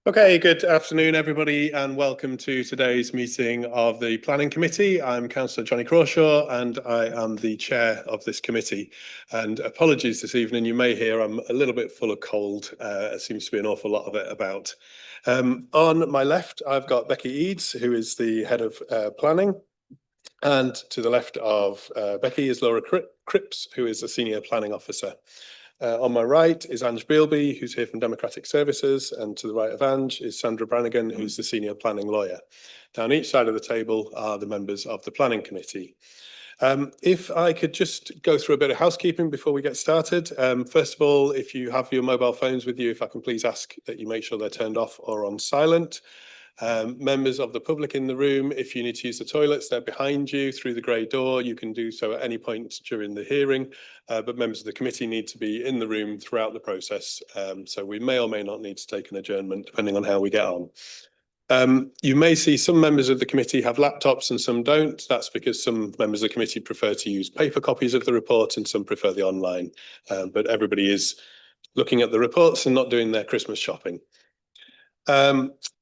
Okay, good afternoon, everybody, and welcome to today's meeting of the Planning Committee. I'm Councillor Johnny Crawshaw, and I am the chair of this committee. And apologies this evening, you may hear I'm a little bit full of cold. There seems to be an awful lot of it about. On my left, I've got Becky Eads, who is the head of planning. And to the left of Becky is Laura Cripps, who is a senior planning officer. On my right is Ange Bealby, who's here from Democratic Services, and to the right of Ange is Sandra Brannigan, who's the senior planning lawyer. Down each side of the table are the members of the planning committee. If I could just go through a bit of housekeeping before we get started. First of all, if you have your mobile phones with you, if I can please ask that you make sure they're turned off or on silent. Members of the public in the room, if you need to use the toilets, they're behind you through the grey door. You can do so at any point during the hearing, but members of the committee need to be in the room throughout the process. So we may or may not need to take an adjournment depending on how we get on. You may see some members of the committee have laptops and some don't. That's because some members of the committee prefer to use paper copies of the report and some prefer the online. But everybody is looking at the reports and not doing their Christmas shopping.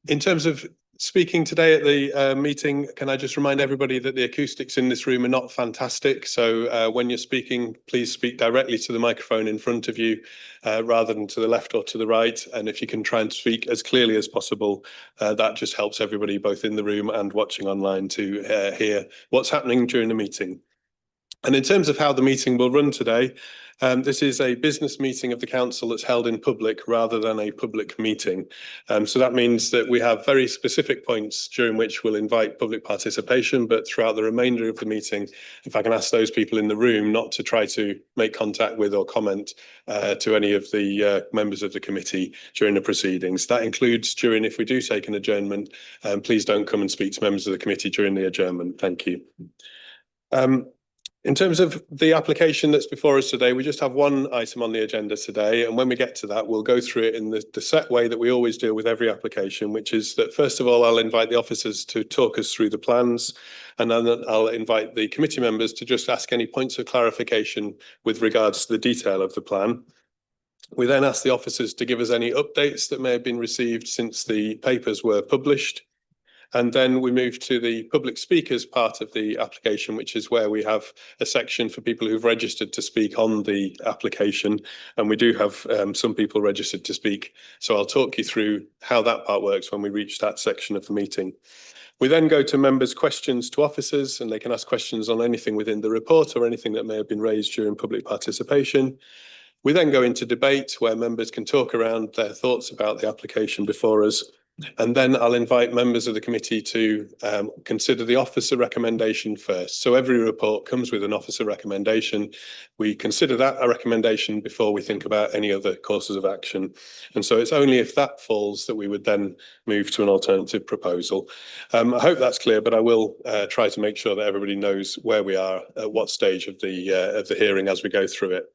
In terms of speaking today at the meeting, can I just remind everybody that the acoustics in this room are not fantastic. So when you're speaking, please speak directly to the microphone in front of you rather than to the left or to the right. And if you can try and speak as clearly as possible, that just helps everybody both in the room and watching online to hear what's happening during the meeting. And in terms of how the meeting will run today, this is a business meeting of the council that's held in public rather than a public meeting. So that means that we have very specific points during which we'll invite public participation, but throughout the remainder of the meeting, if I can ask those people in the room not to try to make contact with or comment to any of the members of the committee during the proceedings. That includes during, if we do take an adjournment, please don't come and speak to members of the committee during the adjournment. Thank you. In terms of the application that's before us today, we just have one item on the agenda today. And when we get to that, we'll go through it in the set way that we always do with every application, which is that, first of all, I'll invite the officers to talk us through the plans. And then I'll invite the committee members to just ask any points of clarification with regards to the detail of the plan. We then ask the officers to give us any updates that may have been received since the papers were published. And then we move to the public speakers part of the application, which is where we have a section for people who've registered to speak on the application. And we do have some people registered to speak. So I'll talk you through how that part works when we reach that section of the meeting. We then go to members' questions to officers, and they can ask questions on anything within the report or anything that may have been raised during public participation. We then go into debate where members can talk around their thoughts about the application before us. And then I'll invite members of the committee to consider the officer recommendation first. So every report comes with an officer recommendation. We consider that a recommendation before we think about any other courses of action. And so it's only if that falls that we would then move to an alternative proposal. I hope that's clear, but I will try to make sure that everybody knows where we are at what stage of the hearing as we go through it.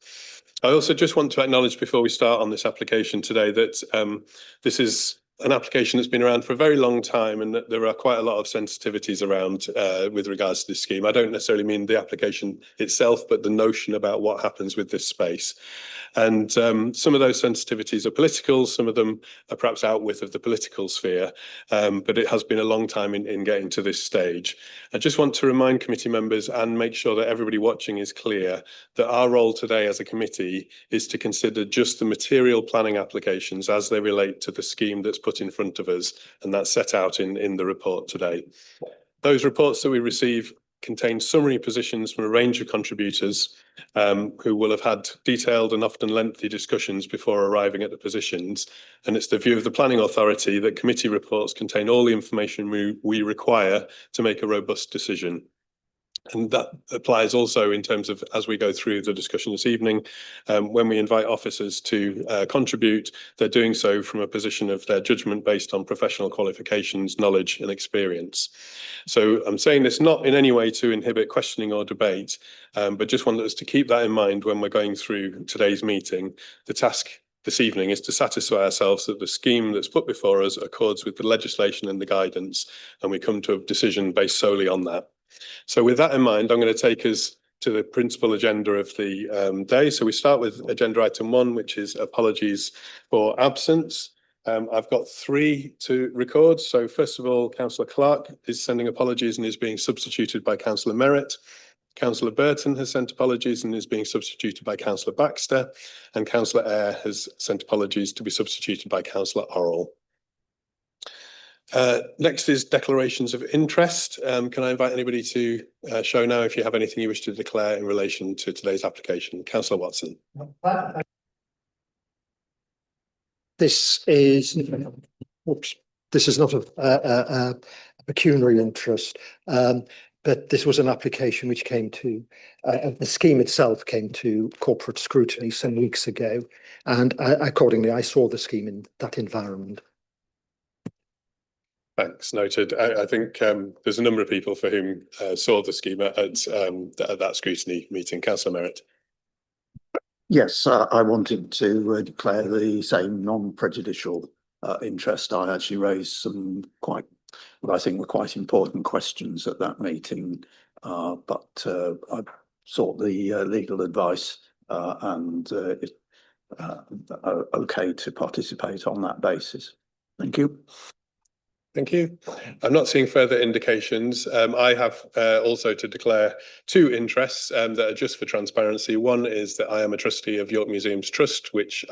I also just want to acknowledge before we start on this application today that this is an application that's been around for a very long time, and that there are quite a lot of sensitivities around with regards to this scheme. I don't necessarily mean the application itself, but the notion about what happens with this space. And some of those sensitivities are political, some of them are perhaps outwith of the political sphere, but it has been a long time in getting to this stage. I just want to remind committee members and make sure that everybody watching is clear that our role today as a committee is to consider just the material planning applications as they relate to the scheme that's put in front of us, and that's set out in the report today. Those reports that we receive contain summary positions from a range of contributors who will have had detailed and often lengthy discussions before arriving at the positions. And it's the view of the planning authority that committee reports contain all the information we require to make a robust decision. And that applies also in terms of, as we go through the discussion this evening, when we invite officers to contribute, they're doing so from a position of their judgment based on professional qualifications, knowledge and experience. So I'm saying this not in any way to inhibit questioning or debate, but just want us to keep that in mind when we're going through today's meeting. The task this evening is to satisfy ourselves that the scheme that's put before us accords with the legislation and the guidance, and we come to a decision based solely on that. So with that in mind, I'm going to take us to the principal agenda of the day. So we start with agenda item 1, which is apologies for absence. I've got 3 to record. So first of all, Councillor Clark is sending apologies and is being substituted by Councillor Merritt. Councillor Burton has sent apologies and is being substituted by Councillor Baxter. And Councillor Eyre has sent apologies to be substituted by Councillor Orrell. Next is declarations of interest. Can I invite anybody to show now if you have anything you wish to declare in relation to today's application? Councillor Watson. This is not a pecuniary interest, but this was an application which came to, the scheme itself came to corporate scrutiny some weeks ago, and accordingly I saw the scheme in that environment. Thanks, noted. I think there's a number of people for whom saw the scheme at that scrutiny meeting. Councillor Merritt. Yes, I wanted to declare the same non-prejudicial interest. I actually raised some what I think were quite important questions at that meeting, but I sought the legal advice and okay to participate on that basis. Thank you. Thank you. I'm not seeing further indications. I have also to declare 2 interests that are just for transparency. One is that I am a trustee of York Museums Trust, which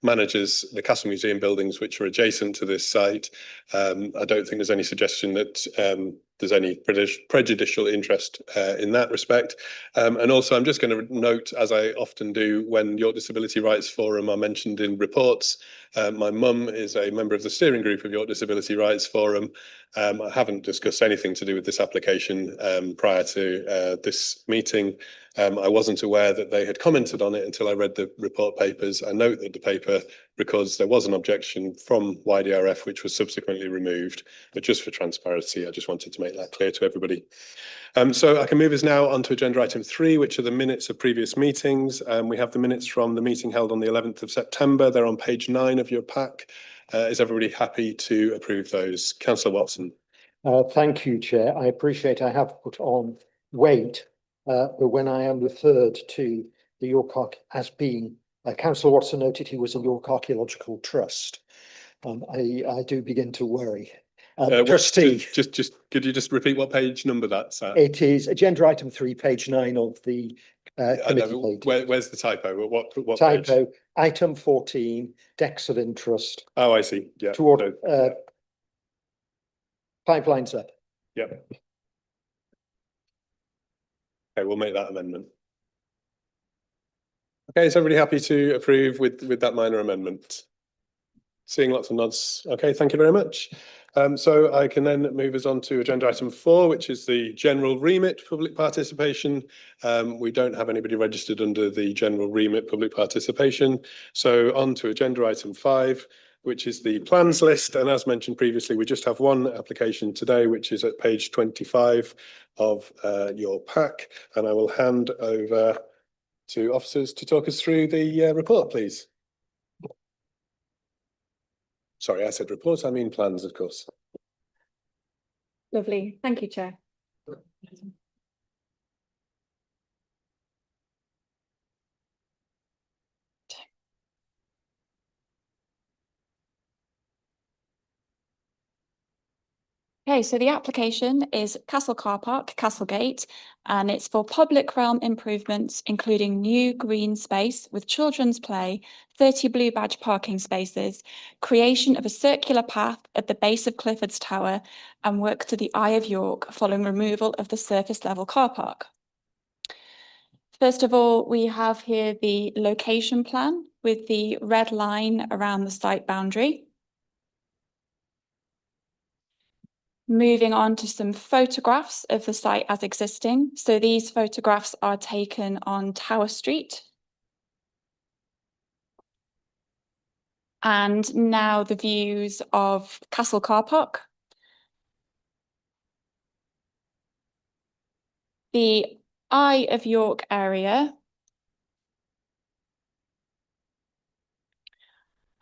manages the Castle Museum buildings which are adjacent to this site. I don't think there's any suggestion that there's any prejudicial interest in that respect. And also I'm just going to note, as I often do when York Disability Rights Forum are mentioned in reports, my mum is a member of the steering group of York Disability Rights Forum. I haven't discussed anything to do with this application prior to this meeting. I wasn't aware that they had commented on it until I read the report papers. I note that the paper records there was an objection from YDRF, which was subsequently removed. But just for transparency, I just wanted to make that clear to everybody. So I can move us now on to agenda item 3, which are the minutes of previous meetings. We have the minutes from the meeting held on the 11th of September. They're on page 9 of your pack. Is everybody happy to approve those? Councillor Watson. Thank you, Chair. I appreciate I have put on weight, but when I am referred to the York Arch as being, Councillor Watson noted he was a York Archaeological Trust. I do begin to worry. Trustee. Just could you just repeat what page number that's at? It is agenda item 3, page 9 of the committee page. Where's the typo? What typo? page? Item 14, decks of interest. Oh, I see. Yeah. Toward 5 lines up. Yeah. Okay, we'll make that amendment. Okay, is everybody happy to approve with that minor amendment? Seeing lots of nods. Okay, thank you very much. So I can then move us on to agenda item 4, which is the general remit public participation. We don't have anybody registered under the general remit public participation. So on to agenda item 5, which is the plans list. And as mentioned previously, we just have one application today, which is at page 25 of your pack. And I will hand over to officers to talk us through the report, please. Sorry, I said reports, I mean plans, of course. Lovely. Thank you, Chair. Okay, so the application is Castle Car Park, Castlegate, and it's for public realm improvements, including new green space with children's play, 30 blue badge parking spaces, creation of a circular path at the base of Clifford's Tower, and work to the Eye of York following removal of the surface level car park. First of all, we have here the location plan with the red line around the site boundary. Moving on to some photographs of the site as existing. So these photographs are taken on Tower Street. And now the views of Castle Car Park. The Eye of York area.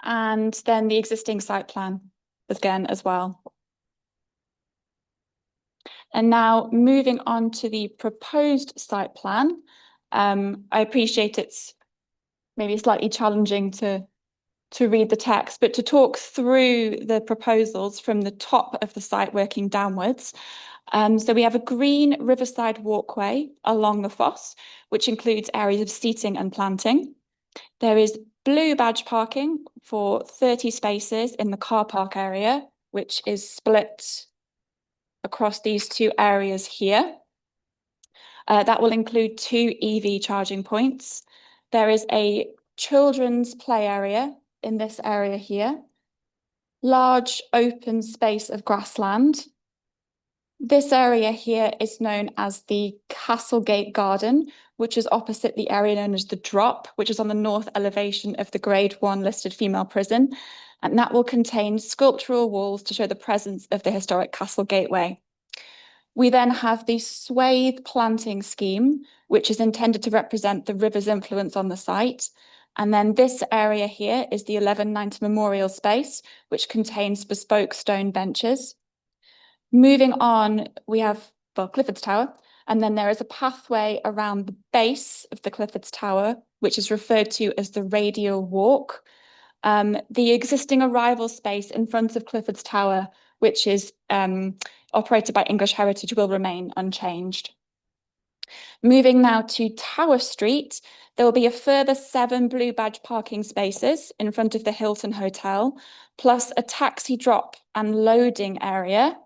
And then the existing site plan again as well. And now moving on to the proposed site plan. I appreciate it's maybe slightly challenging to to read the text, but to talk through the proposals from the top of the site working downwards. So we have a green riverside walkway along the fosse, which includes areas of seating and planting. There is blue badge parking for 30 spaces in the car park area, which is split across these two areas here. That will include 2 EV charging points. There is a children's play area in this area here. Large open space of grassland. This area here is known as the Castlegate Garden, which is opposite the area known as the Drop, which is on the north elevation of the Grade 1 listed female prison. And that will contain sculptural walls to show the presence of the historic Castle Gateway. We then have the swathe planting scheme, which is intended to represent the river's influence on the site. And then this area here is the 1190 memorial space, which contains bespoke stone benches. Moving on, we have, well, Clifford's Tower, and then there is a pathway around the base of the Clifford's Tower, which is referred to as the radial walk. The existing arrival space in front of Clifford's Tower, which is operated by English Heritage, will remain unchanged. Moving now to Tower Street, there will be a further 7 blue badge parking spaces in front of the Hilton Hotel, plus a taxi drop and loading area.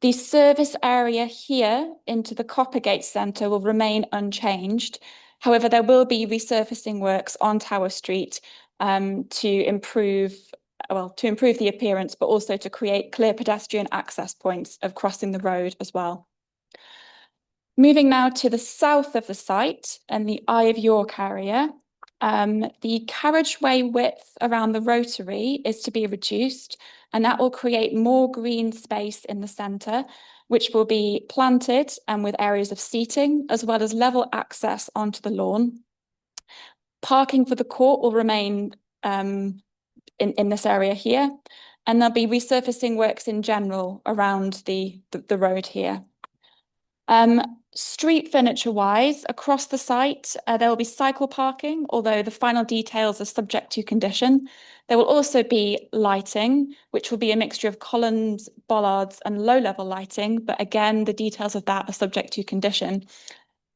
The service area here into the Coppergate Centre will remain unchanged. However, there will be resurfacing works on Tower Street to improve the appearance, but also to create clear pedestrian access points of crossing the road as well. Moving now to the south of the site and the Eye of York area, the carriageway width around the rotary is to be reduced, and that will create more green space in the centre, which will be planted and with areas of seating, as well as level access onto the lawn. Parking for the court will remain in this area here, and there'll be resurfacing works in general around the road here. Street furniture wise, across the site, there will be cycle parking, although the final details are subject to condition. There will also be lighting, which will be a mixture of columns, bollards, and low-level lighting, but again, the details of that are subject to condition.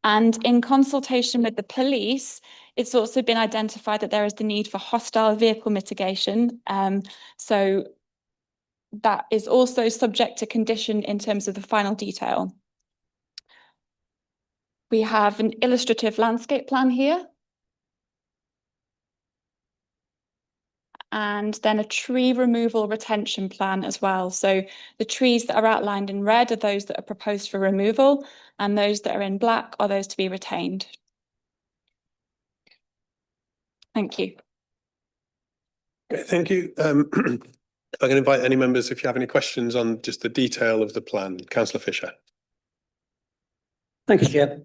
And in consultation with the police, it's also been identified that there is the need for hostile vehicle mitigation. So that is also subject to condition in terms of the final detail. We have an illustrative landscape plan here. And then a tree removal retention plan as well. So the trees that are outlined in red are those that are proposed for removal, and those that are in black are those to be retained. Thank you. Okay, thank you. If I can invite any members, if you have any questions on just the detail of the plan. Councillor Fisher. Thank you, Chair.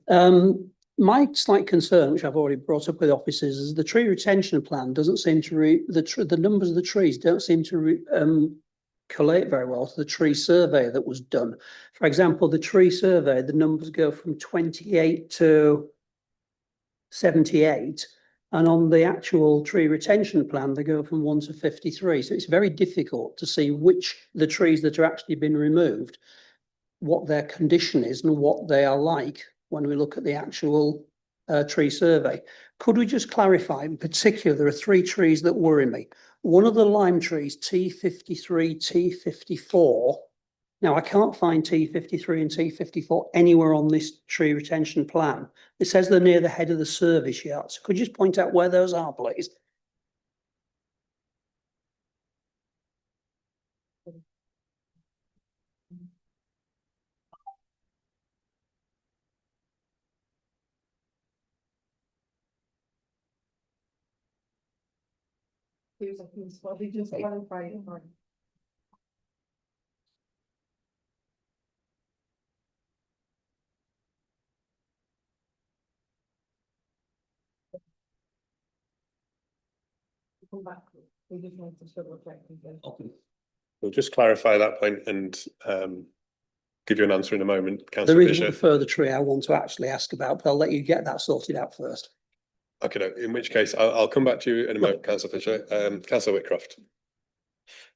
My slight concern, which I've already brought up with officers, is the tree retention plan doesn't seem to the numbers of the trees don't seem to collate very well to the tree survey that was done. For example, the tree survey, the numbers go from 28 to 78, and on the actual tree retention plan, they go from 1 to 53. So it's very difficult to see which the trees that are actually been removed, what their condition is and what they are like when we look at the actual tree survey. Could we just clarify, in particular, there are 3 trees that worry me. One of the lime trees, T53, T54. Now, I can't find T53 and T54 anywhere on this tree retention plan. It says they're near the head of the service yard. So could you just point out where those are, please? We'll just clarify that point and give you an answer in a moment. There Councillor is Fisher. one further tree I want to actually ask about, but I'll let you get that sorted out first. Okay, no, in which case I'll come back to you in a moment, Councillor Fisher. Councillor Whitcroft.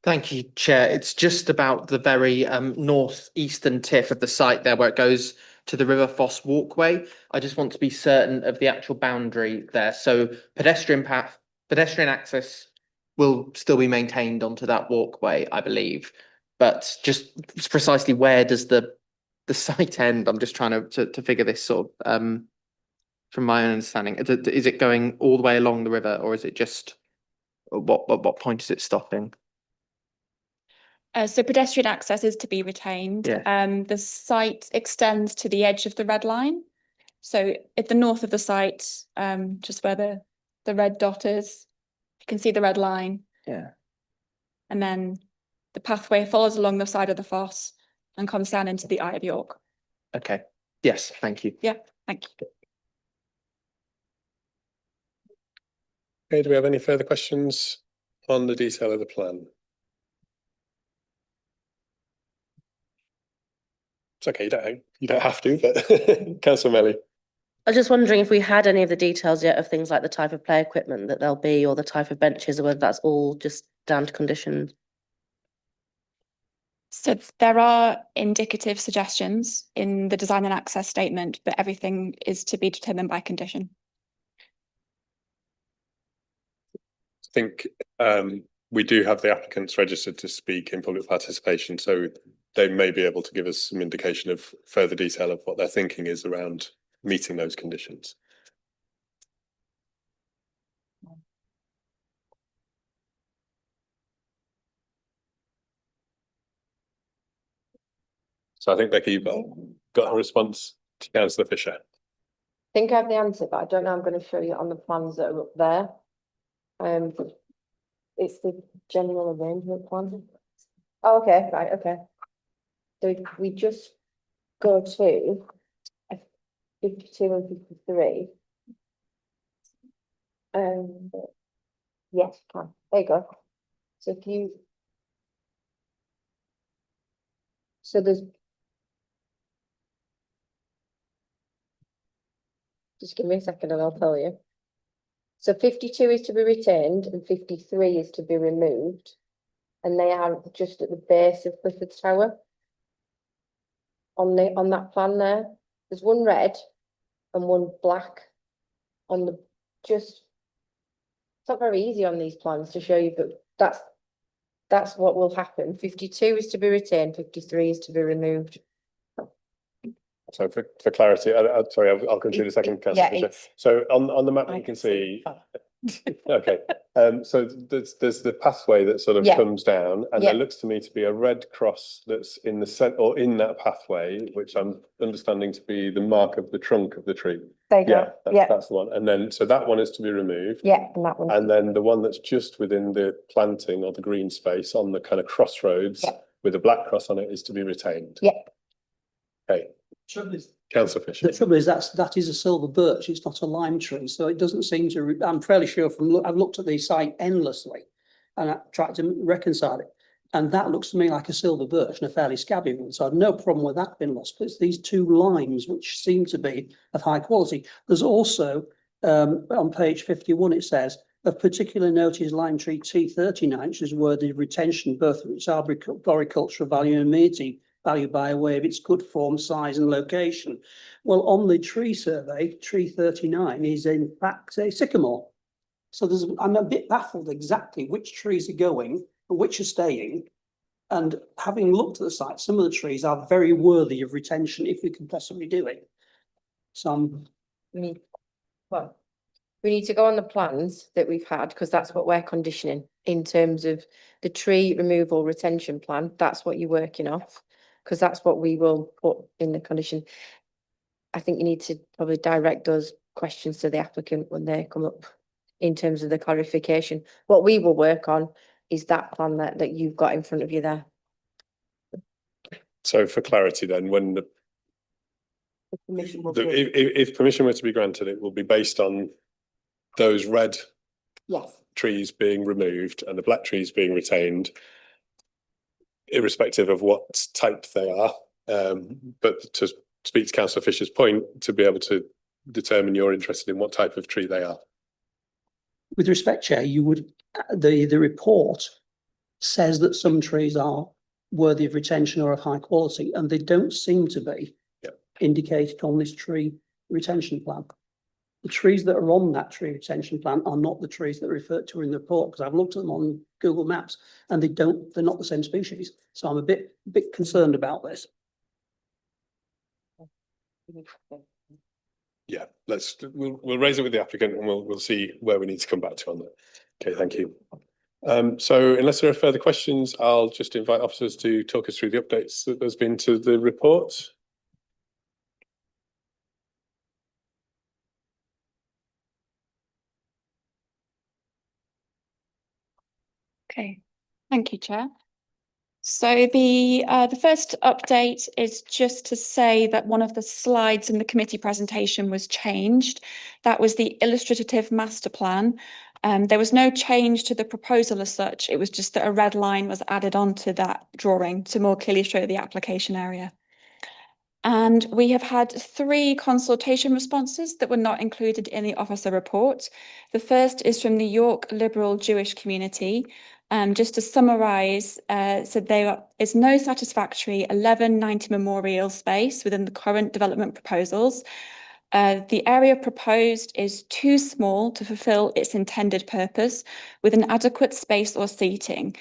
Thank you, Chair. It's just about the very northeastern tip of the site there where it goes to the River Foss walkway. I just want to be certain of the actual boundary there. So pedestrian access will still be maintained onto that walkway, I believe. But just precisely where does the site end? I'm just trying to figure this sort of from my own understanding. Is it going all the way along the river, or is it just what point is it stopping? So pedestrian access is to be retained. Yeah. The site extends to the edge of the red line. So at the north of the site, just where the red dot is, you can see the red line. Yeah. And then the pathway follows along the side of the foss and comes down into the Eye of York. Okay. Yes, thank you. Yeah, thank you. Okay, do we have any further questions on the detail of the plan? It's okay, you don't have to, but Councillor Melly. I was just wondering if we had any of the details yet of things like the type of play equipment that there'll be, or the type of benches, or whether that's all just down to conditions. So there are indicative suggestions in the design and access statement, but everything is to be determined by condition. I think we do have the applicants registered to speak in public participation, so they may be able to give us some indication of further detail of what their thinking is around meeting those conditions. So I think, Becky, you've got a response to Councillor Fisher. I think I have the answer, but I don't know. I'm going to show you on the plans that are up there. It's the general arrangement plan. Oh, okay, right, okay. So if we just go to 52 and 53. Yes, can. There you go. So if you. So there's. Just give me a second and I'll tell you. So 52 is to be retained and 53 is to be removed. And they are just at the base of Clifford's Tower. On that plan there, there's one red and one black on the just. It's not very easy on these plans to show you, but that's what will happen. 52 is to be retained, 53 is to be removed. So for clarity, sorry, I'll continue in a second, Councillor Fisher. So on the map you can see. Okay, so there's the pathway that sort of comes down, and there looks to me to be a red cross that's in the centre or in that pathway, which I'm understanding to be the mark of the trunk of the tree. There you go. That's the one. And then so that one is to be removed. Yeah, and that one. And then the one that's just within the planting or the green space on the kind of crossroads with a black cross on it is to be retained. Yeah. Okay. Councillor Fisher. The trouble is that is a silver birch. It's not a lime tree, so it doesn't seem to. I'm fairly sure I've looked at the site endlessly, and I tried to reconcile it, and that looks to me like a silver birch and a fairly scabby one. So I've no problem with that being lost. But it's these two limes which seem to be of high quality. There's also on page 51 it says of particular note is lime tree T39, which is worthy of retention both of its arboricultural value and amenity value by way of its good form, size and location. Well, on the tree survey, tree 39 is in fact a sycamore. So I'm a bit baffled exactly which trees are going and which are staying. And having looked at the site, some of the trees are very worthy of retention if we can possibly do it. So We need to go on the plans that we've had, because that's what we're conditioning in terms of the tree removal retention plan. That's what you're working off, because that's what we will put in the condition. I think you need to probably direct those questions to the applicant when they come up in terms of the clarification. What we will work on is that plan that you've got in front of you there. So for clarity then, when if permission were to be granted, it will be based on those red trees being removed and the black trees being retained, irrespective of what type they are. But to speak to Councillor Fisher's point, to be able to determine you're interested in what type of tree they are. With respect, Chair, you would, the report says that some trees are worthy of retention or of high quality, and they don't seem to be indicated on this tree retention plan. The trees that are on that tree retention plan are not the trees that are referred to in the report, because I've looked at them on Google Maps and they're not the same species. So I'm a bit concerned about this. Yeah, we'll raise it with the applicant and we'll see where we need to come back to on that. Okay, thank you. So unless there are further questions, I'll just invite officers to talk us through the updates that there's been to the report. Okay, thank you, Chair. So the first update is just to say that one of the slides in the committee presentation was changed. That was the illustrative master plan. There was no change to the proposal as such. It was just that a red line was added onto that drawing to more clearly show the application area. And we have had 3 consultation responses that were not included in the officer report. The first is from the York Liberal Jewish community. Just to summarise, so there is no satisfactory 1190 memorial space within the current development proposals. The area proposed is too small to fulfil its intended purpose with an adequate space or seating.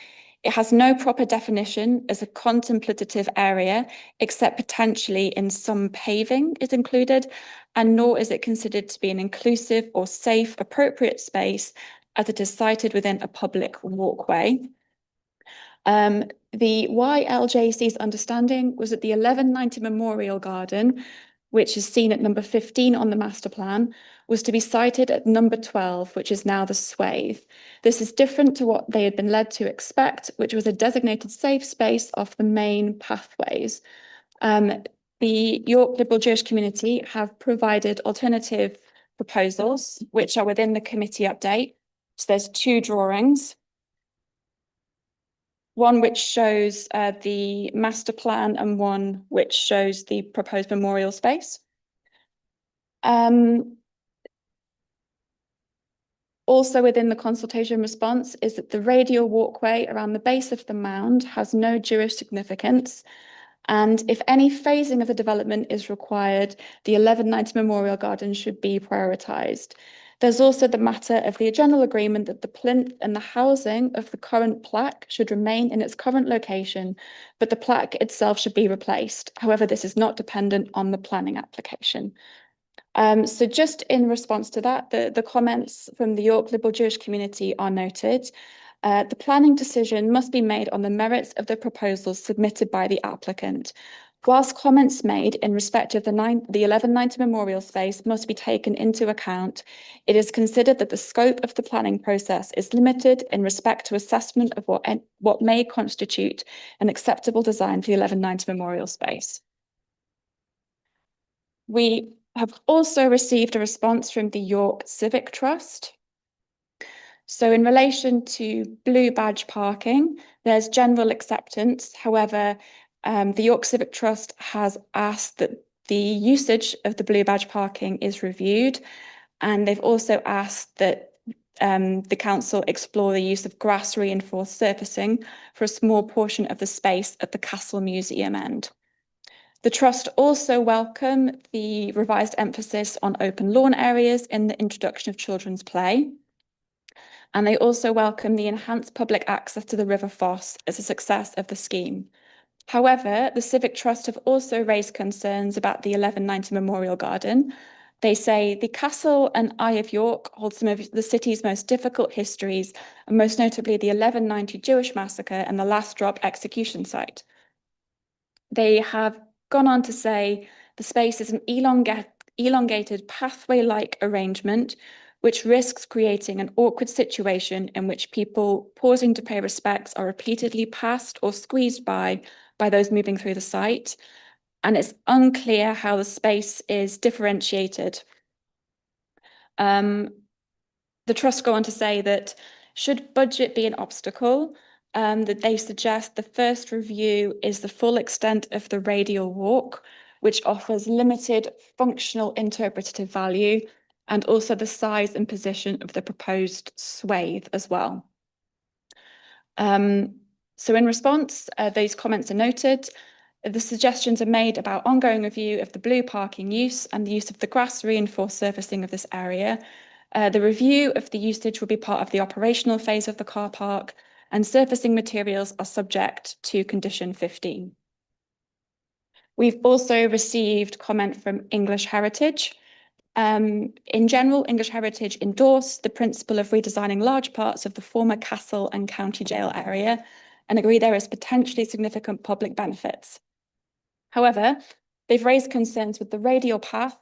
It has no proper definition as a contemplative area, except potentially in some paving is included, and nor is it considered to be an inclusive or safe, appropriate space as it is sited within a public walkway. The YLJC's understanding was that the 1190 Memorial Garden, which is seen at number 15 on the master plan, was to be sited at number 12, which is now the Swathe. This is different to what they had been led to expect, which was a designated safe space off the main pathways. The York Liberal Jewish community have provided alternative proposals, which are within the committee update. So there's 2 drawings. One which shows the master plan and one which shows the proposed memorial space. Also within the consultation response is that the radial walkway around the base of the mound has no Jewish significance. And if any phasing of the development is required, the 1190 Memorial Garden should be prioritised. There's also the matter of the general agreement that the plinth and the housing of the current plaque should remain in its current location, but the plaque itself should be replaced. However, this is not dependent on the planning application. So just in response to that, the comments from the York Liberal Jewish community are noted. The planning decision must be made on the merits of the proposals submitted by the applicant. Whilst comments made in respect of the 1190 memorial space must be taken into account, it is considered that the scope of the planning process is limited in respect to assessment of what may constitute an acceptable design for the 1190 memorial space. We have also received a response from the York Civic Trust. So in relation to blue badge parking, there's general acceptance. However, the York Civic Trust has asked that the usage of the blue badge parking is reviewed, and they've also asked that the council explore the use of grass reinforced surfacing for a small portion of the space at the Castle Museum end. The Trust also welcome the revised emphasis on open lawn areas in the introduction of children's play. And they also welcome the enhanced public access to the River Foss as a success of the scheme. However, the Civic Trust have also raised concerns about the 1190 Memorial Garden. They say the Castle and Eye of York hold some of the city's most difficult histories, and most notably the 1190 Jewish massacre and the last drop execution site. They have gone on to say the space is an elongated pathway-like arrangement which risks creating an awkward situation in which people pausing to pay respects are repeatedly passed or squeezed by those moving through the site. And it's unclear how the space is differentiated. The Trust go on to say that should budget be an obstacle, that they suggest the first review is the full extent of the radial walk, which offers limited functional interpretative value, and also the size and position of the proposed swathe as well. So in response, these comments are noted. The suggestions are made about ongoing review of the blue parking use and the use of the grass reinforced surfacing of this area. The review of the usage will be part of the operational phase of the car park, and surfacing materials are subject to condition 15. We've also received comment from English Heritage. In general, English Heritage endorsed the principle of redesigning large parts of the former castle and county jail area and agree there is potentially significant public benefits. However, they've raised concerns with the radial path,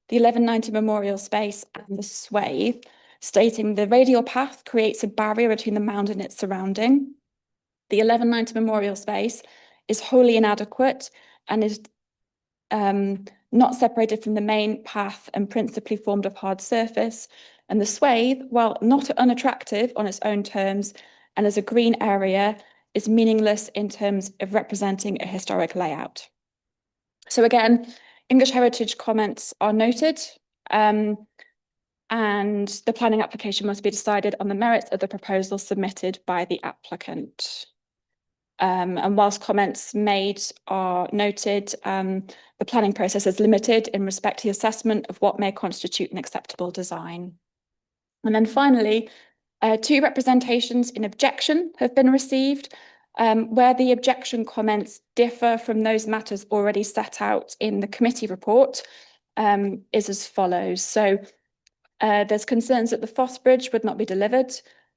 the 1190 memorial space and the swathe, stating the radial path creates a barrier between the mound and its surrounding. The 1190 memorial space is wholly inadequate and is not separated from the main path and principally formed of hard surface. And the swathe, while not unattractive on its own terms and as a green area, is meaningless in terms of representing a historic layout. So again, English Heritage comments are noted, and the planning application must be decided on the merits of the proposal submitted by the applicant. And whilst comments made are noted, the planning process is limited in respect to the assessment of what may constitute an acceptable design. And then finally, 2 representations in objection have been received, where the objection comments differ from those matters already set out in the committee report, is as follows. So there's concerns that the Foss Bridge would not be delivered.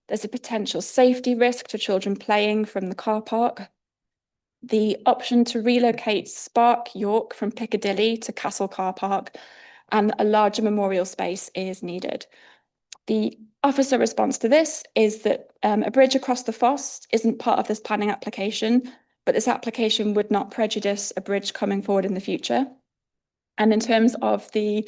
There's a potential safety risk to children playing from the car park. The option to relocate Spark York from Piccadilly to Castle Car Park, and a larger memorial space is needed. The officer response to this is that a bridge across the Foss isn't part of this planning application, but this application would not prejudice a bridge coming forward in the future. And in terms of the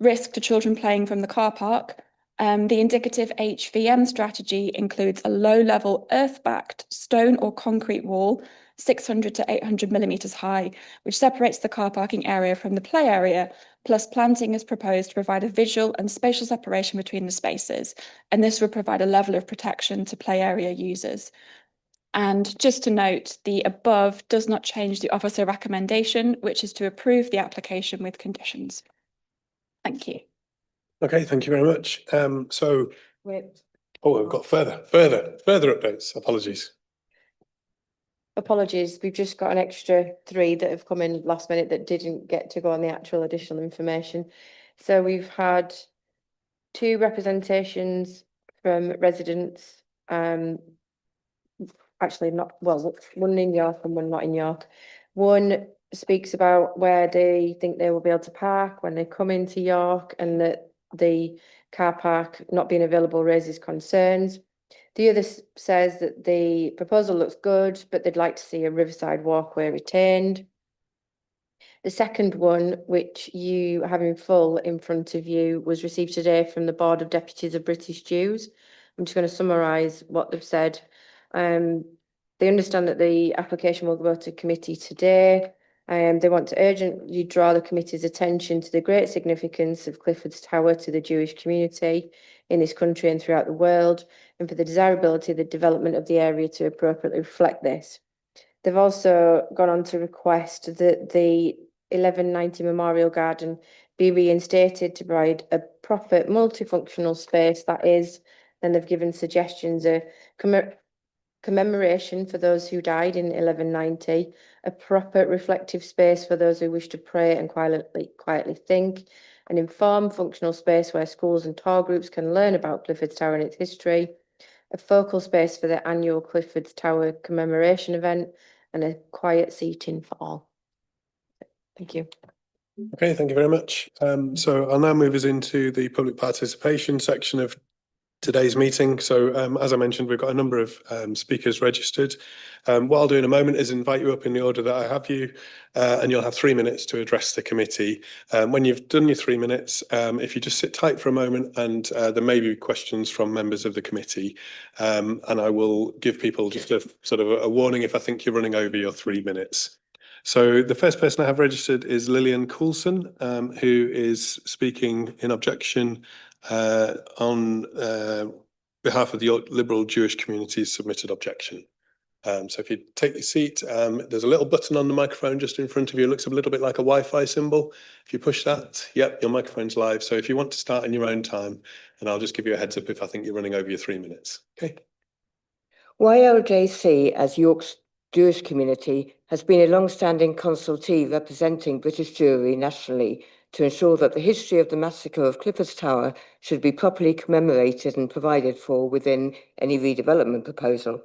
risk to children playing from the car park, the indicative HVM strategy includes a low-level earth-backed stone or concrete wall 600 to 800 millimetres high, which separates the car parking area from the play area, plus planting is proposed to provide a visual and spatial separation between the spaces, and this would provide a level of protection to play area users. And just to note, the above does not change the officer recommendation, which is to approve the application with conditions. Thank you. Okay, thank you very much. Wait, Oh, we've got further updates. Apologies. apologies, we've just got an extra 3 that have come in last minute that didn't get to go on the actual additional information. So we've had 2 representations from residents, actually not, well, one in York and one not in York. One speaks about where they think they will be able to park when they come into York, and that the car park not being available raises concerns. The other says that the proposal looks good, but they'd like to see a riverside walkway retained. The second one, which you have in full in front of you, was received today from the Board of Deputies of British Jews. I'm just going to summarise what they've said. They understand that the application will go to committee today. They want to urgently draw the committee's attention to the great significance of Clifford's Tower to the Jewish community in this country and throughout the world, and for the desirability of the development of the area to appropriately reflect this. They've also gone on to request that the 1190 Memorial Garden be reinstated to provide a proper multifunctional space that is, and they've given suggestions of commemoration for those who died in 1190, a proper reflective space for those who wish to pray and quietly think, an informed functional space where schools and tour groups can learn about Clifford's Tower and its history, a focal space for the annual Clifford's Tower commemoration event, and a quiet seating for all. Thank you. Okay, thank you very much. So I'll now move us into the public participation section of today's meeting. So as I mentioned, we've got a number of speakers registered. What I'll do in a moment is invite you up in the order that I have you, and you'll have 3 minutes to address the committee. When you've done your 3 minutes, if you just sit tight for a moment, and there may be questions from members of the committee, and I will give people just a sort of a warning if I think you're running over your 3 minutes. So the first person I have registered is Lillian Coulson, who is speaking in objection on behalf of the York Liberal Jewish Community's submitted objection. So if you take your seat, there's a little button on the microphone just in front of you. It looks a little bit like a Wi-Fi symbol. If you push that, yep, your microphone's live. So if you want to start in your own time, and I'll just give you a heads up if I think you're running over your 3 minutes. Okay. YLJC, as York's Jewish community, has been a long-standing consultee representing British Jewry nationally to ensure that the history of the massacre of Clifford's Tower should be properly commemorated and provided for within any redevelopment proposal.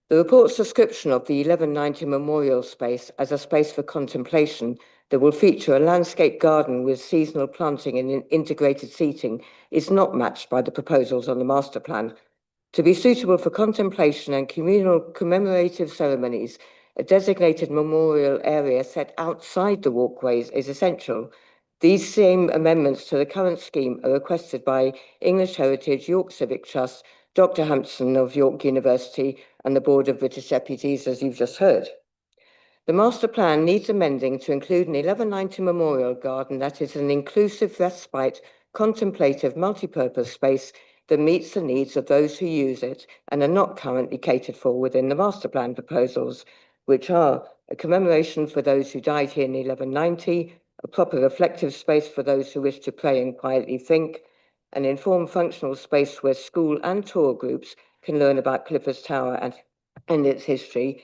The report's description of the 1190 memorial space as a space for contemplation that will feature a landscape garden with seasonal planting and integrated seating is not matched by the proposals on the master plan. To be suitable for contemplation and communal commemorative ceremonies, a designated memorial area set outside the walkways is essential. These same amendments to the current scheme are requested by English Heritage, York Civic Trust, Dr. Hampson of York University, and the Board of British Deputies, as you've just heard. The master plan needs amending to include an 1190 memorial garden that is an inclusive respite, contemplative, multi-purpose space that meets the needs of those who use it and are not currently catered for within the master plan proposals, which are a commemoration for those who died here in 1190, a proper reflective space for those who wish to pray and quietly think, an informed functional space where school and tour groups can learn about Clifford's Tower and its history,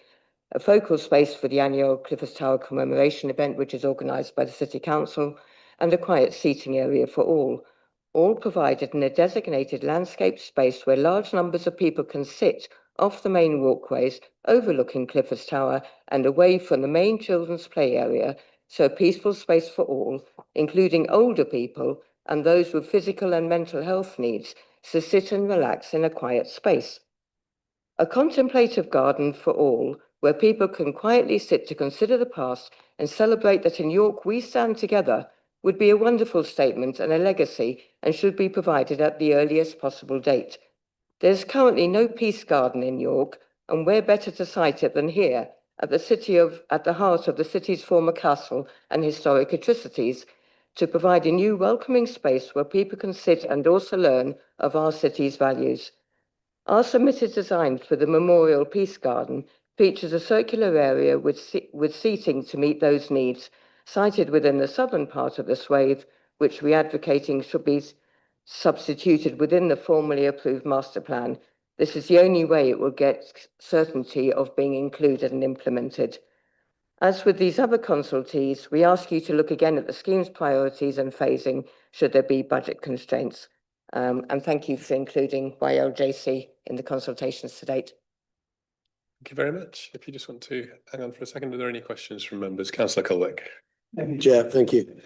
a focal space for the annual Clifford's Tower commemoration event, which is organised by the City Council, and a quiet seating area for all provided in a designated landscape space where large numbers of people can sit off the main walkways overlooking Clifford's Tower and away from the main children's play area, so a peaceful space for all, including older people and those with physical and mental health needs, to sit and relax in a quiet space. A contemplative garden for all, where people can quietly sit to consider the past and celebrate that in York we stand together, would be a wonderful statement and a legacy and should be provided at the earliest possible date. There's currently no peace garden in York, and where better to site it than here, at the heart of the city's former castle and historic atrocities, to provide a new welcoming space where people can sit and also learn of our city's values. Our submitted design for the Memorial Peace Garden features a circular area with seating to meet those needs, sited within the southern part of the swathe, which we're advocating should be substituted within the formally approved master plan. This is the only way it will get certainty of being included and implemented. As with these other consultees, we ask you to look again at the scheme's priorities and phasing should there be budget constraints. And thank you for including YLJC in the consultations to date. Thank you very much. If you just want to hang on for a second, are there any questions from members? Councillor Colwick. Chair, thank you.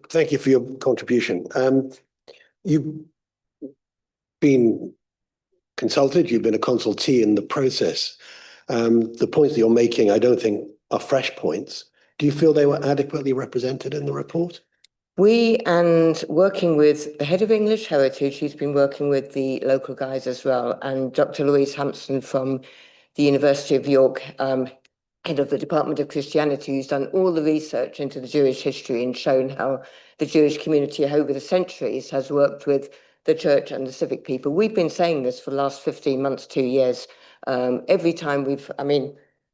Thank you for your contribution. You've been consulted, you've been a consultee in the process. The points that you're making, I don't think are fresh points. Do you feel they were adequately represented in the report? We, and working with the head of English Heritage, who's been working with the local guys as well, and Dr. Louise Hampson from the University of York, head of the Department of Christianity, who's done all the research into the Jewish history and shown how the Jewish community over the centuries has worked with the church and the civic people. We've been saying this for the last 15 months, 2 years. Every time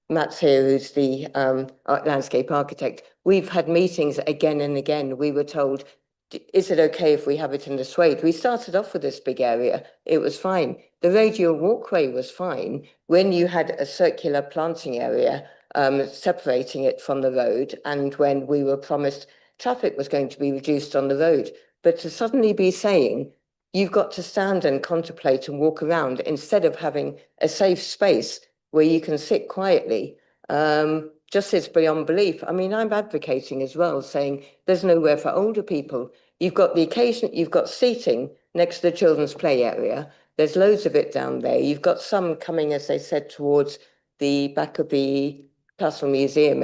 Matt's here, who's the landscape architect. We've had meetings again and again. We were told, is it okay if we have it in the swathe? We started off with this big area. It was fine. The radial walkway was fine when you had a circular planting area separating it from the road, and when we were promised traffic was going to be reduced on the road. But to suddenly be saying, you've got to stand and contemplate and walk around instead of having a safe space where you can sit quietly, just is beyond belief. I mean, I'm advocating as well, saying there's nowhere for older people. You've got you've got seating next to the children's play area. There's loads of it down there. You've got some coming, as they said, towards the back of the Castle Museum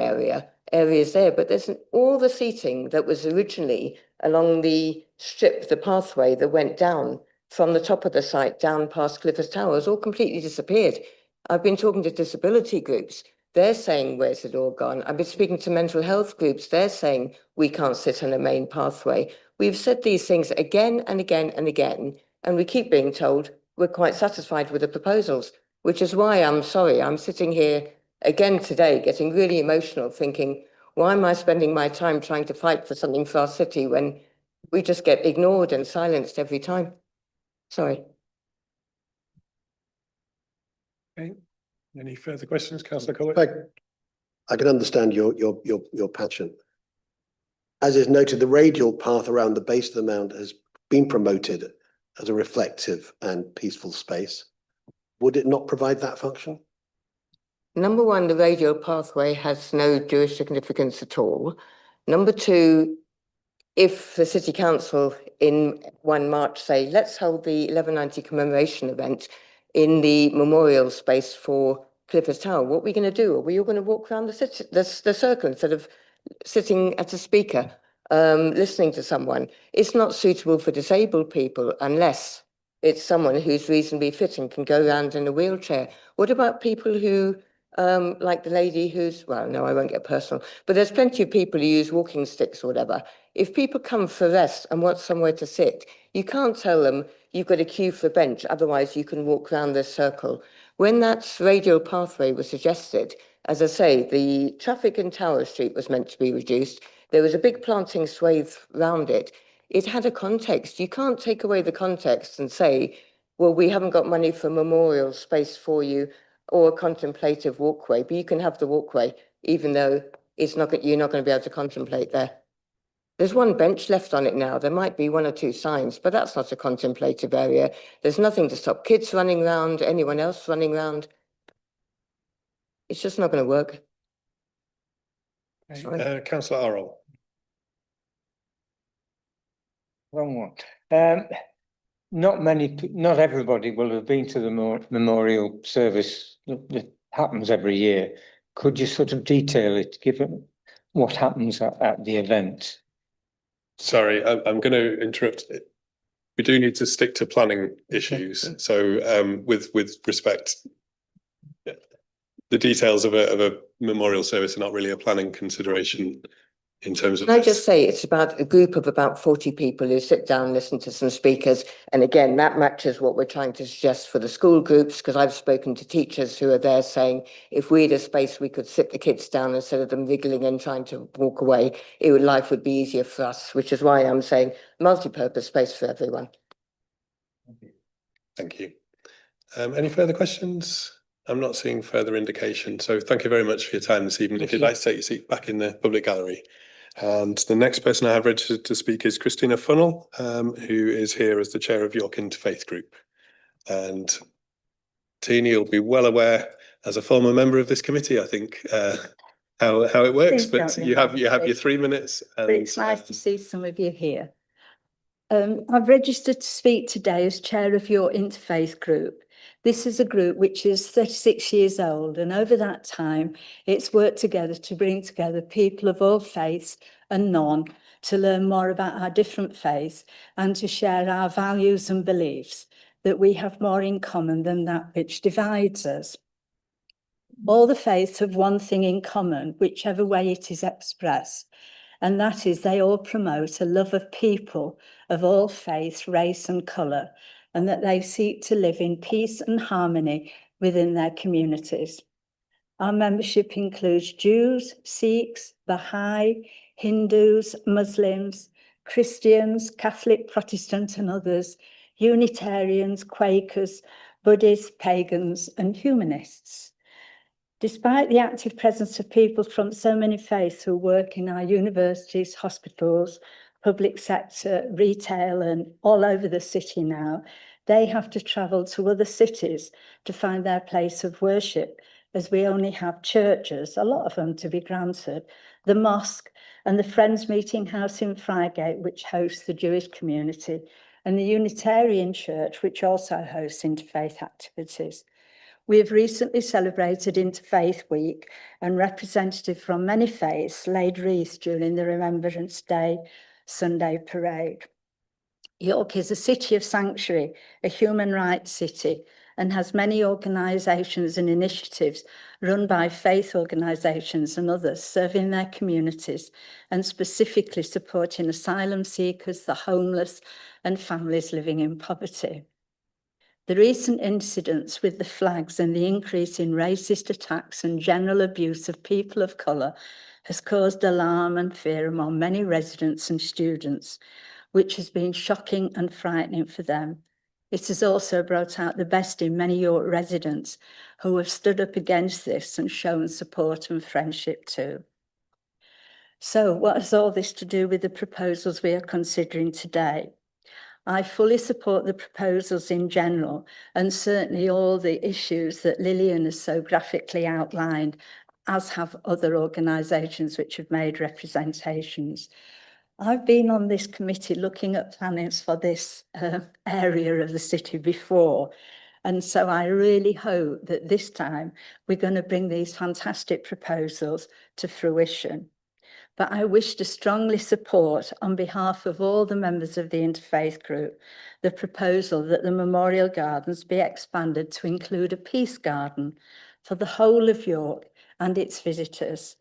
areas there, but there's all the seating that was originally along the strip, the pathway that went down from the top of the site down past Clifford's Tower has all completely disappeared. I've been talking to disability groups. They're saying, where's it all gone? I've been speaking to mental health groups. They're saying we can't sit on a main pathway. We've said these things again and again and again, and we keep being told we're quite satisfied with the proposals, which is why I'm sorry, I'm sitting here again today getting really emotional thinking, why am I spending my time trying to fight for something for our city when we just get ignored and silenced every time? Sorry. Okay. Any further questions, Councillor Collett? I can understand your passion. As is noted, the radial path around the base of the mount has been promoted as a reflective and peaceful space. Would it not provide that function? Number one, the radial pathway has no Jewish significance at all. Number two, if the City Council in 1 March say, let's hold the 1190 commemoration event in the memorial space for Clifford's Tower, what are we going to do? Are we all going to walk around the circle instead of sitting at a speaker, listening to someone? It's not suitable for disabled people unless it's someone who's reasonably fit and can go around in a wheelchair. What about people who, like the lady who's, well, no, I won't get personal, but there's plenty of people who use walking sticks or whatever. If people come for rest and want somewhere to sit, you can't tell them you've got a queue for a bench, otherwise you can walk around this circle. When that radial pathway was suggested, as I say, the traffic in Tower Street was meant to be reduced. There was a big planting swathe round it. It had a context. You can't take away the context and say, well, we haven't got money for memorial space for you or a contemplative walkway, but you can have the walkway, even though it's not, you're not going to be able to contemplate there. There's one bench left on it now. There might be 1 or 2 signs, but that's not a contemplative area. There's nothing to stop kids running around, anyone else running around. It's just not going to work. Councillor Arrell. Wrong one. Not everybody will have been to the memorial service that happens every year. Could you sort of detail it, given what happens at the event? Sorry, I'm going to interrupt. We do need to stick to planning issues. So with respect, the details of a memorial service are not really a planning consideration in terms of. Can I just say it's about a group of about 40 people who sit down and listen to some speakers. And again, that matches what we're trying to suggest for the school groups, because I've spoken to teachers who are there saying, if we had a space we could sit the kids down instead of them wriggling and trying to walk away, life would be easier for us, which is why I'm saying multi-purpose space for everyone. Thank you. Any further questions? I'm not seeing further indication. So thank you very much for your time this evening. If you'd like to take your seat back in the public gallery. And the next person I have registered to speak is Christina Funnell, who is here as the chair of York Interfaith Group. And Tina, you'll be well aware, as a former member of this committee, I think, how it works. But you have your 3 minutes. But it's nice to see some of you here. I've registered to speak today as chair of your interfaith group. This is a group which is 36 years old, and over that time, it's worked together to bring together people of all faiths and none to learn more about our different faiths and to share our values and beliefs, that we have more in common than that which divides us. All the faiths have one thing in common, whichever way it is expressed, and that is they all promote a love of people of all faiths, race and colour, and that they seek to live in peace and harmony within their communities. Our membership includes Jews, Sikhs, Baha'i, Hindus, Muslims, Christians, Catholic, Protestant and others, Unitarians, Quakers, Buddhists, pagans and humanists. Despite the active presence of people from so many faiths who work in our universities, hospitals, public sector, retail, and all over the city now, they have to travel to other cities to find their place of worship, as we only have churches, a lot of them to be granted, the mosque and the Friends Meeting House in Friargate, which hosts the Jewish community, and the Unitarian Church, which also hosts interfaith activities. We have recently celebrated Interfaith Week, and representatives from many faiths laid wreaths during the Remembrance Day Sunday parade. York is a city of sanctuary, a human rights city, and has many organisations and initiatives run by faith organisations and others serving their communities and specifically supporting asylum seekers, the homeless and families living in poverty. The recent incidents with the flags and the increase in racist attacks and general abuse of people of colour has caused alarm and fear among many residents and students, which has been shocking and frightening for them. It has also brought out the best in many York residents who have stood up against this and shown support and friendship too. So what has all this to do with the proposals we are considering today? I fully support the proposals in general and certainly all the issues that Lillian has so graphically outlined, as have other organisations which have made representations. I've been on this committee looking at plannings for this area of the city before, and so I really hope that this time we're going to bring these fantastic proposals to fruition. But I wish to strongly support, on behalf of all the members of the Interfaith Group, the proposal that the Memorial Gardens be expanded to include a peace garden for the whole of York and its visitors.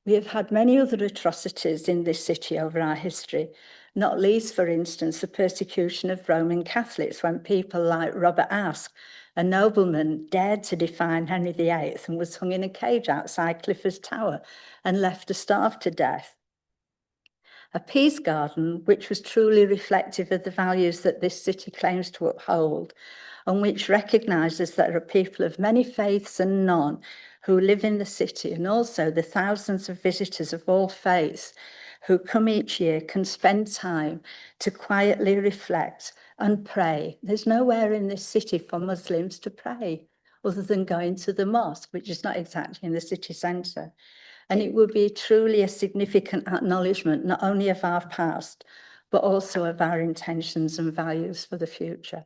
We have had many other atrocities in this city over our history, not least, for instance, the persecution of Roman Catholics when people like Robert Aske, a nobleman, dared to defy Henry VIII and was hung in a cage outside Clifford's Tower and left to starve to death. A peace garden which was truly reflective of the values that this city claims to uphold, and which recognises that there are people of many faiths and none who live in the city, and also the thousands of visitors of all faiths who come each year can spend time to quietly reflect and pray. There's nowhere in this city for Muslims to pray other than going to the mosque, which is not exactly in the city centre. And it would be truly a significant acknowledgement, not only of our past, but also of our intentions and values for the future.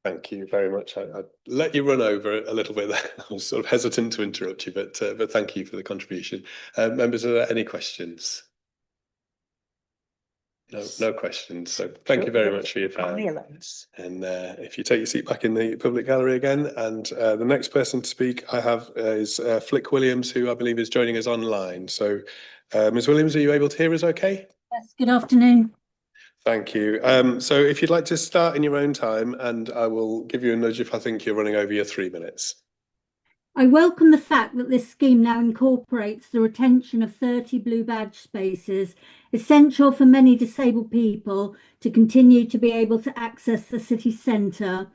Thank you very much. I let you run over a little bit there. I was sort of hesitant to interrupt you, but thank you for the contribution. Members, are there any questions? No questions. So thank you very much for your time. And if you take your seat back in the public gallery again, and the next person to speak I have is Flick Williams, who I believe is joining us online. So Ms. Williams, are you able to hear us okay? Yes, good afternoon. Thank you. So if you'd like to start in your own time, and I will give you a nudge if I think you're running over your 3 minutes. I welcome the fact that this scheme now incorporates the retention of 30 blue badge spaces, essential for many disabled people to continue to be able to access the city centre.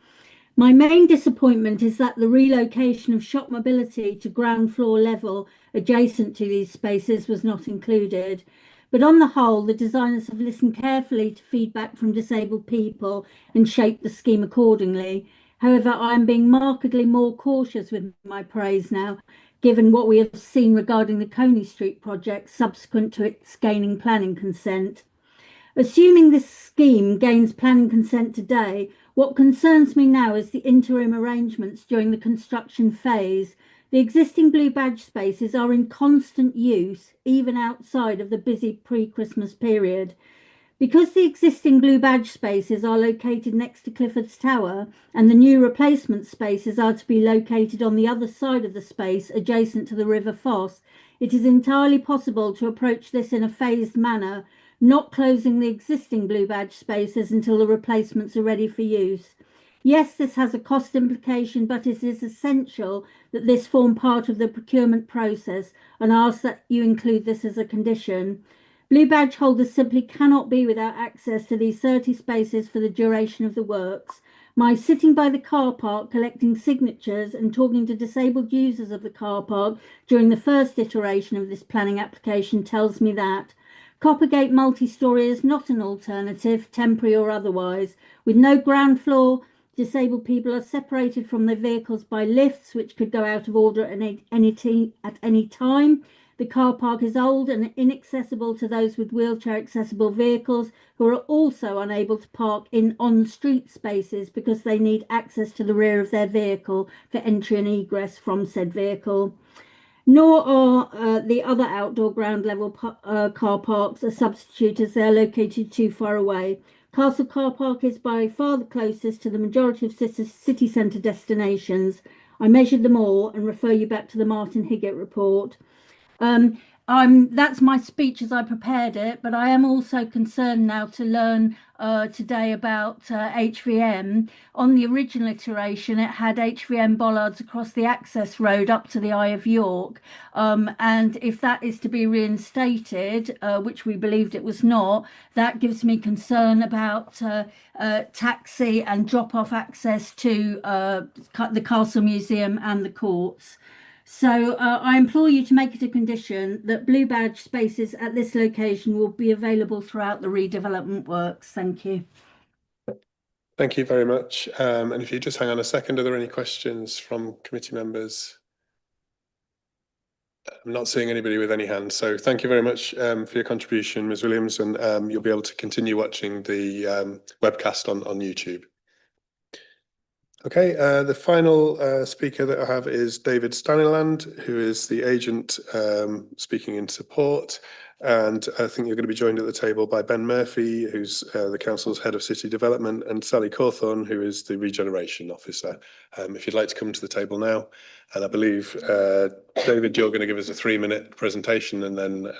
My main disappointment is that the relocation of shop mobility to ground floor level adjacent to these spaces was not included. But on the whole, the designers have listened carefully to feedback from disabled people and shaped the scheme accordingly. However, I am being markedly more cautious with my praise now, given what we have seen regarding the Coney Street project subsequent to its gaining planning consent. Assuming this scheme gains planning consent today, what concerns me now is the interim arrangements during the construction phase. The existing blue badge spaces are in constant use, even outside of the busy pre-Christmas period. Because the existing blue badge spaces are located next to Clifford's Tower and the new replacement spaces are to be located on the other side of the space adjacent to the River Foss, it is entirely possible to approach this in a phased manner, not closing the existing blue badge spaces until the replacements are ready for use. Yes, this has a cost implication, but it is essential that this form part of the procurement process, and I ask that you include this as a condition. Blue badge holders simply cannot be without access to these 30 spaces for the duration of the works. My sitting by the car park collecting signatures and talking to disabled users of the car park during the first iteration of this planning application tells me that. Coppergate multi-storey is not an alternative, temporary or otherwise. With no ground floor, disabled people are separated from their vehicles by lifts, which could go out of order at any time. The car park is old and inaccessible to those with wheelchair accessible vehicles who are also unable to park in on-street spaces because they need access to the rear of their vehicle for entry and egress from said vehicle. Nor are the other outdoor ground level car parks a substitute as they are located too far away. Castle Car Park is by far the closest to the majority of city centre destinations. I measured them all and refer you back to the Martin Higgett report. That's my speech as I prepared it, but I am also concerned now to learn today about HVM. On the original iteration, it had HVM bollards across the access road up to the Eye of York. And if that is to be reinstated, which we believed it was not, that gives me concern about taxi and drop-off access to the Castle Museum and the courts. So I implore you to make it a condition that blue badge spaces at this location will be available throughout the redevelopment works. Thank you. Thank you very much. And if you just hang on a second, are there any questions from committee members? I'm not seeing anybody with any hands, so thank you very much for your contribution, Ms. Williams, and you'll be able to continue watching the webcast on YouTube. Okay, the final speaker that I have is David Staniland, who is the agent speaking in support. And I think you're going to be joined at the table by Ben Murphy, who's the council's head of city development, and Sally Cawthorne, who is the regeneration officer. If you'd like to come to the table now. And I believe, David, you're going to give us a 3-minute presentation, and then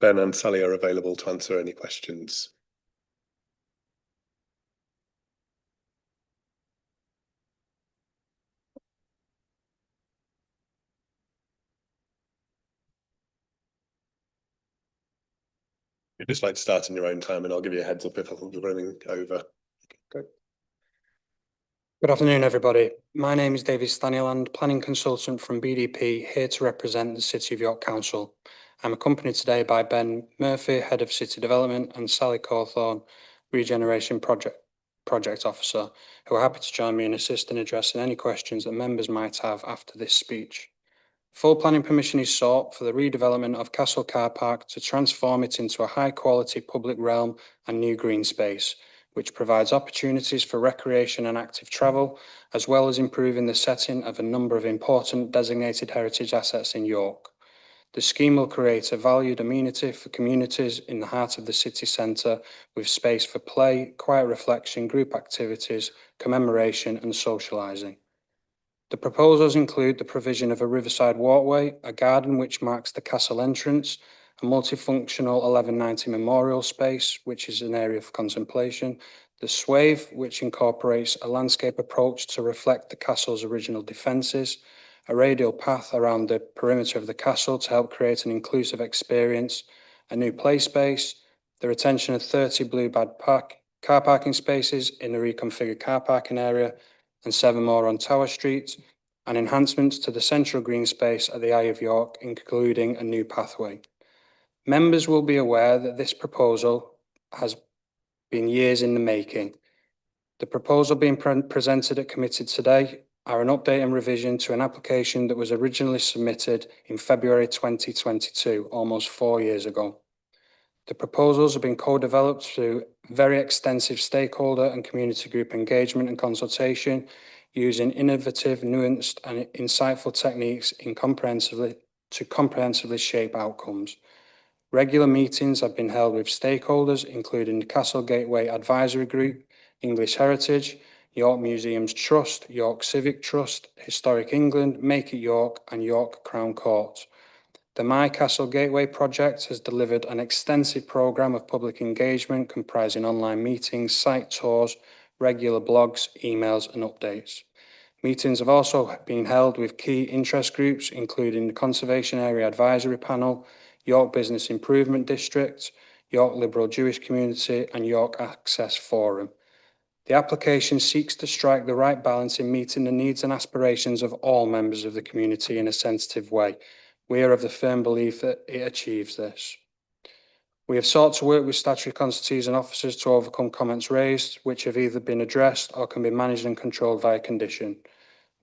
Ben and Sally are available to answer any questions. You'd just like to start in your own time, and I'll give you a heads up if I think you're running over. Okay. Good afternoon, everybody. My name is David Staniland, planning consultant from BDP, here to represent the City of York Council. I'm accompanied today by Ben Murphy, Head of City Development, and Sally Cawthorne, Regeneration Project Officer, who are happy to join me and assist in addressing any questions that members might have after this speech. Full planning permission is sought for the redevelopment of Castle Car Park to transform it into a high-quality public realm and new green space, which provides opportunities for recreation and active travel, as well as improving the setting of a number of important designated heritage assets in York. The scheme will create a valued amenity for communities in the heart of the city centre, with space for play, quiet reflection, group activities, commemoration and socialising. The proposals include the provision of a riverside walkway, a garden which marks the castle entrance, a multifunctional 1190 memorial space, which is an area for contemplation, the swathe, which incorporates a landscape approach to reflect the castle's original defences, a radial path around the perimeter of the castle to help create an inclusive experience, a new play space, the retention of 30 blue badge car parking spaces in the reconfigured car parking area, and 7 more on Tower Street, and enhancements to the central green space at the Eye of York, including a new pathway. Members will be aware that this proposal has been years in the making. The proposal being presented at committee today are an update and revision to an application that was originally submitted in February 2022, almost 4 years ago. The proposals have been co-developed through very extensive stakeholder and community group engagement and consultation, using innovative, nuanced and insightful techniques to comprehensively shape outcomes. Regular meetings have been held with stakeholders, including the Castlegate Advisory Group, English Heritage, York Museums Trust, York Civic Trust, Historic England, Make It York and York Crown Court. The My Castle Gateway project has delivered an extensive programme of public engagement comprising online meetings, site tours, regular blogs, emails and updates. Meetings have also been held with key interest groups, including the Conservation Area Advisory Panel, York Business Improvement District, York Liberal Jewish Community and York Access Forum. The application seeks to strike the right balance in meeting the needs and aspirations of all members of the community in a sensitive way. We are of the firm belief that it achieves this. We have sought to work with statutory constitutees and officers to overcome comments raised, which have either been addressed or can be managed and controlled via condition.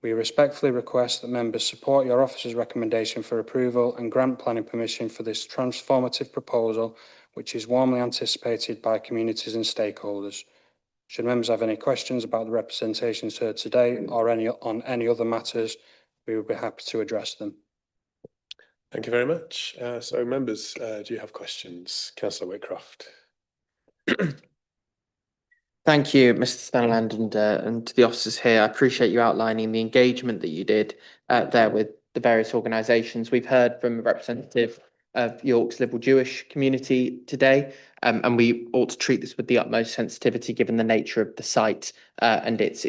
We respectfully request that members support your officer's recommendation for approval and grant planning permission for this transformative proposal, which is warmly anticipated by communities and stakeholders. Should members have any questions about the representations heard today or on any other matters, we would be happy to address them. Thank you very much. So members, do you have questions? Councillor Whitcroft. Thank you, Mr. Stanland, and to the officers here. I appreciate you outlining the engagement that you did there with the various organisations. We've heard from a representative of York's Liberal Jewish community today, and we ought to treat this with the utmost sensitivity given the nature of the site and its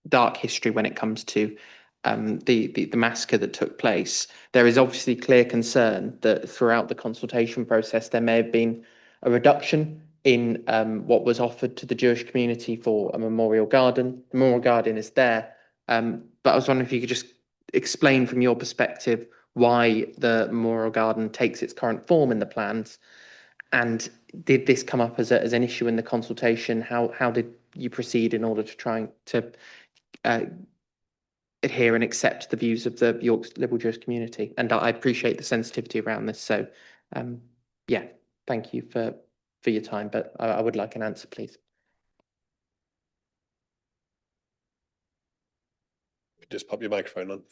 dark history when it comes to the massacre that took place. There is obviously clear concern that throughout the consultation process there may have been a reduction in what was offered to the Jewish community for a memorial garden. The memorial garden is there, but I was wondering if you could just explain from your perspective why the memorial garden takes its current form in the plans, and did this come up as an issue in the consultation? How did you proceed in order to try to adhere and accept the views of the York's Liberal Jewish community? And I appreciate the sensitivity around this. So, yeah, thank you for your time, but I would like an answer, please. Just pop your microphone on.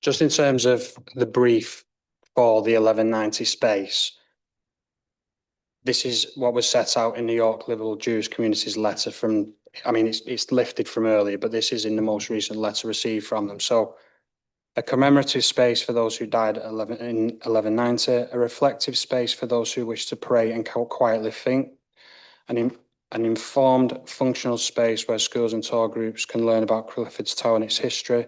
Just in terms of the brief for the 1190 space, this is what was set out in the York Liberal Jewish community's letter from, I mean, it's lifted from earlier, but this is in the most recent letter received from them. So a commemorative space for those who died in 1190, a reflective space for those who wish to pray and quietly think, an informed, functional space where schools and tour groups can learn about Clifford's Tower and its history,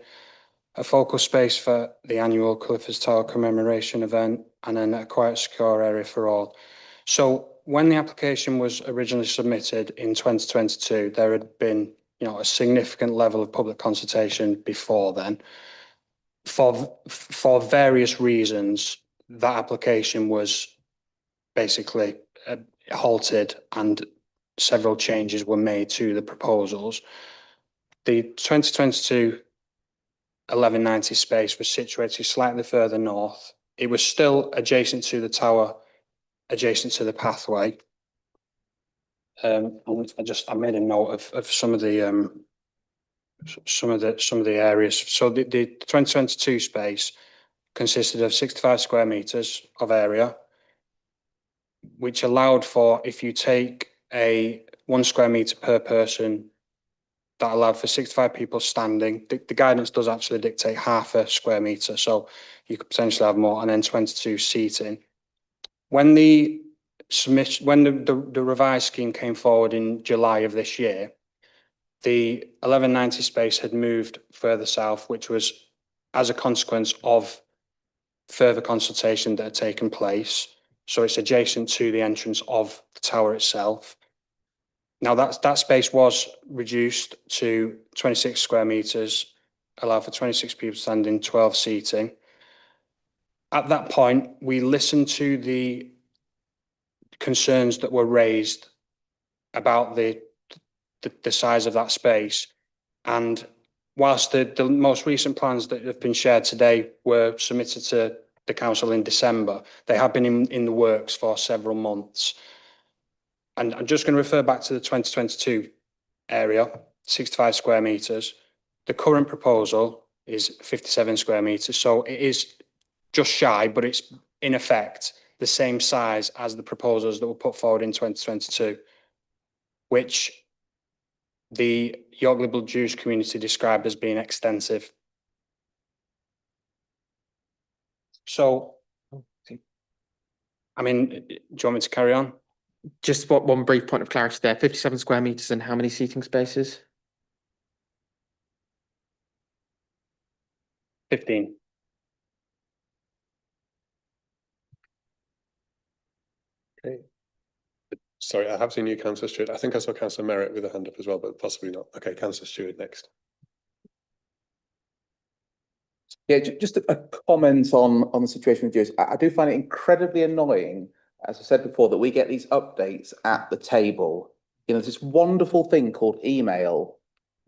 a focal space for the annual Clifford's Tower commemoration event, and then a quiet, secure area for all. So when the application was originally submitted in 2022, there had been, a significant level of public consultation before then. For various reasons, that application was basically halted and several changes were made to the proposals. The 2022 1190 space was situated slightly further north. It was still adjacent to the tower, adjacent to the pathway. I made a note of some of the areas. So the 2022 space consisted of 65 square meters of area, which allowed for, if you take a 1 square meter per person, that allowed for 65 people standing. The guidance does actually dictate half a square meter, so you could potentially have more, and then 22 seating. When the revised scheme came forward in July of this year, the 1190 space had moved further south, which was as a consequence of further consultation that had taken place. So it's adjacent to the entrance of the tower itself. Now that space was reduced to 26 square meters, allow for 26 people standing, 12 seating. At that point, we listened to the concerns that were raised about the size of that space. And whilst the most recent plans that have been shared today were submitted to the council in December, they have been in the works for several months. And I'm just going to refer back to the 2022 area, 65 square meters. The current proposal is 57 square meters. So it is just shy, but it's in effect the same size as the proposals that were put forward in 2022, which the York Liberal Jewish community described as being extensive. So, I mean, do you want me to carry on? Just one brief point of clarity there. 57 square meters and how many seating spaces? 15. Okay. Sorry, I have seen you, Councillor Stewart. I think I saw Councillor Merritt with a hand up as well, but possibly not. Okay, Councillor Stewart next. Yeah, just a comment on the situation with Jews. I do find it incredibly annoying, as I said before, that we get these updates at the table. There's this wonderful thing called email.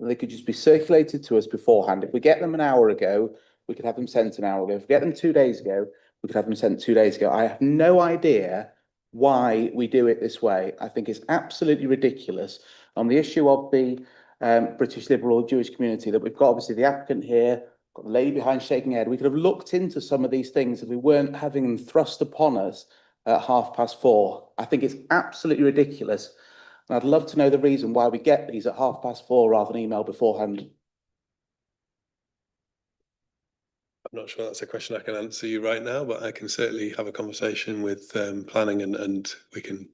They could just be circulated to us beforehand. If we get them an hour ago, we could have them sent an hour ago. If we get them 2 days ago, we could have them sent 2 days ago. I have no idea why we do it this way. I think it's absolutely ridiculous. On the issue of the British Liberal Jewish community, that we've got obviously the applicant here, got the lady behind shaking her head. We could have looked into some of these things if we weren't having them thrust upon us at 4:30. I think it's absolutely ridiculous. And I'd love to know the reason why we get these at 4:30 rather than email beforehand. I'm not sure that's a question I can answer you right now, but I can certainly have a conversation with planning and we can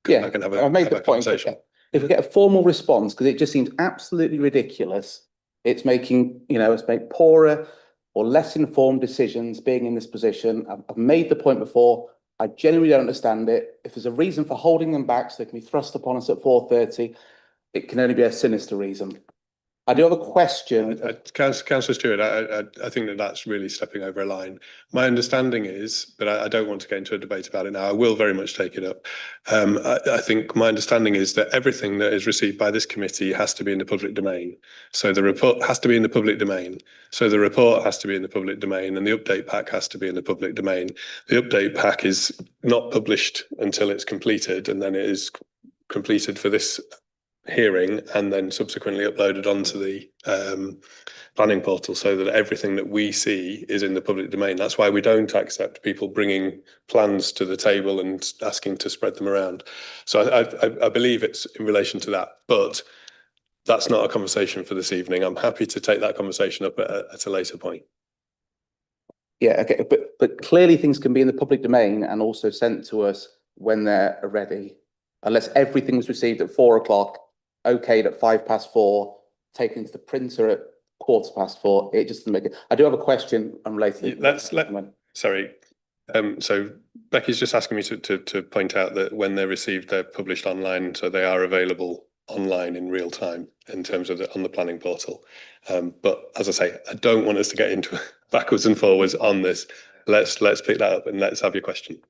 come back and have I've made a the point. conversation. If we get a formal response, because it just seems absolutely ridiculous, it's making, it's making poorer or less informed decisions being in this position. I've made the point before. I genuinely don't understand it. If there's a reason for holding them back so they can be thrust upon us at 4:30, it can only be a sinister reason. I do have a question. Councillor Stewart, I think that that's really stepping over a line. My understanding is, but I don't want to get into a debate about it now. I will very much take it up. I think my understanding is that everything that is received by this committee has to be in the public domain. So the report has to be in the public domain. So the report has to be in the public domain, and the update pack has to be in the public domain. The update pack is not published until it's completed, and then it is completed for this hearing and then subsequently uploaded onto the planning portal so that everything that we see is in the public domain. That's why we don't accept people bringing plans to the table and asking to spread them around. So I believe it's in relation to that, but that's not a conversation for this evening. I'm happy to take that conversation up at a later point. Yeah, okay, but clearly things can be in the public domain and also sent to us when they're ready, unless everything was received at 4 o'clock, okayed at 4:05, taken to the printer at 4:15. It just doesn't make it. I do have a question unrelated. Sorry. So Becky's just asking me to point out that when they're received, they're published online, so they are available online in real time in terms of on the planning portal. But as I say, I don't want us to get into backwards and forwards on this. Let's pick that up and let's have your question.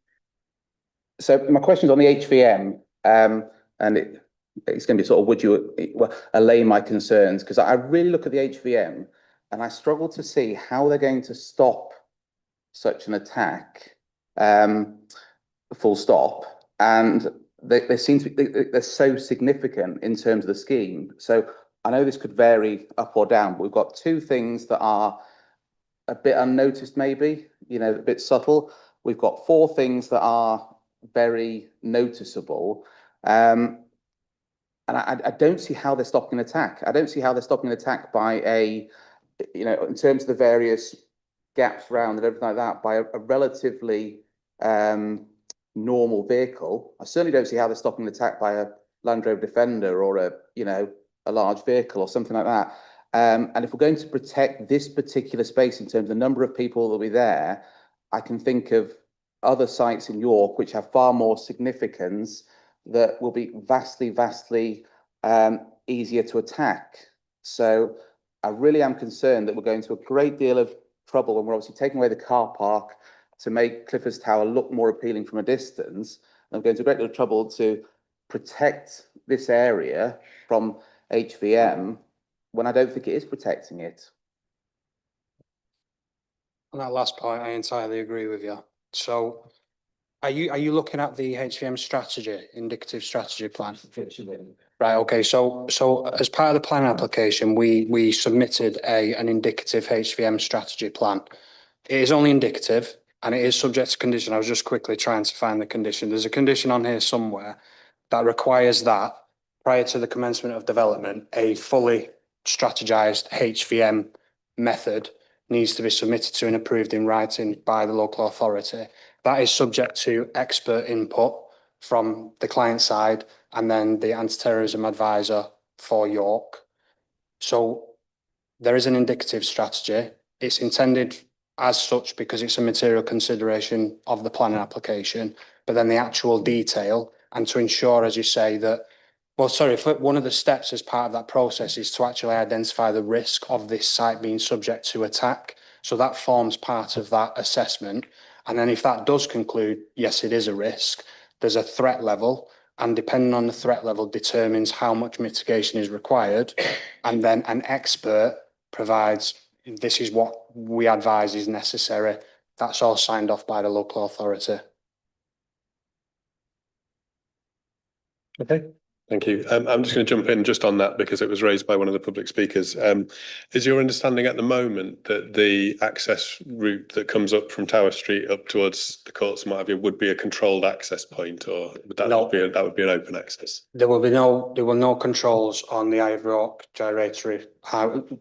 So my question's on the HVM, and it's going to be sort of, would you allay my concerns? Because I really look at the HVM and I struggle to see how they're going to stop such an attack, full stop. And they seem to be, they're so significant in terms of the scheme. So I know this could vary up or down, but we've got two things that are a bit unnoticed, maybe, a bit subtle. We've got four things that are very noticeable. And I don't see how they're stopping an attack. I don't see how they're stopping an attack by in terms of the various gaps around and everything like that, by a relatively normal vehicle. I certainly don't see how they're stopping an attack by a Land Rover Defender or a large vehicle or something like that. And if we're going to protect this particular space in terms of the number of people that will be there, I can think of other sites in York which have far more significance that will be vastly easier to attack. So I really am concerned that we're going to a great deal of trouble when we're obviously taking away the car park to make Clifford's Tower look more appealing from a distance. And I'm going to a great deal of trouble to protect this area from HVM when I don't think it is protecting it. On that last point, I entirely agree with you. So are you looking at the HVM strategy, indicative strategy plan? Right, okay, so as part of the plan application, we submitted an indicative HVM strategy plan. It is only indicative and it is subject to condition. I was just quickly trying to find the condition. There's a condition on here somewhere that requires that prior to the commencement of development, a fully strategized HVM method needs to be submitted to and approved in writing by the local authority. That is subject to expert input from the client side and then the anti-terrorism advisor for York. So there is an indicative strategy. It's intended as such because it's a material consideration of the planning application, but then the actual detail, and to ensure, as you say, that one of the steps as part of that process is to actually identify the risk of this site being subject to attack. So that forms part of that assessment. And then if that does conclude, yes, it is a risk, there's a threat level, and depending on the threat level determines how much mitigation is required. And then an expert provides, this is what we advise is necessary. That's all signed off by the local authority. Okay, Thank you. I'm just going to jump in just on that because it was raised by one of the public speakers. Is your understanding at the moment that the access route that comes up from Tower Street up towards the courts and what have you would be a controlled access point, or would that No. that would be an open access? There will no controls on the Ivor Oak gyratory.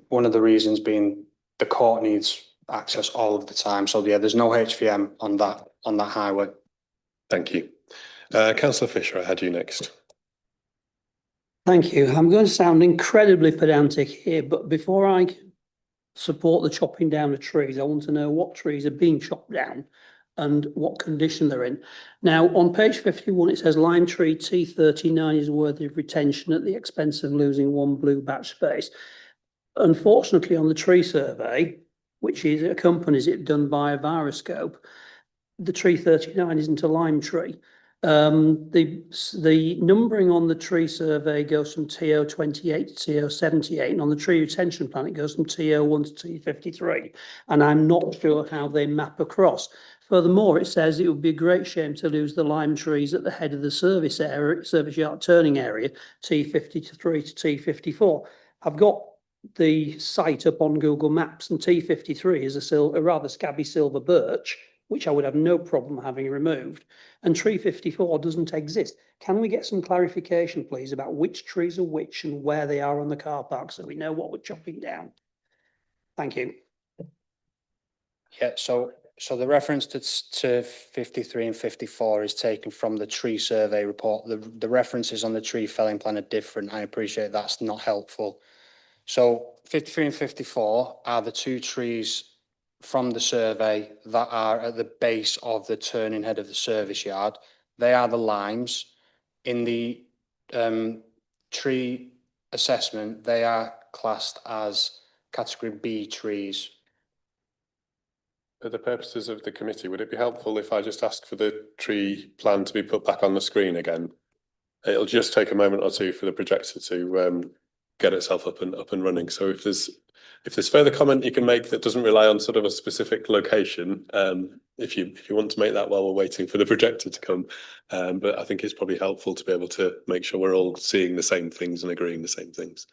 One of the reasons being the court needs access all of the time. So yeah, there's no HVM on that highway. Thank you. Councillor Fisher, I had you next. Thank you. I'm going to sound incredibly pedantic here, but before I support the chopping down of trees, I want to know what trees are being chopped down and what condition they're in. Now, on page 51, it says lime tree T39 is worthy of retention at the expense of losing one blue batch space. Unfortunately, on the tree survey, which accompanies it done by a viroscope, the tree 39 isn't a lime tree. The numbering on the tree survey goes from TO 28 to TO 78, and on the tree retention plan it goes from TO 1 to T 53, and I'm not sure how they map across. Furthermore, it says it would be a great shame to lose the lime trees at the head of the service yard turning area, T 53 to T 54. I've got the site up on Google Maps, and T 53 is a rather scabby silver birch, which I would have no problem having removed, and tree 54 doesn't exist. Can we get some clarification, please, about which trees are which and where they are on the car park so we know what we're chopping down? Thank you. Yeah, so the reference to 53 and 54 is taken from the tree survey report. The references on the tree felling plan are different. I appreciate that's not helpful. So 53 and 54 are the two trees from the survey that are at the base of the turning head of the service yard. They are the limes. In the tree assessment, they are classed as category B trees. For the purposes of the committee, would it be helpful if I just ask for the tree plan to be put back on the screen again? It'll just take a moment or two for the projector to get itself up and running. So if there's further comment you can make that doesn't rely on sort of a specific location, if you want to make that while we're waiting for the projector to come, but I think it's probably helpful to be able to make sure we're all seeing the same things and agreeing the same things.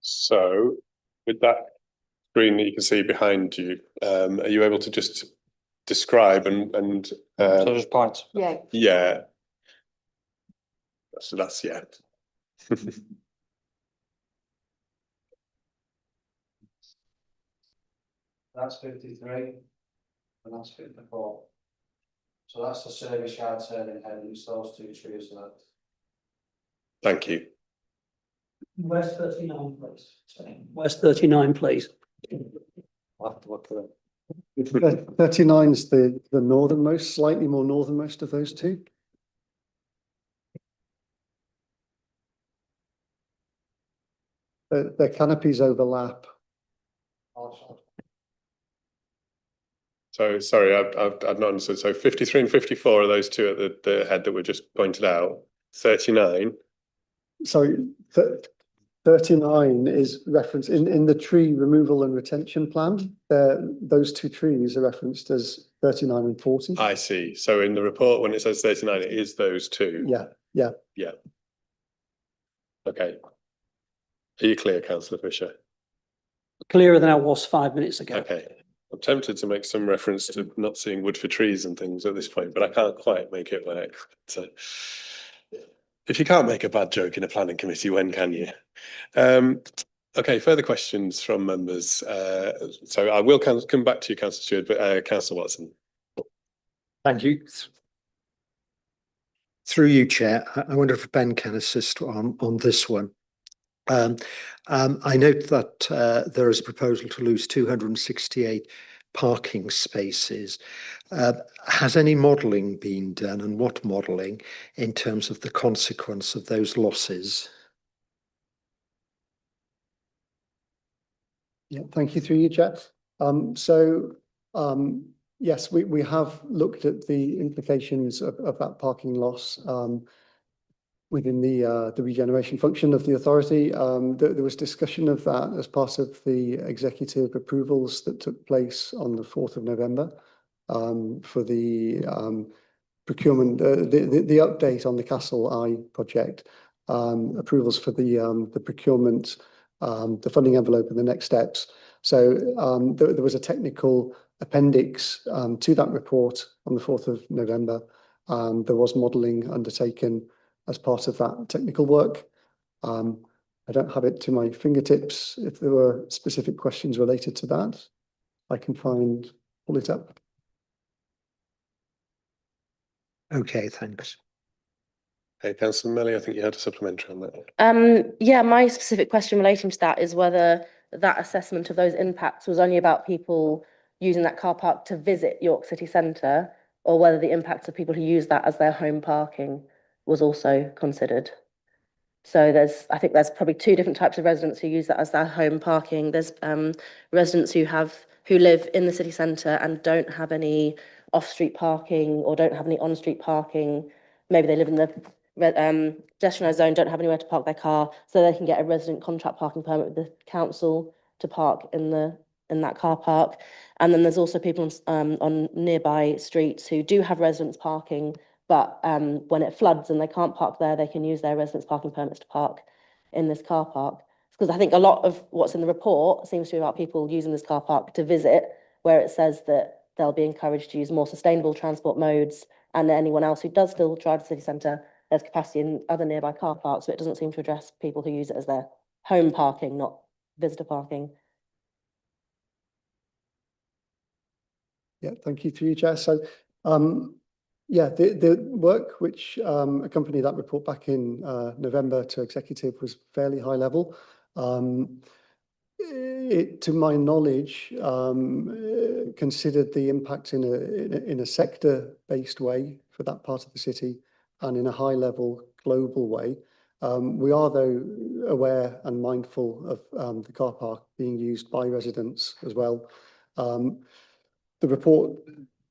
So with that screen that you can see behind you, are you able to just describe and So just point. yeah. So that's yeah. That's 53 and that's 54. So that's the service yard turning head, and it's those two trees there. Thank you. Where's 39, please? Where's 39, please? I'll have to look at it. 39 is the northernmost, slightly more northernmost of those two. Their canopies overlap. So sorry, I've not understood. So 53 and 54 are those two at the head that were just pointed out. 39. Sorry, 39 is referenced in the tree removal and retention plan. Those two trees are referenced as 39 and 40. I see. So in the report, when it says 39, it is those two. Yeah. Okay. Are you clear, Councillor Fisher? Clearer than I was 5 minutes ago. Okay. I'm tempted to make some reference to not seeing wood for trees and things at this point, but I can't quite make it work. So, if you can't make a bad joke in a planning committee, when can you? Okay, further questions from members. So I will come back to you, Councillor Stewart, but Councillor Watson. Thank you. Through you, Chair, I wonder if Ben can assist on this one. I note that there is a proposal to lose 268 parking spaces. Has any modelling been done, and what modelling, in terms of the consequence of those losses? Yeah, thank you, through you, Chair. So Yes, we have looked at the implications of that parking loss within the regeneration function of the authority. There was discussion of that as part of the executive approvals that took place on the 4th of November for the procurement, the update on the Castle Eye project, approvals for the procurement, the funding envelope and the next steps. So there was a technical appendix to that report on the 4th of November. There was modelling undertaken as part of that technical work. I don't have it to my fingertips. If there were specific questions related to that, I can pull it up. Okay, thanks. Hey, Councillor Melly, I think you had a supplementary on that. Yeah, my specific question relating to that is whether that assessment of those impacts was only about people using that car park to visit York City Centre, or whether the impacts of people who use that as their home parking was also considered. So I think there's probably two different types of residents who use that as their home parking. There's residents who live in the city centre and don't have any off-street parking or don't have any on-street parking. Maybe they live in the pedestrianised zone, don't have anywhere to park their car, so they can get a resident contract parking permit with the council to park in that car park. And then there's also people on nearby streets who do have residents parking, but when it floods and they can't park there, they can use their residents parking permits to park in this car park. Because I think a lot of what's in the report seems to be about people using this car park to visit, where it says that they'll be encouraged to use more sustainable transport modes, and anyone else who does still drive the city centre, there's capacity in other nearby car parks, so it doesn't seem to address people who use it as their home parking, not visitor parking. Yeah, thank you through you, Chair. So, yeah, the work which accompanied that report back in November to executive was fairly high level. It, to my knowledge, considered the impact in a sector-based way for that part of the city and in a high-level global way. We are, though, aware and mindful of the car park being used by residents as well. The report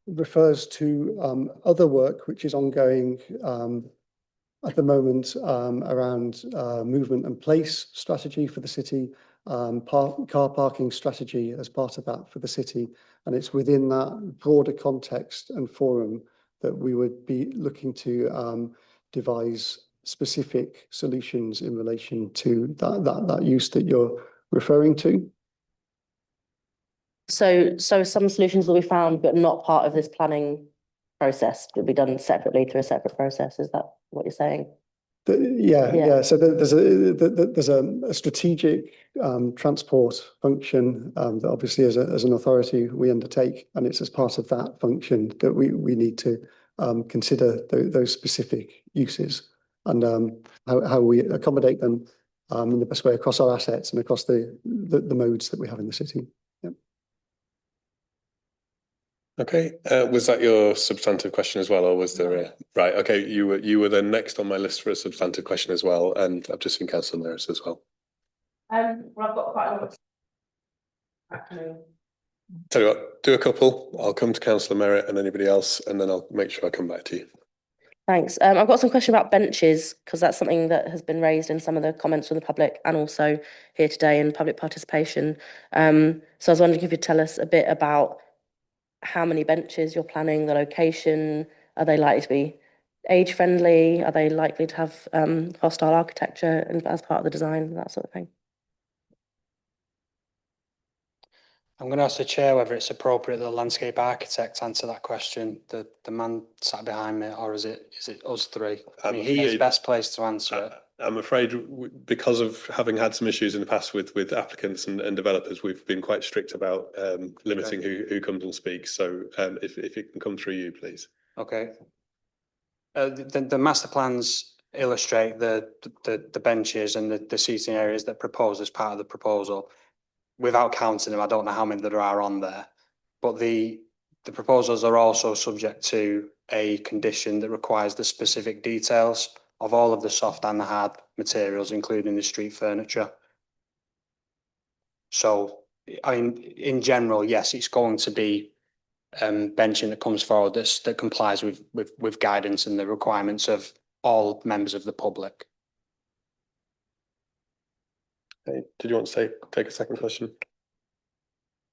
refers to other work which is ongoing at the moment around movement and place strategy for the city, car parking strategy as part of that for the city. And it's within that broader context and forum that we would be looking to devise specific solutions in relation to that use that you're referring to. So some solutions will be found, but not part of this planning process. Will be done separately through a separate process. Is that what you're saying? Yeah. So there's a strategic transport function that obviously as an authority we undertake, and it's as part of that function that we need to consider those specific uses and how we accommodate them in the best way across our assets and across the modes that we have in the city. Yep. Okay, was that your substantive question as well, or was there a right? Okay, you were then next on my list for a substantive question as well, and I've just seen Councillor Maris as well. Well, I've got quite a lot. Tell you what, do a couple. I'll come to Councillor Merritt and anybody else, and then I'll make sure I come back to you. Thanks. I've got some question about benches, because that's something that has been raised in some of the comments from the public and also here today in public participation. So I was wondering if you'd tell us a bit about how many benches you're planning, the location, are they likely to be age friendly? Are they likely to have hostile architecture as part of the design, that sort of thing? I'm going to ask the chair whether it's appropriate that the landscape architect answer that question, the man sat behind me, or is it us three? I mean, he is best placed to answer it. I'm afraid because of having had some issues in the past with applicants and developers, we've been quite strict about limiting who comes and speaks. So if it can come through you, please. Okay. The master plans illustrate the benches and the seating areas that are proposed as part of the proposal. Without counting them, I don't know how many there are on there, but the proposals are also subject to a condition that requires the specific details of all of the soft and the hard materials, including the street furniture. So, I mean, in general, yes, it's going to be benching that comes forward that complies with guidance and the requirements of all members of the public. Okay. Did you want to take a second question?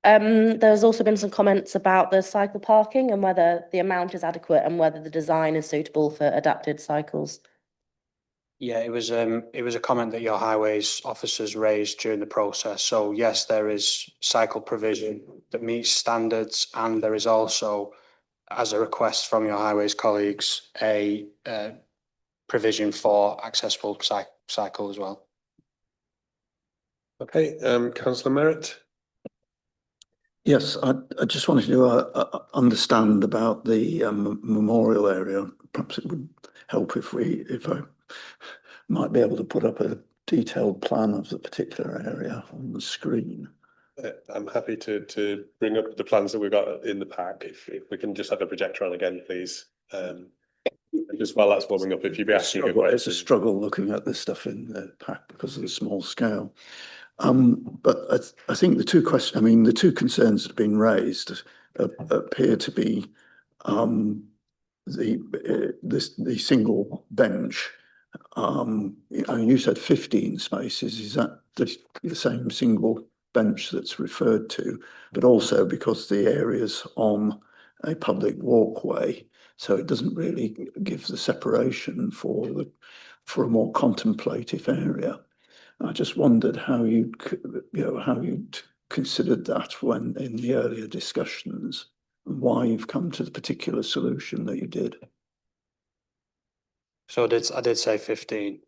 There's also been some comments about the cycle parking and whether the amount is adequate and whether the design is suitable for adapted cycles. Yeah, it was a comment that your highways officers raised during the process. So yes, there is cycle provision that meets standards, and there is also, as a request from your highways colleagues, a provision for accessible cycle as well. Okay, Councillor Merritt. Yes, I just wanted to understand about the memorial area. Perhaps it would help if I might be able to put up a detailed plan of the particular area on the screen. I'm happy to bring up the plans that we've got in the pack. If we can just have the projector on again, please. Just while that's warming up, if you'd be asking a question. It's a struggle looking at this stuff in the pack because of the small scale. But I think the two concerns that have been raised appear to be the single bench. You said 15 spaces. Is that the same single bench that's referred to? But also because the area's on a public walkway, so it doesn't really give the separation for a more contemplative area. I just wondered how you'd considered that when in the earlier discussions, and why you've come to the particular solution that you did. So I did say 15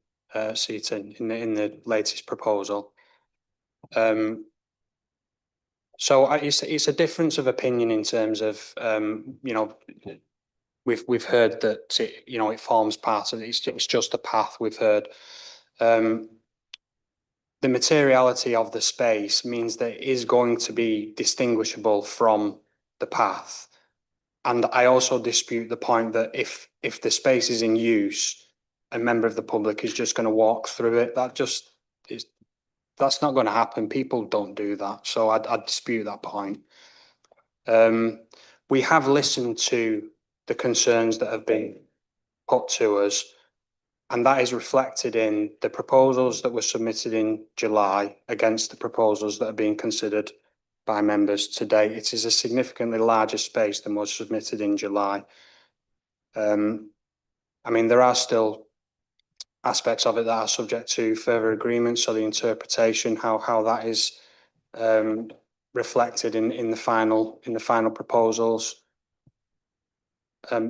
seats in the latest proposal. So it's a difference of opinion in terms of we've heard that it forms part of it. It's just a path. We've heard. The materiality of the space means that it is going to be distinguishable from the path. And I also dispute the point that if the space is in use, a member of the public is just going to walk through it. That's not going to happen. People don't do that. So I dispute that point. We have listened to the concerns that have been put to us, and that is reflected in the proposals that were submitted in July against the proposals that are being considered by members today. It is a significantly larger space than was submitted in July. There are still aspects of it that are subject to further agreement. So the interpretation, how that is reflected in the final proposals.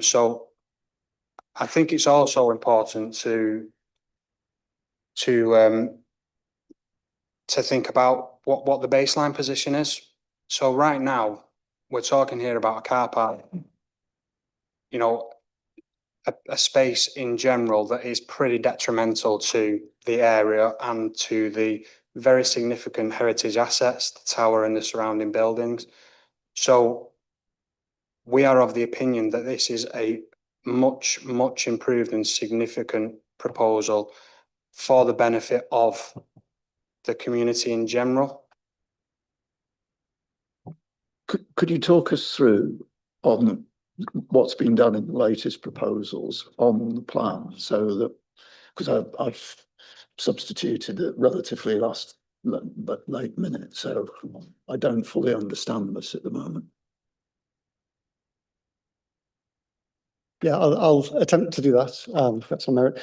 So I think it's also important to think about what the baseline position is. So right now we're talking here about a car park, a space in general that is pretty detrimental to the area and to the very significant heritage assets, the tower and the surrounding buildings. So we are of the opinion that this is a much improved and significant proposal for the benefit of the community in general. Could you talk us through on what's been done in the latest proposals on the plan, so that, because I've substituted it relatively late minute, so I don't fully understand this at the moment. Yeah, I'll attempt to do that. That's on merit.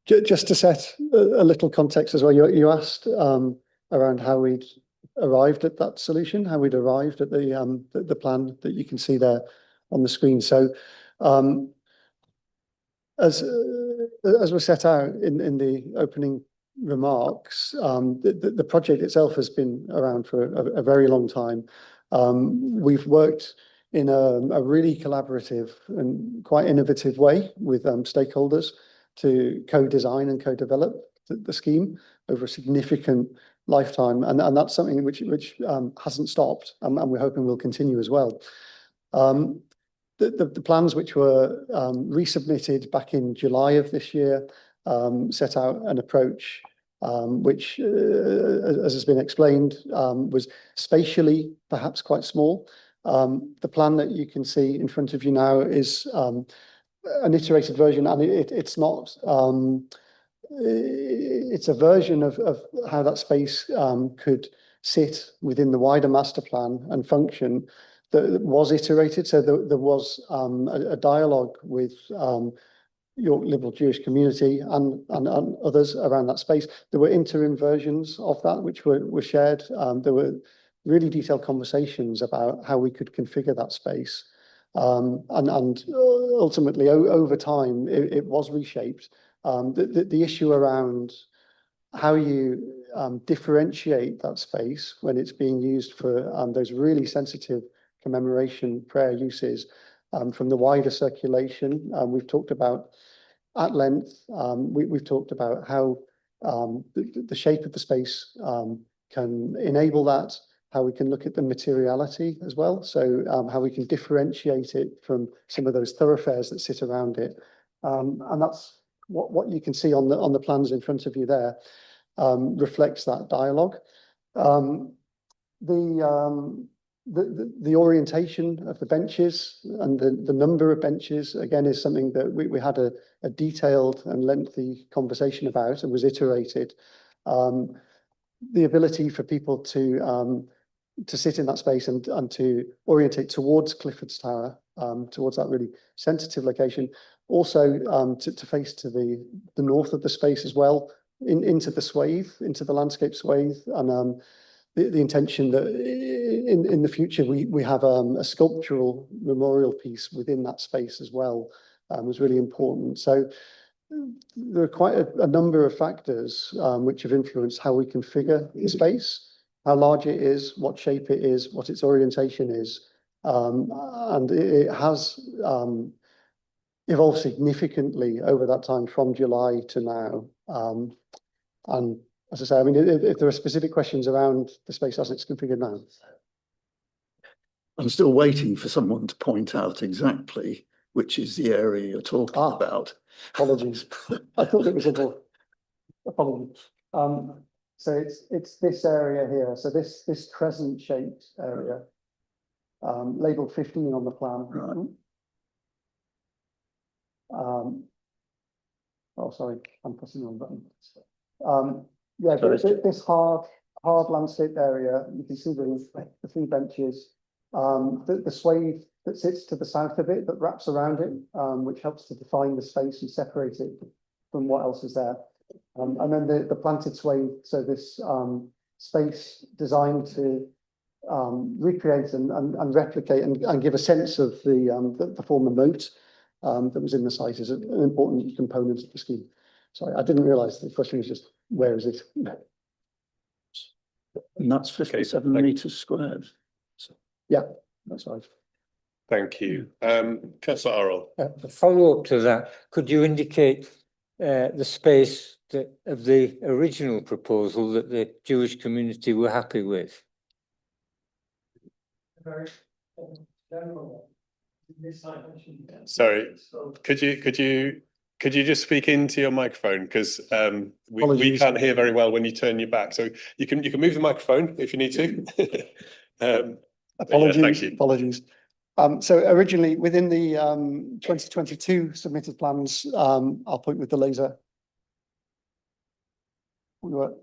Just to set a little context as well, you asked around how we'd arrived at that solution, how we'd arrived at the plan that you can see there on the screen. So as was set out in the opening remarks, the project itself has been around for a very long time. We've worked in a really collaborative and quite innovative way with stakeholders to co-design and co-develop the scheme over a significant lifetime, and that's something which hasn't stopped, and we're hoping will continue as well. The plans which were resubmitted back in July of this year set out an approach which, as has been explained, was spatially perhaps quite small, The plan that you can see in front of you now is an iterated version, and it's not. It's a version of how that space could sit within the wider master plan and function that was iterated. So there was a dialogue with York Liberal Jewish community and others around that space. There were interim versions of that which were shared. There were really detailed conversations about how we could configure that space. And ultimately, over time, it was reshaped. The issue around how you differentiate that space when it's being used for those really sensitive commemoration prayer uses from the wider circulation. We've talked about at length. We've talked about how the shape of the space can enable that, how we can look at the materiality as well. So how we can differentiate it from some of those thoroughfares that sit around it. And that's what you can see on the plans in front of you there, reflects that dialogue. The orientation of the benches and the number of benches, again, is something that we had a detailed and lengthy conversation about and was iterated. The ability for people to sit in that space and to orientate towards Clifford's Tower, towards that really sensitive location. Also to face to the north of the space as well, into the swathe, into the landscape swathe, and the intention that in the future we have a sculptural memorial piece within that space as well was really important. So there are quite a number of factors which have influenced how we configure the space, how large it is, what shape it is, what its orientation is, and it has evolved significantly over that time from July to now. And as I say, I mean, if there are specific questions around the space as it's configured now. I'm still waiting for someone to point out exactly which is the area you're talking about. Apologies. I thought it was a ball. Apologies. So it's this area here. So this crescent shaped area, labeled 15 on the plan. Right. Oh, sorry, I'm pressing the wrong button. Yeah, this hard landscape area, you can see the 3 benches, the swathe that sits to the south of it, that wraps around it, which helps to define the space and separate it from what else is there. And then the planted swathe, so this space designed to recreate and replicate and give a sense of the former moat that was in the site is an important component of the scheme. Sorry, I didn't realise the question was just, where is it? And that's 57 metres squared. So, yeah, that's right. Thank you. Councillor Orrell. A follow-up to that, could you indicate the space of the original proposal that the Jewish community were happy with? Sorry, could you just speak into your microphone, because we can't hear very well when you turn your back. So you can move the microphone if you need to. Apologies. Yeah, thank you. Apologies. So originally within the 2022 submitted plans, I'll point with the laser. We were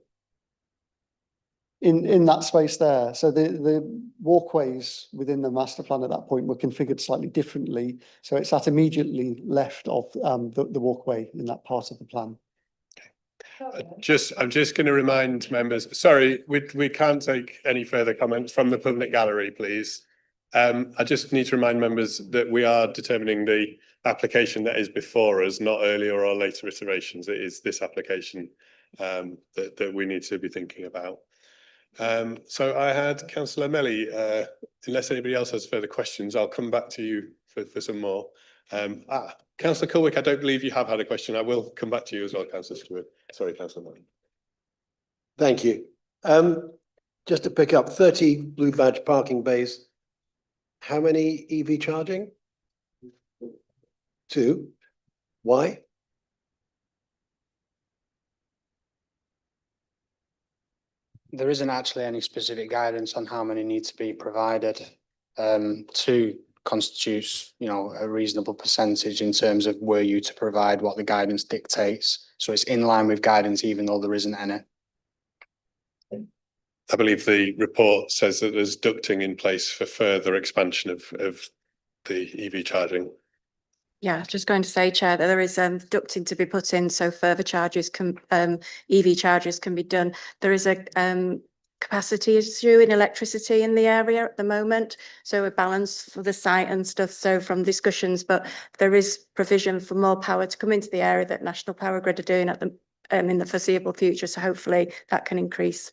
in that space there. So the walkways within the master plan at that point were configured slightly differently. So it's at immediately left of the walkway in that part of the plan. I'm just going to remind members, sorry, we can't take any further comments from the public gallery, please. I just need to remind members that we are determining the application that is before us, not earlier or later iterations. It is this application that we need to be thinking about. So I had Councillor Melly, unless anybody else has further questions, I'll come back to you for some more. Councillor Culwick, I don't believe you have had a question. I will come back to you as well, Councillor Stewart. Sorry, Councillor Melly. Thank you. Just to pick up 30 blue badge parking bays. How many EV charging? 2. Why? There isn't actually any specific guidance on how many need to be provided. two constitutes, a reasonable percentage in terms of were you to provide what the guidance dictates. So it's in line with guidance, even though there isn't any. I believe the report says that there's ducting in place for further expansion of the EV charging. Yeah, just going to say, Chair, that there is ducting to be put in, so further charges can EV charges can be done. There is a capacity issue in electricity in the area at the moment, so a balance for the site and stuff. So from discussions, but there is provision for more power to come into the area that National Power Grid are doing at the in the foreseeable future. So hopefully that can increase.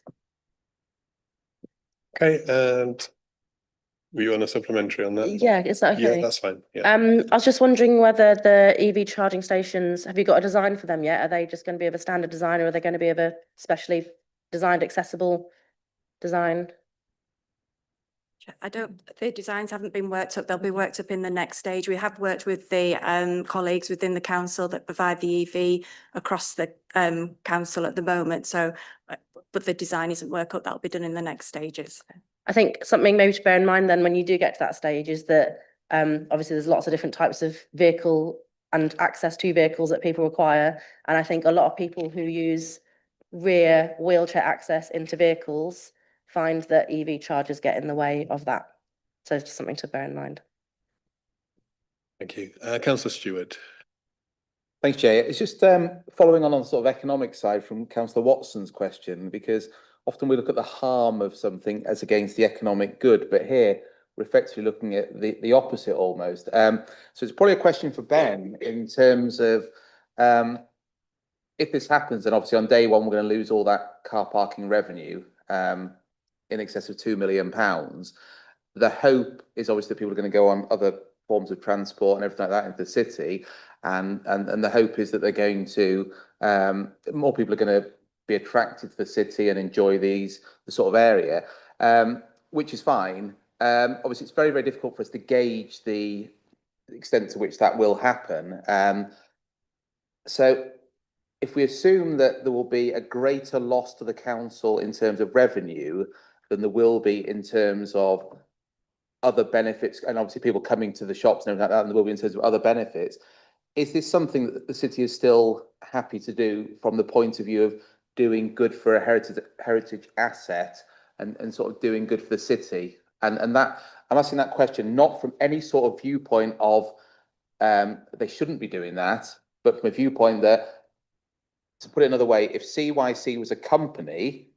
Okay, and were you on a supplementary on that? Yeah, is that okay? Yeah, that's fine. Yeah. I was just wondering whether the EV charging stations, have you got a design for them yet? Are they just going to be of a standard design, or are they going to be of a specially designed, accessible design? The designs haven't been worked up. They'll be worked up in the next stage. We have worked with the colleagues within the council that provide the EV across the council at the moment. So, but the design isn't worked up. That'll be done in the next stages. I think something maybe to bear in mind then when you do get to that stage is that obviously there's lots of different types of vehicle and access to vehicles that people require. And I think a lot of people who use rear wheelchair access into vehicles find that EV chargers get in the way of that. So it's just something to bear in mind. Thank you. Councillor Stewart. Thanks, Jay. It's just following on the sort of economic side from Councillor Watson's question, because often we look at the harm of something as against the economic good, but here we're effectively looking at the opposite almost. So it's probably a question for Ben in terms of if this happens, then obviously on day one we're going to lose all that car parking revenue in excess of £2 million. The hope is obviously that people are going to go on other forms of transport and everything like that into the city, and the hope is that they're going to more people are going to be attracted to the city and enjoy the sort of area, which is fine. Obviously, it's very, very difficult for us to gauge the extent to which that will happen. So if we assume that there will be a greater loss to the council in terms of revenue than there will be in terms of other benefits, and obviously people coming to the shops and everything like that, and there will be in terms of other benefits, is this something that the city is still happy to do from the point of view of doing good for a heritage asset and sort of doing good for the city? And that I'm asking that question not from any sort of viewpoint of they shouldn't be doing that, but from a viewpoint that, to put it another way, if CYC was a company,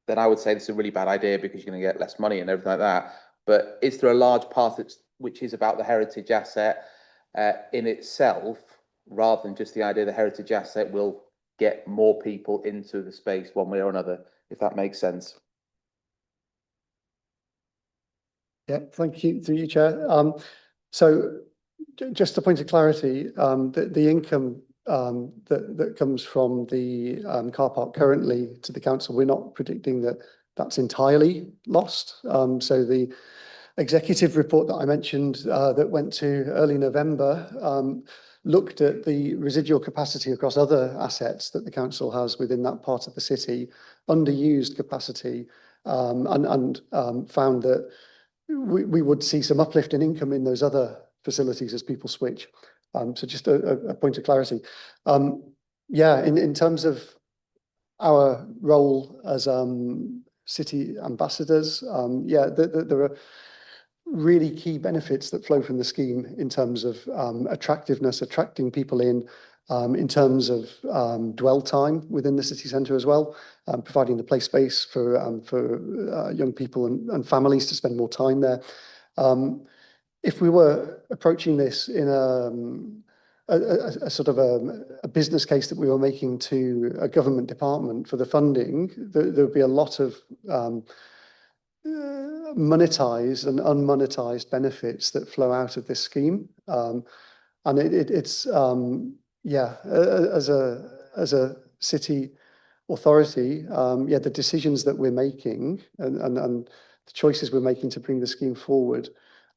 then I would say this is a really bad idea because you're going to get less money and everything like that. But is there a large part which is about the heritage asset in itself, rather than just the idea the heritage asset will get more people into the space one way or another, if that makes sense? Yeah, thank you through you, Chair. So just a point of clarity, the income that comes from the car park currently to the council, we're not predicting that that's entirely lost. So the executive report that I mentioned that went to early November looked at the residual capacity across other assets that the council has within that part of the city, underused capacity, and found that we would see some uplift in income in those other facilities as people switch. So just a point of clarity. Yeah, in terms of our role as city ambassadors, yeah, there are really key benefits that flow from the scheme in terms of attractiveness, attracting people in terms of dwell time within the city centre as well, providing the play space for young people and families to spend more time there. If we were approaching this in a sort of a business case that we were making to a government department for the funding, there would be a lot of monetized and unmonetized benefits that flow out of this scheme. And it's yeah, as a city authority, yeah, the decisions that we're making and the choices we're making to bring the scheme forward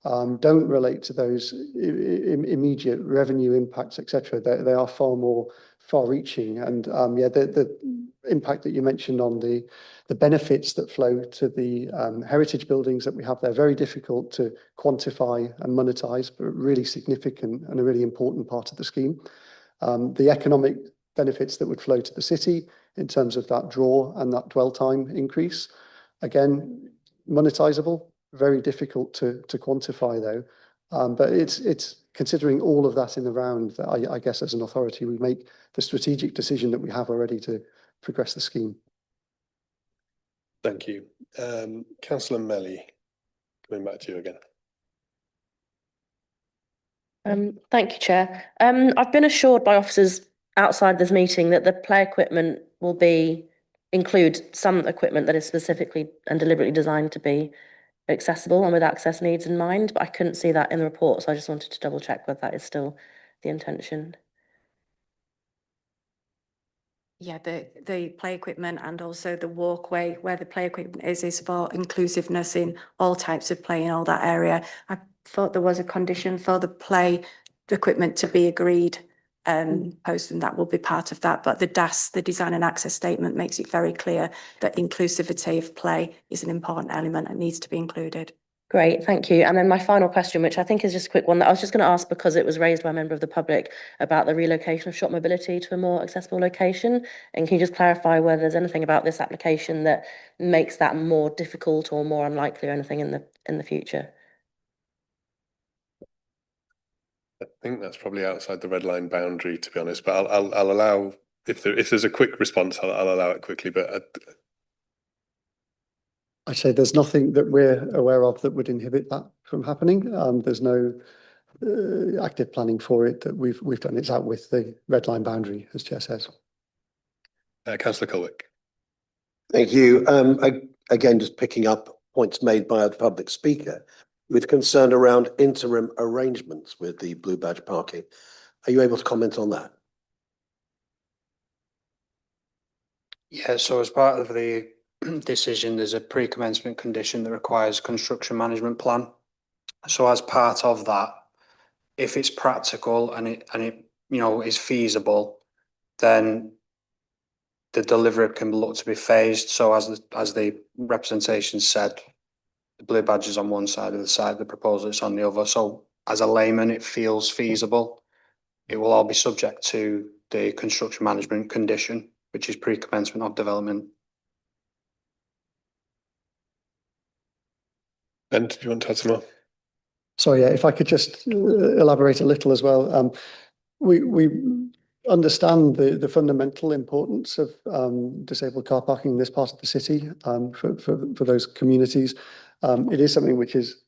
don't relate to those immediate revenue impacts, etc. They are far more far-reaching, and yeah, the impact that you mentioned on the benefits that flow to the heritage buildings that we have, they're very difficult to quantify and monetize, but really significant and a really important part of the scheme. The economic benefits that would flow to the city in terms of that draw and that dwell time increase, again, monetizable, very difficult to quantify though. But it's considering all of that in the round that I guess as an authority, we make the strategic decision that we have already to progress the scheme. Thank you. Councillor Melly, coming back to you again. Thank you, Chair. I've been assured by officers outside this meeting that the play equipment will include some equipment that is specifically and deliberately designed to be accessible and with access needs in mind, but I couldn't see that in the report, so I just wanted to double check whether that is still the intention. Yeah, the play equipment and also the walkway where the play equipment is for inclusiveness in all types of play in all that area. I thought there was a condition for the play equipment to be agreed post, and that will be part of that. But the DAS, the design and access statement, makes it very clear that inclusivity of play is an important element and needs to be included. Great, thank you. And then my final question, which I think is just a quick one that I was just going to ask because it was raised by a member of the public about the relocation of shop mobility to a more accessible location. And can you just clarify whether there's anything about this application that makes that more difficult or more unlikely or anything in the future? I think that's probably outside the red line boundary, to be honest. But I'll allow, if there's a quick response, I'll allow it quickly. But I say there's nothing that we're aware of that would inhibit that from happening. There's no active planning for it that we've done. It's out with the red line boundary, as Chair says. Councillor Colwick. Thank you. Again, just picking up points made by the public speaker with concern around interim arrangements with the blue badge parking. Are you able to comment on that? Yeah, so as part of the decision, there's a pre-commencement condition that requires construction management plan. So as part of that, if it's practical and it is feasible, then the delivery can look to be phased. So as the representation said, the blue badge is on one side of the side, the proposal is on the other. So as a layman, it feels feasible. It will all be subject to the construction management condition, which is pre-commencement of development. Ben, do you want to add some more? Sorry, yeah, if I could just elaborate a little as well. We understand the fundamental importance of disabled car parking in this part of the city for those communities. It is something which is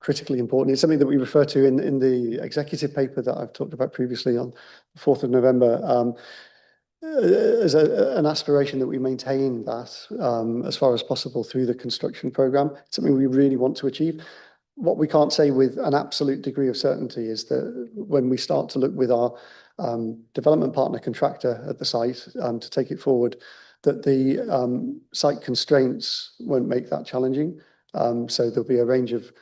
critically important. It's something that we refer to in the executive paper that I've talked about previously on the 4th of November. As an aspiration that we maintain that as far as possible through the construction programme. It's something we really want to achieve. What we can't say with an absolute degree of certainty is that when we start to look with our development partner contractor at the site to take it forward, that the site constraints won't make that challenging. So there'll be a range of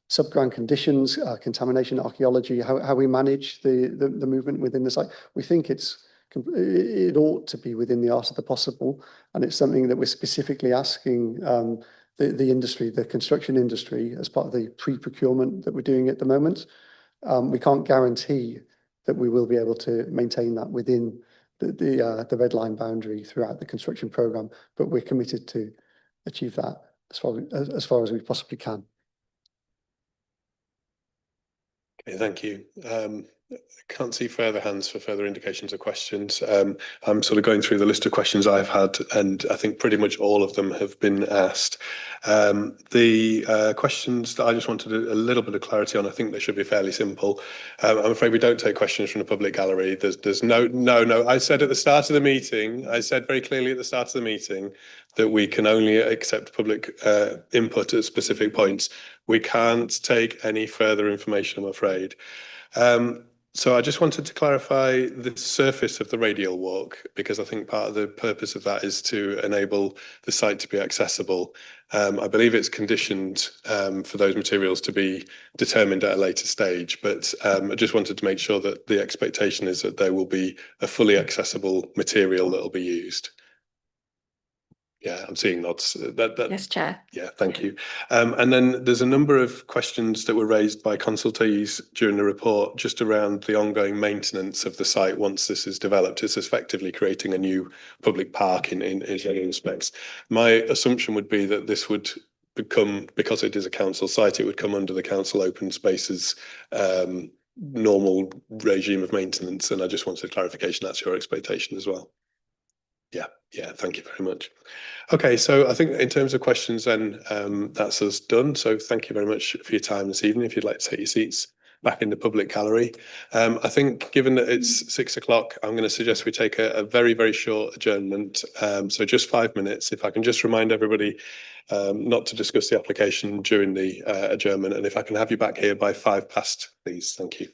subground conditions, contamination, archaeology, how we manage the movement within the site. We think it ought to be within the art of the possible, and it's something that we're specifically asking the industry, the construction industry, as part of the pre-procurement that we're doing at the moment. We can't guarantee that we will be able to maintain that within the red line boundary throughout the construction programme, but we're committed to achieve that as far as we possibly can. Okay, thank you. Can't see further hands for further indications of questions. I'm sort of going through the list of questions I've had, and I think pretty much all of them have been asked. The questions that I just wanted a little bit of clarity on, I think they should be fairly simple. I'm afraid we don't take questions from the public gallery. There's no. I said at the start of the meeting, I said very clearly at the start of the meeting that we can only accept public input at specific points. We can't take any further information, I'm afraid. So I just wanted to clarify the surface of the radial walk, because I think part of the purpose of that is to enable the site to be accessible. I believe it's conditioned for those materials to be determined at a later stage, but I just wanted to make sure that the expectation is that there will be a fully accessible material that will be used. Yeah, I'm seeing nods. Yes, Chair. Yeah, thank you. And then there's a number of questions that were raised by consultees during the report just around the ongoing maintenance of the site once this is developed. It's effectively creating a new public park in many respects. My assumption would be that this would become, because it is a council site, it would come under the council open spaces normal regime of maintenance. And I just wanted clarification that's your expectation as well. Yeah, thank you very much. Okay, so I think in terms of questions then, that's us done. So thank you very much for your time this evening. If you'd like to take your seats back in the public gallery. I think given that it's 6 o'clock, I'm going to suggest we take a very, very short adjournment. So just 5 minutes. If I can just remind everybody not to discuss the application during the adjournment. And if I can have you back here by 5 past, please. Thank you.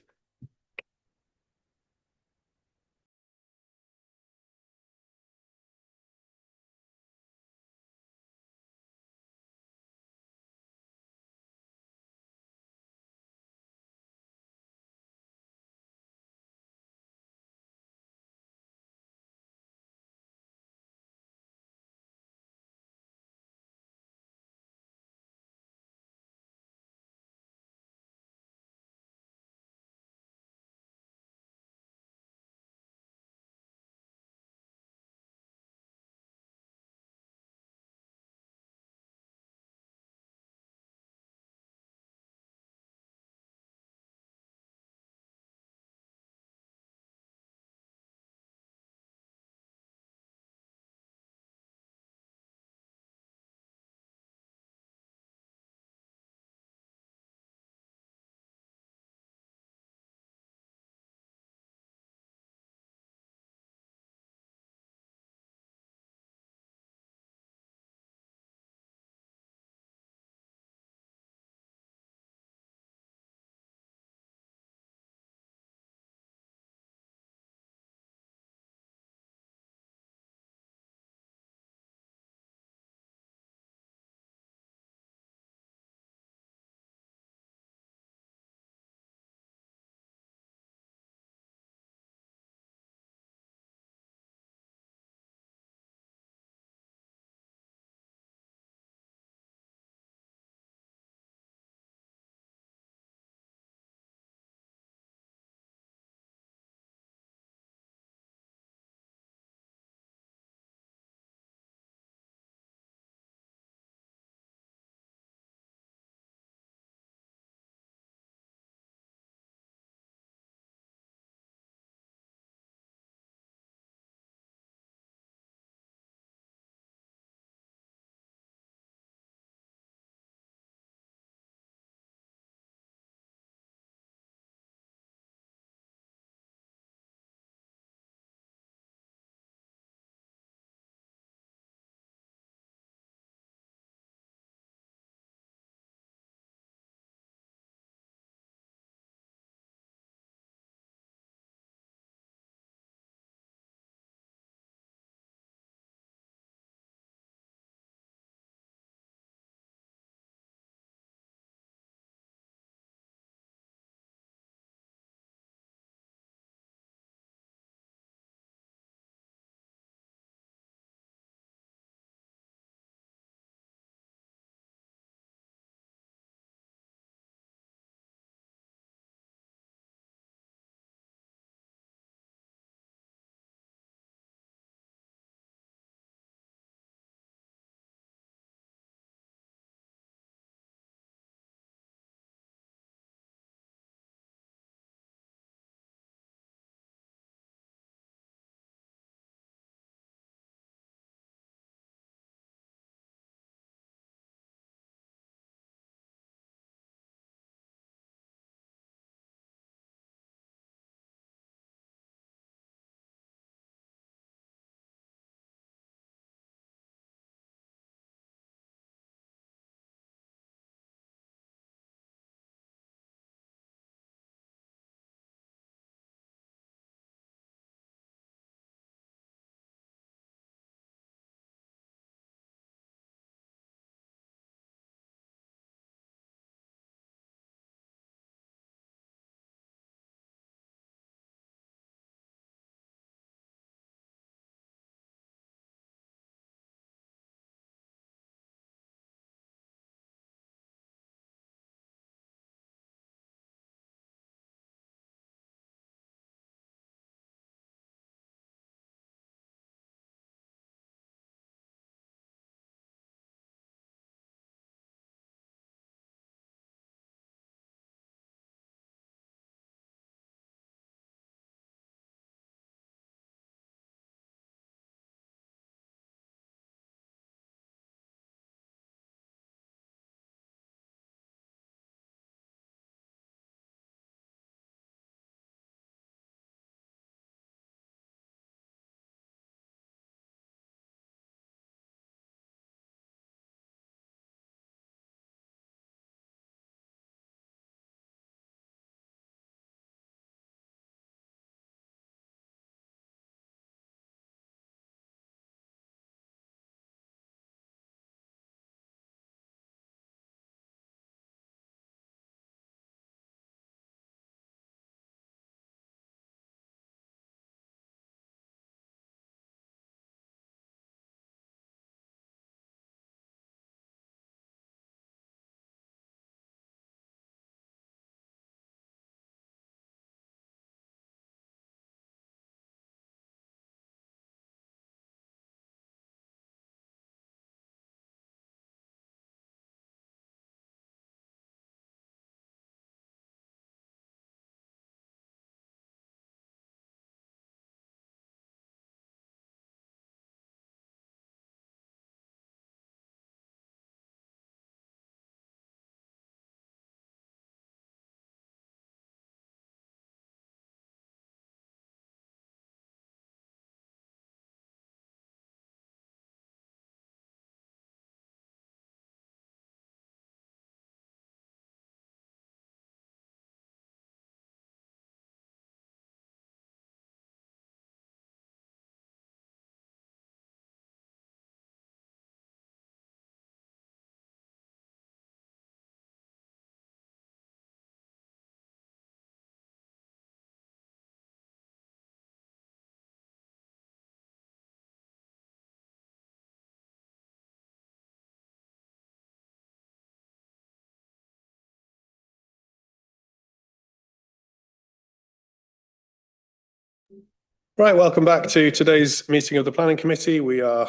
Right, welcome back to today's meeting of the Planning Committee. We are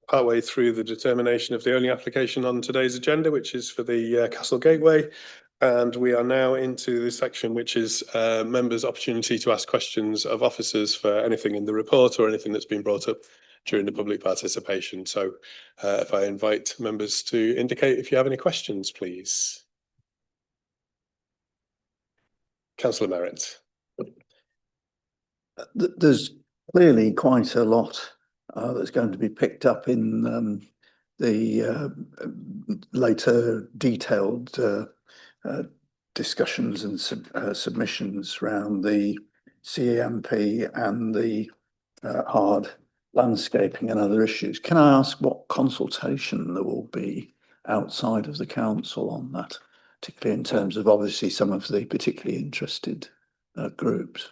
partway through the determination of the only application on today's agenda, which is for the Castle Gateway. And we are now into the section which is members' opportunity to ask questions of officers for anything in the report or anything that's been brought up during the public participation. So if I invite members to indicate if you have any questions, please. Councillor Merritt. There's clearly quite a lot that's going to be picked up in the later detailed discussions and submissions around the CAMP and the hard landscaping and other issues. Can I ask what consultation there will be outside of the council on that, particularly in terms of obviously some of the particularly interested groups?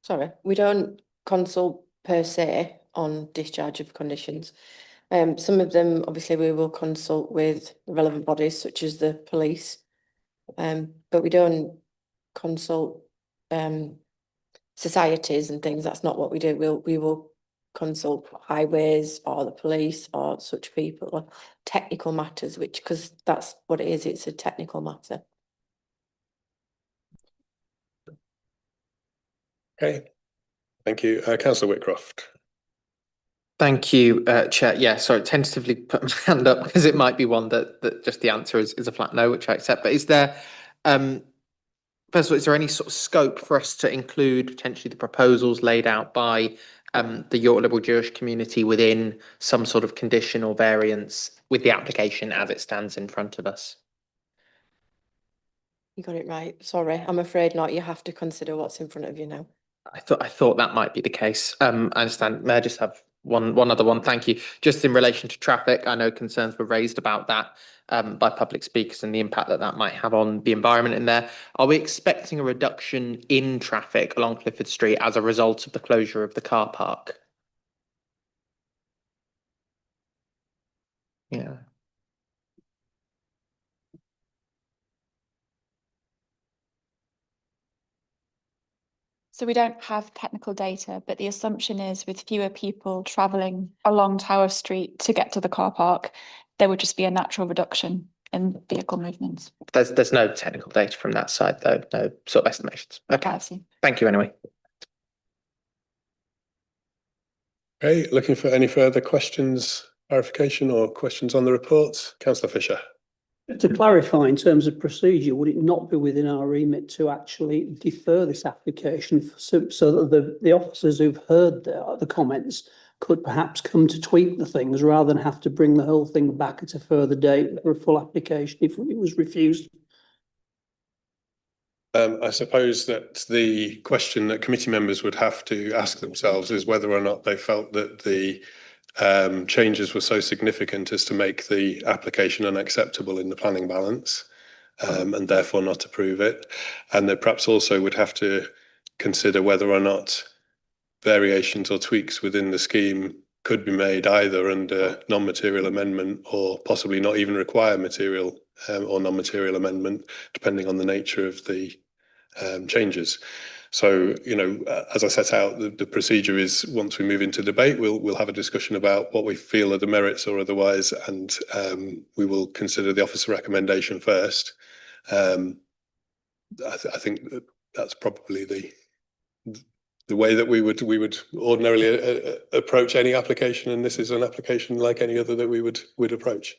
Sorry, we don't consult per se on discharge of conditions. Some of them, obviously, we will consult with the relevant bodies such as the police. But we don't consult societies and things. That's not what we do. We will consult highways or the police or such people, or technical matters, because that's what it is. It's a technical matter. Okay, thank you. Councillor Whitcroft. Thank you, Chair. Yeah, sorry, tentatively put my hand up because it might be one that just the answer is a flat no, which I accept. But is there, first of all, is there any sort of scope for us to include potentially the proposals laid out by the York Liberal Jewish community within some sort of condition or variance with the application as it stands in front of us? You got it right. Sorry, I'm afraid not. You have to consider what's in front of you now. I thought that might be the case. I understand. May I just have one other one? Thank you. Just in relation to traffic, I know concerns were raised about that by public speakers and the impact that might have on the environment in there. Are we expecting a reduction in traffic along Clifford Street as a result of the closure of the car park? Yeah. So we don't have technical data, but the assumption is with fewer people travelling along Tower Street to get to the car park, there would just be a natural reduction in vehicle movements. There's no technical data from that side though, no sort of estimations. Okay, thank you anyway. Okay, looking for any further questions, clarification or questions on the report? Councillor Fisher. To clarify, in terms of procedure, would it not be within our remit to actually defer this application so that the officers who've heard the comments could perhaps come to tweak the things rather than have to bring the whole thing back at a further date for a full application if it was refused? I suppose that the question that committee members would have to ask themselves is whether or not they felt that the changes were so significant as to make the application unacceptable in the planning balance and therefore not approve it. And they perhaps also would have to consider whether or not variations or tweaks within the scheme could be made either under non-material amendment or possibly not even require material or non-material amendment, depending on the nature of the changes. So, you know, as I set out, the procedure is once we move into debate, we'll have a discussion about what we feel are the merits or otherwise, and we will consider the officer recommendation first. I think that's probably the way that we would ordinarily approach any application, and this is an application like any other that we would approach.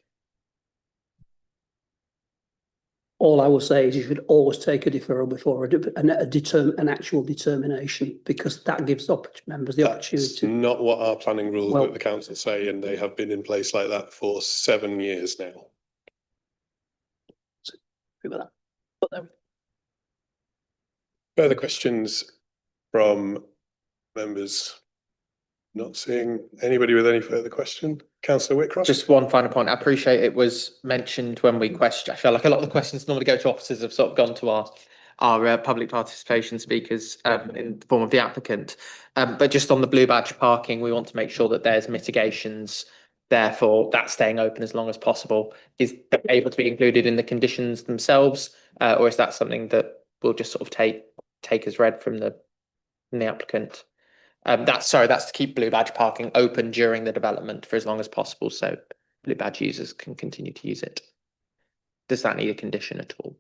All I will say is you should always take a deferral before an actual determination, because that gives members the opportunity. That's not what our planning rules at the council say, and they have been in place like that for 7 years now. Further questions from members? Not seeing anybody with any further question. Councillor Whitcroft. Just one final point. I appreciate it was mentioned when we questioned. I feel like a lot of the questions normally go to officers have sort of gone to our public participation speakers in the form of the applicant. But just on the blue badge parking, we want to make sure that there's mitigations. Therefore, that's staying open as long as possible. Is that able to be included in the conditions themselves, or is that something that we'll just sort of take take as read from the applicant. That's to keep blue badge parking open during the development for as long as possible, so blue badge users can continue to use it. Does that need a condition at all?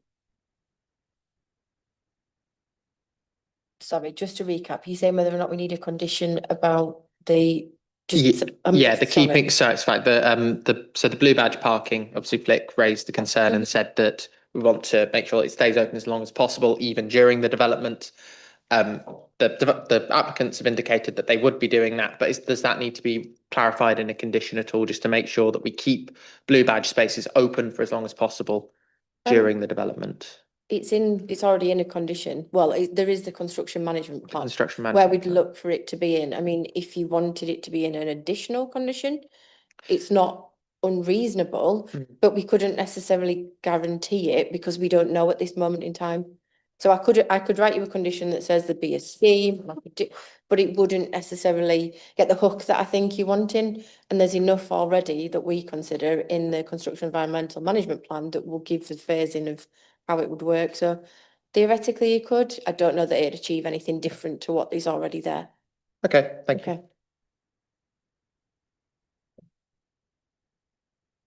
Sorry, just to recap, you're saying whether or not we need a condition about the The keeping, so it's like the blue badge parking, obviously Flick raised the concern and said that we want to make sure it stays open as long as possible, even during the development. The applicants have indicated that they would be doing that, but does that need to be clarified in a condition at all, just to make sure that we keep blue badge spaces open for as long as possible during the development? It's already in a condition. Well, there is the construction management plan. Construction Where management we'd plan. look for it to be in. I mean, if you wanted it to be in an additional condition, it's not unreasonable, but we couldn't necessarily guarantee it because we don't know at this moment in time. So I could write you a condition that says there'd be a scheme, but it wouldn't necessarily get the hook that I think you're wanting. And there's enough already that we consider in the construction environmental management plan that will give the phasing of how it would work. So theoretically you could. I don't know that it'd achieve anything different to what is already there. Okay, thank you.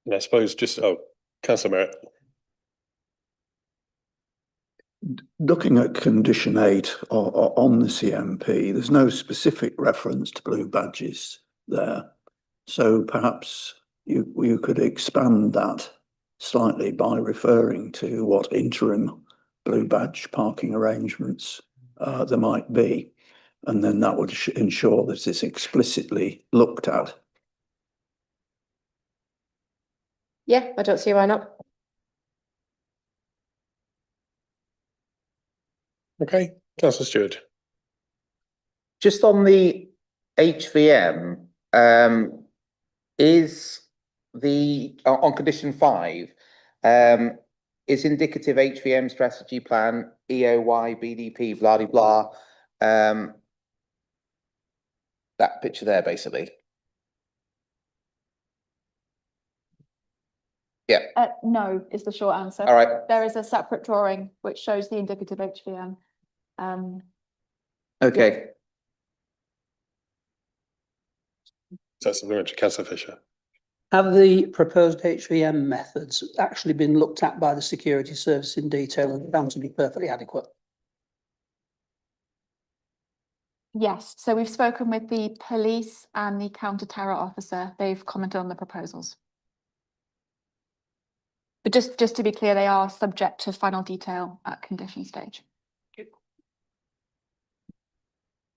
And I suppose just, Councillor Merritt. Looking at condition 8 on the CMP, there's no specific reference to blue badges there. So perhaps you could expand that slightly by referring to what interim blue badge parking arrangements there might be. And then that would ensure that it's explicitly looked at. Yeah, I don't see why not. Okay, Councillor Stewart. Just on the HVM, is on condition 5, is indicative HVM strategy plan, EOY, BDP, blah, blah, blah, that picture there, basically? Yeah. No, is the short answer. All right. There is a separate drawing which shows the indicative HVM. Okay. So supplementary, Councillor Fisher. Have the proposed HVM methods actually been looked at by the security service in detail and found to be perfectly adequate? Yes, so we've spoken with the police and the counter-terror officer. They've commented on the proposals. But just to be clear, they are subject to final detail at condition stage.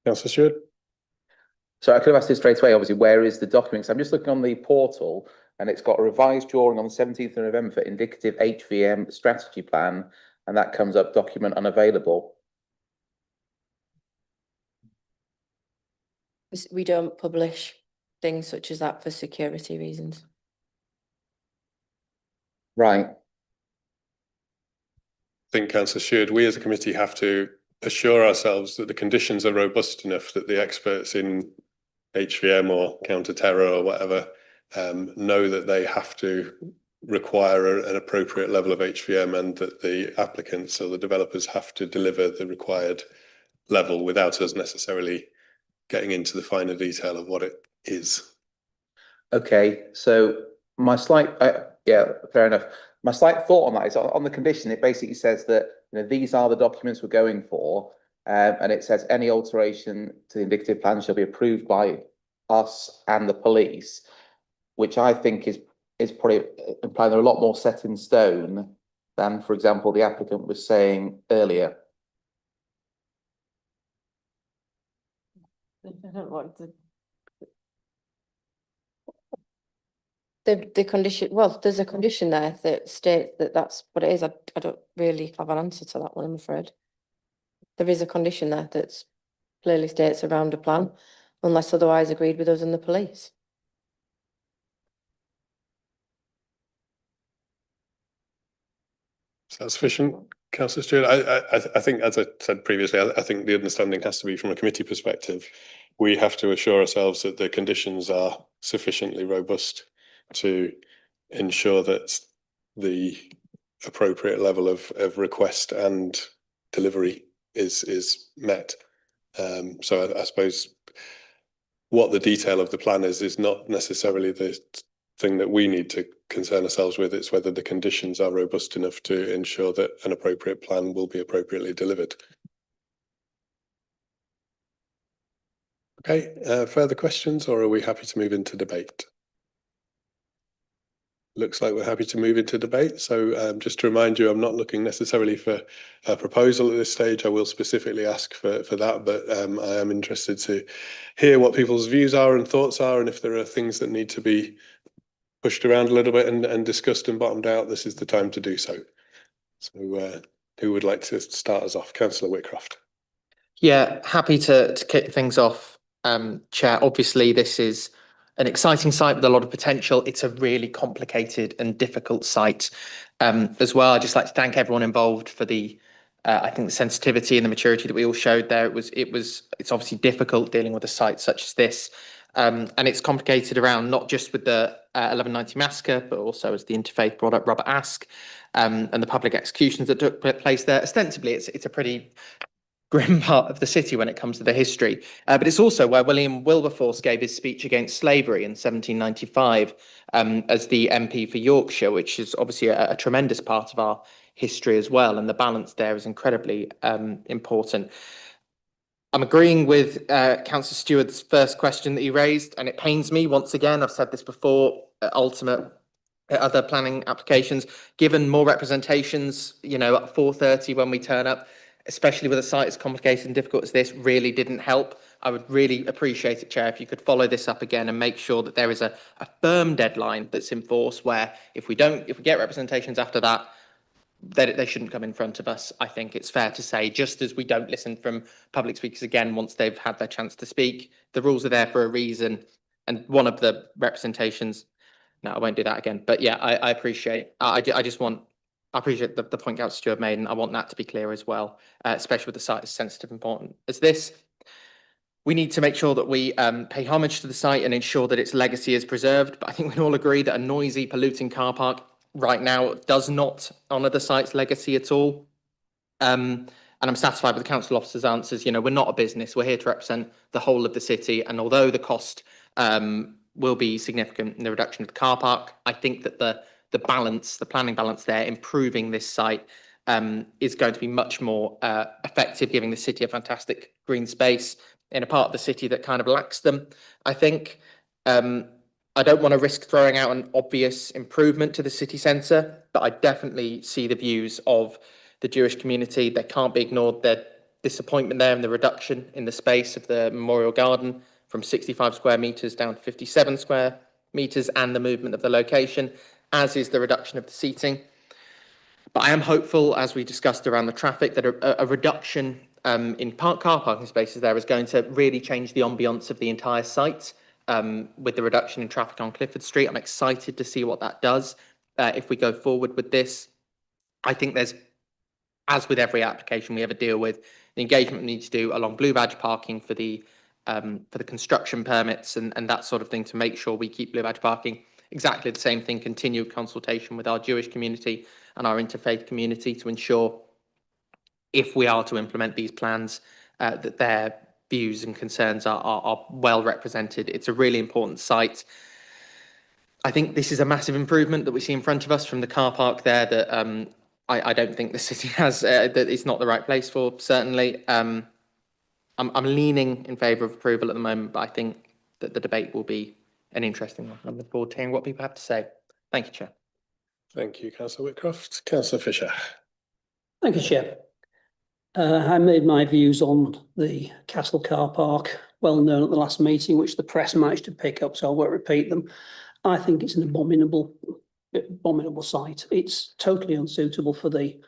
Councillor Stewart. So I could have asked this straight away, obviously, where is the document? So I'm just looking on the portal and it's got a revised drawing on the 17th of November for indicative HVM strategy plan, and that comes up document unavailable. We don't publish things such as that for security reasons. Right. I think, Councillor Stewart, we as a committee have to assure ourselves that the conditions are robust enough that the experts in HVM or counter-terror or whatever know that they have to require an appropriate level of HVM, and that the applicants or the developers have to deliver the required level without us necessarily getting into the finer detail of what it is. Okay, so my slight, yeah, fair enough. My slight thought on that is on the condition, it basically says that, you know, these are the documents we're going for, and it says any alteration to the indicative plan shall be approved by us and the police, which I think is probably implying they're a lot more set in stone than, for example, the applicant was saying earlier. I don't want to. The condition, well, there's a condition there that states that that's what it is. I don't really have an answer to that one, I'm afraid. There is a condition there that's clearly states around a plan, unless otherwise agreed with us and the police. Is that sufficient, Councillor Stewart? I think, as I said previously, I think the understanding has to be, from a committee perspective, we have to assure ourselves that the conditions are sufficiently robust to ensure that the appropriate level of request and delivery is met. So I suppose what the detail of the plan is not necessarily the thing that we need to concern ourselves with. It's whether the conditions are robust enough to ensure that an appropriate plan will be appropriately delivered. Okay, further questions, or are we happy to move into debate? Looks like we're happy to move into debate. So just to remind you, I'm not looking necessarily for a proposal at this stage. I will specifically ask for that, but I am interested to hear what people's views are and thoughts are, and if there are things that need to be pushed around a little bit and discussed and bottomed out, this is the time to do so. So who would like to start us off? Councillor Whitcroft. Yeah, happy to kick things off, Chair. Obviously, this is an exciting site with a lot of potential. It's a really complicated and difficult site as well. I'd just like to thank everyone involved for the, I think, the sensitivity and the maturity that we all showed there. It's obviously difficult dealing with a site such as this. And it's complicated around not just with the 1190 massacre, but also, as the interfaith brought up, Robert Ask, and the public executions that took place there. Ostensibly, it's a pretty grim part of the city when it comes to the history, but it's also where William Wilberforce gave his speech against slavery in 1795 as the MP for Yorkshire, which is obviously a tremendous part of our history as well, and the balance there is incredibly important. I'm agreeing with Councillor Stewart's first question that he raised, and it pains me once again, I've said this before, ultimate other planning applications, given more representations, you know, at 4:30 when we turn up, especially with a site as complicated and difficult as this, really didn't help. I would really appreciate it, Chair, if you could follow this up again and make sure that there is a firm deadline that's enforced, where if we get representations after that, they shouldn't come in front of us. I think it's fair to say, just as we don't listen from public speakers again once they've had their chance to speak. The rules are there for a reason, and one of the representations, no, I won't do that again. But yeah, I appreciate, I appreciate the point Councillor Stewart made, and I want that to be clear as well, especially with the site as sensitive and important as this. We need to make sure that we pay homage to the site and ensure that its legacy is preserved. But I think we can all agree that a noisy, polluting car park right now does not honour the site's legacy at all. And I'm satisfied with the council officer's answers. You know, we're not a business. We're here to represent the whole of the city. And although the cost will be significant in the reduction of the car park, I think that the balance, the planning balance there, improving this site is going to be much more effective, giving the city a fantastic green space in a part of the city that kind of lacks them, I think. I don't want to risk throwing out an obvious improvement to the city centre, but I definitely see the views of the Jewish community. They can't be ignored. Their disappointment there in the reduction in the space of the Memorial Garden from 65 square metres down to 57 square metres, and the movement of the location, as is the reduction of the seating. But I am hopeful, as we discussed around the traffic, that a reduction in car parking spaces there is going to really change the ambience of the entire site. With the reduction in traffic on Clifford Street, I'm excited to see what that does if we go forward with this. I think there's, as with every application we ever deal with, the engagement we need to do along Blue Badge parking for the construction permits and that sort of thing, to make sure we keep Blue Badge parking. Exactly the same thing, continued consultation with our Jewish community and our interfaith community to ensure, if we are to implement these plans, that their views and concerns are well represented. It's a really important site. I think this is a massive improvement that we see in front of us from the car park there that I don't think the city has, that it's not the right place for, certainly. I'm leaning in favour of approval at the moment, but I think that the debate will be an interesting one. I'm looking forward to hearing what people have to say. Thank you, Chair. Thank you, Councillor Whitcroft. Councillor Fisher. Thank you, Chair. I made my views on the Castle car park well known at the last meeting, which the press managed to pick up, so I won't repeat them. I think it's an abominable site. It's totally unsuitable for the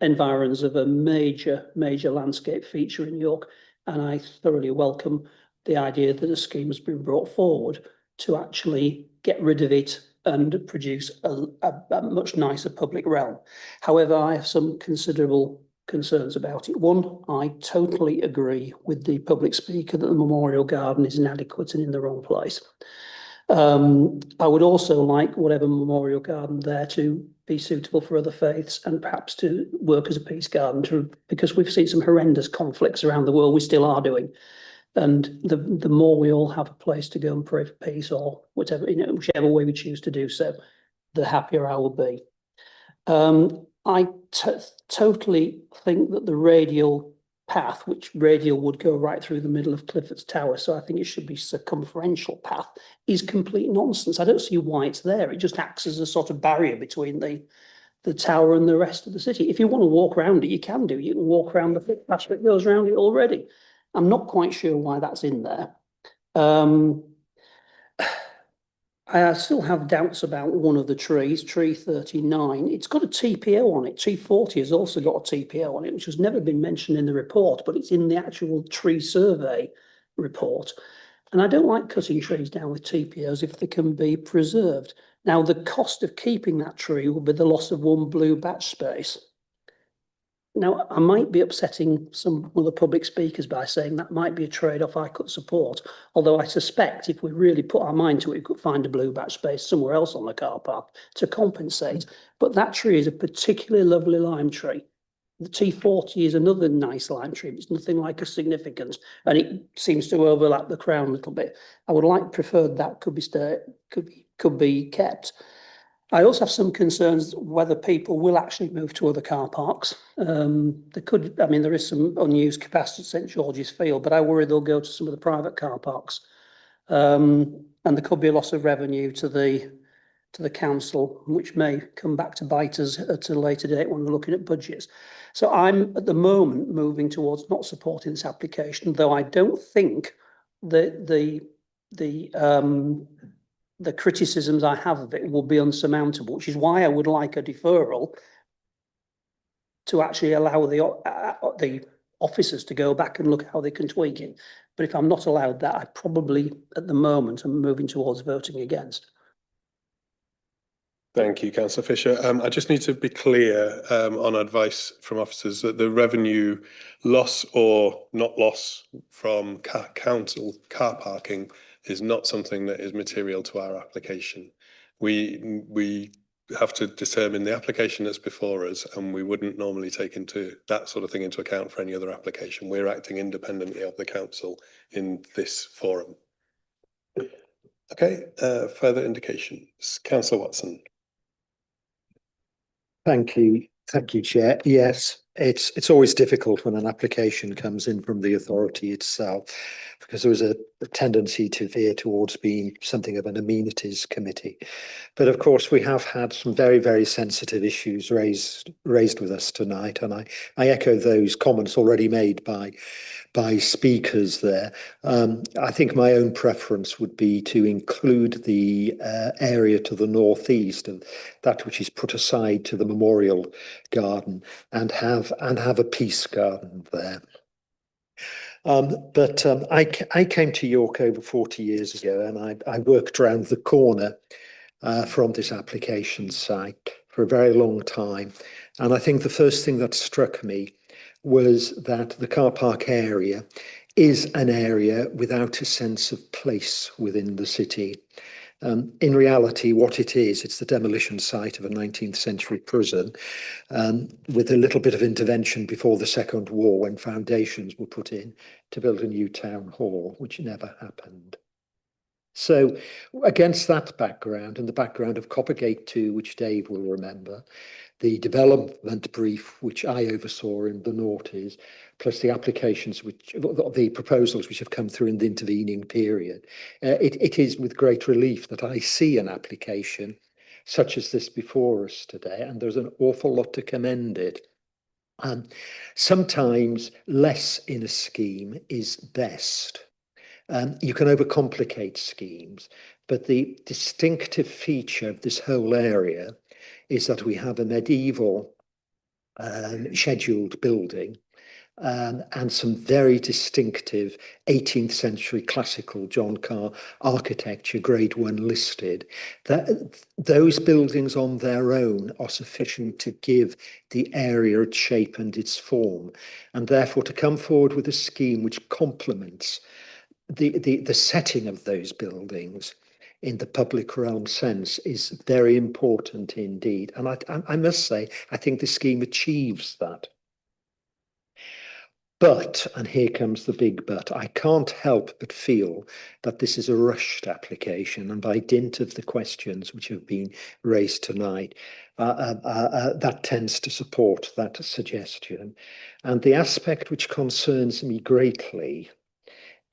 environs of a major landscape feature in York, and I thoroughly welcome the idea that a scheme has been brought forward to actually get rid of it and produce a much nicer public realm. However, I have some considerable concerns about it. One, I totally agree with the public speaker that the Memorial Garden is inadequate and in the wrong place. I would also like whatever memorial garden there to be suitable for other faiths and perhaps to work as a peace garden because we've seen some horrendous conflicts around the world, we still are doing. And the more we all have a place to go and pray for peace or whatever, whichever way we choose to do so, the happier I will be. I totally think that the radial path, which radial would go right through the middle of Clifford's Tower, so I think it should be circumferential path, is complete nonsense. I don't see why it's there. It just acts as a sort of barrier between the tower and the rest of the city. If you want to walk around it, you can do. You can walk around the footpath that goes around it already. I'm not quite sure why that's in there. I still have doubts about one of the trees, tree 39. It's got a TPO on it. Tree 40 has also got a TPO on it, which has never been mentioned in the report, but it's in the actual tree survey report. And I don't like cutting trees down with TPOs if they can be preserved. Now, the cost of keeping that tree will be the loss of one blue batch space. Now, I might be upsetting some of the public speakers by saying that might be a trade-off I could support, although I suspect if we really put our mind to it, we could find a blue batch space somewhere else on the car park to compensate. But that tree is a particularly lovely lime tree. The T40 is another nice lime tree. It's nothing like a significance, and it seems to overlap the crown a little bit. I would preferred that could be kept. I also have some concerns whether people will actually move to other car parks. There is some unused capacity at St George's Field, but I worry they'll go to some of the private car parks. And there could be a loss of revenue to the council, which may come back to bite us at a later date when we're looking at budgets. So I'm at the moment moving towards not supporting this application, though I don't think that the criticisms I have of it will be unsurmountable, which is why I would like a deferral to actually allow the officers to go back and look at how they can tweak it. But if I'm not allowed that, I probably, at the moment, am moving towards voting against. Thank you, Councillor Fisher. I just need to be clear on advice from officers that the revenue loss or not loss from council car parking is not something that is material to our application. We have to determine the application that's before us, and we wouldn't normally take into that sort of thing into account for any other application. We're acting independently of the council in this forum. Okay, further indications. Councillor Watson. Thank you, Chair. Yes, it's always difficult when an application comes in from the authority itself, because there was a tendency to veer towards being something of an amenities committee. But of course, we have had some very, very sensitive issues raised with us tonight, and I echo those comments already made by speakers there. I think my own preference would be to include the area to the northeast of that which is put aside to the memorial garden and have a peace garden there. But I came to York over 40 years ago, and I worked around the corner from this application site for a very long time. And I think the first thing that struck me was that the car park area is an area without a sense of place within the city. In reality, what it is, it's the demolition site of a 19th century prison with a little bit of intervention before the Second War when foundations were put in to build a new town hall, which never happened. So against that background and the background of Coppergate 2, which Dave will remember, the development brief, which I oversaw in the noughties, plus the applications, the proposals which have come through in the intervening period, it is with great relief that I see an application such as this before us today, and there's an awful lot to commend it. Sometimes less in a scheme is best. You can overcomplicate schemes, but the distinctive feature of this whole area is that we have a medieval scheduled building and some very distinctive 18th century classical John Carr architecture, grade 1 listed. Those buildings on their own are sufficient to give the area its shape and its form, and therefore to come forward with a scheme which complements the setting of those buildings in the public realm sense is very important indeed. And I must say, I think the scheme achieves that. But, and here comes the big but, I can't help but feel that this is a rushed application, and by dint of the questions which have been raised tonight, that tends to support that suggestion. And the aspect which concerns me greatly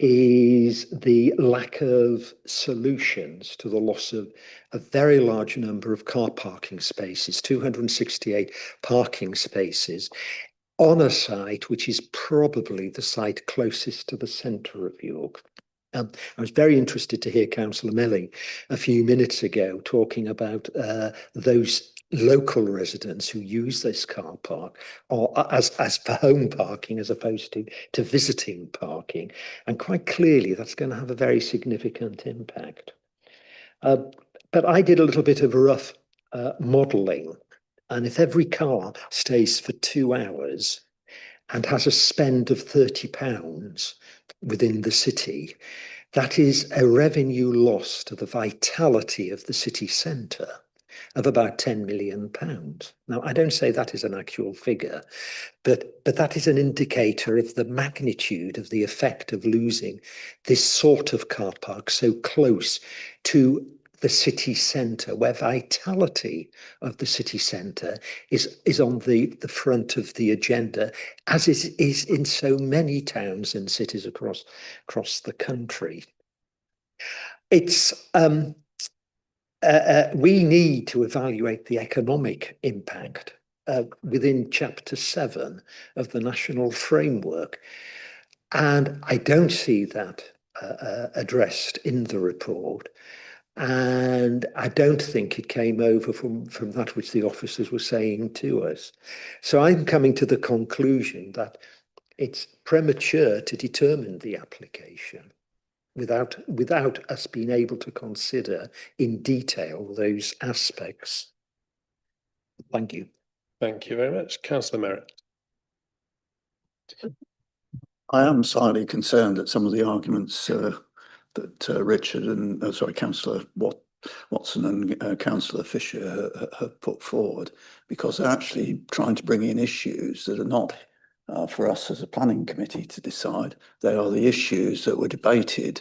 is the lack of solutions to the loss of a very large number of car parking spaces, 268 parking spaces, on a site which is probably the site closest to the centre of York. I was very interested to hear Councillor Melling a few minutes ago talking about those local residents who use this car park or as for home parking as opposed to visiting parking. And quite clearly that's going to have a very significant impact. But I did a little bit of rough modelling. And if every car stays for 2 hours and has a spend of £30 within the city, that is a revenue loss to the vitality of the city centre of about £10 million. Now, I don't say that is an actual figure, but that is an indicator of the magnitude of the effect of losing this sort of car park so close to the city centre, where vitality of the city centre is on the front of the agenda, as is in so many towns and cities across the country. It's we need to evaluate the economic impact within Chapter 7 of the National Framework, and I don't see that addressed in the report. And I don't think it came over from that which the officers were saying to us. So I'm coming to the conclusion that it's premature to determine the application without us being able to consider in detail those aspects. Thank you. Thank you very much. Councillor Merritt. I am slightly concerned at some of the arguments that Richard and Councillor Watson and Councillor Fisher have put forward, because they're actually trying to bring in issues that are not for us as a planning committee to decide. They are the issues that were debated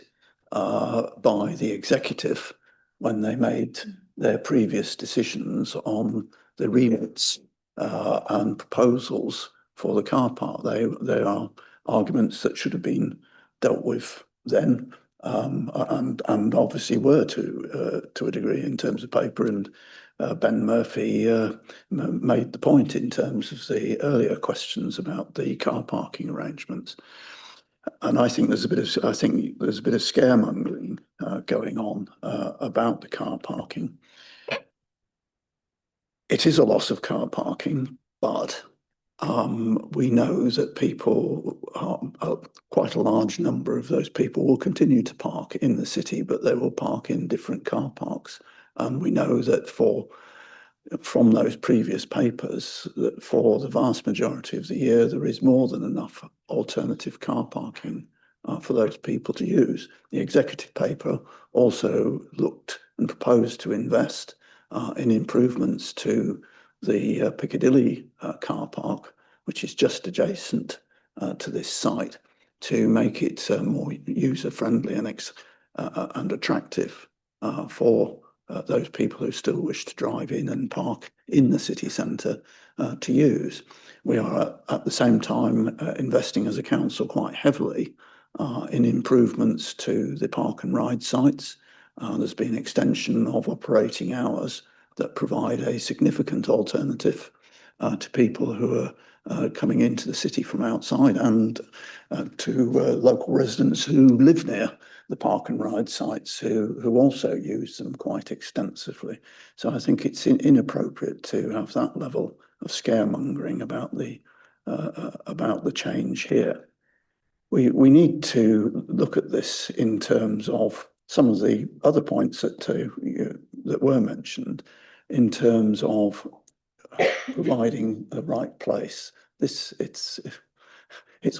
by the executive when they made their previous decisions on the remits and proposals for the car park. They are arguments that should have been dealt with then, and obviously were to a degree in terms of paper. And Ben Murphy made the point in terms of the earlier questions about the car parking arrangements. And I think there's a bit of scaremongering going on about the car parking. It is a loss of car parking, but we know that people, quite a large number of those people will continue to park in the city, but they will park in different car parks. And we know that from those previous papers, that for the vast majority of the year, there is more than enough alternative car parking for those people to use. The executive paper also looked and proposed to invest in improvements to the Piccadilly car park, which is just adjacent to this site, to make it more user-friendly and attractive for those people who still wish to drive in and park in the city centre to use. We are at the same time investing as a council quite heavily in improvements to the park and ride sites. There's been extension of operating hours that provide a significant alternative to people who are coming into the city from outside, and to local residents who live near the park and ride sites who also use them quite extensively. So I think it's inappropriate to have that level of scaremongering about the change here. We need to look at this in terms of some of the other points that were mentioned, in terms of providing the right place. It's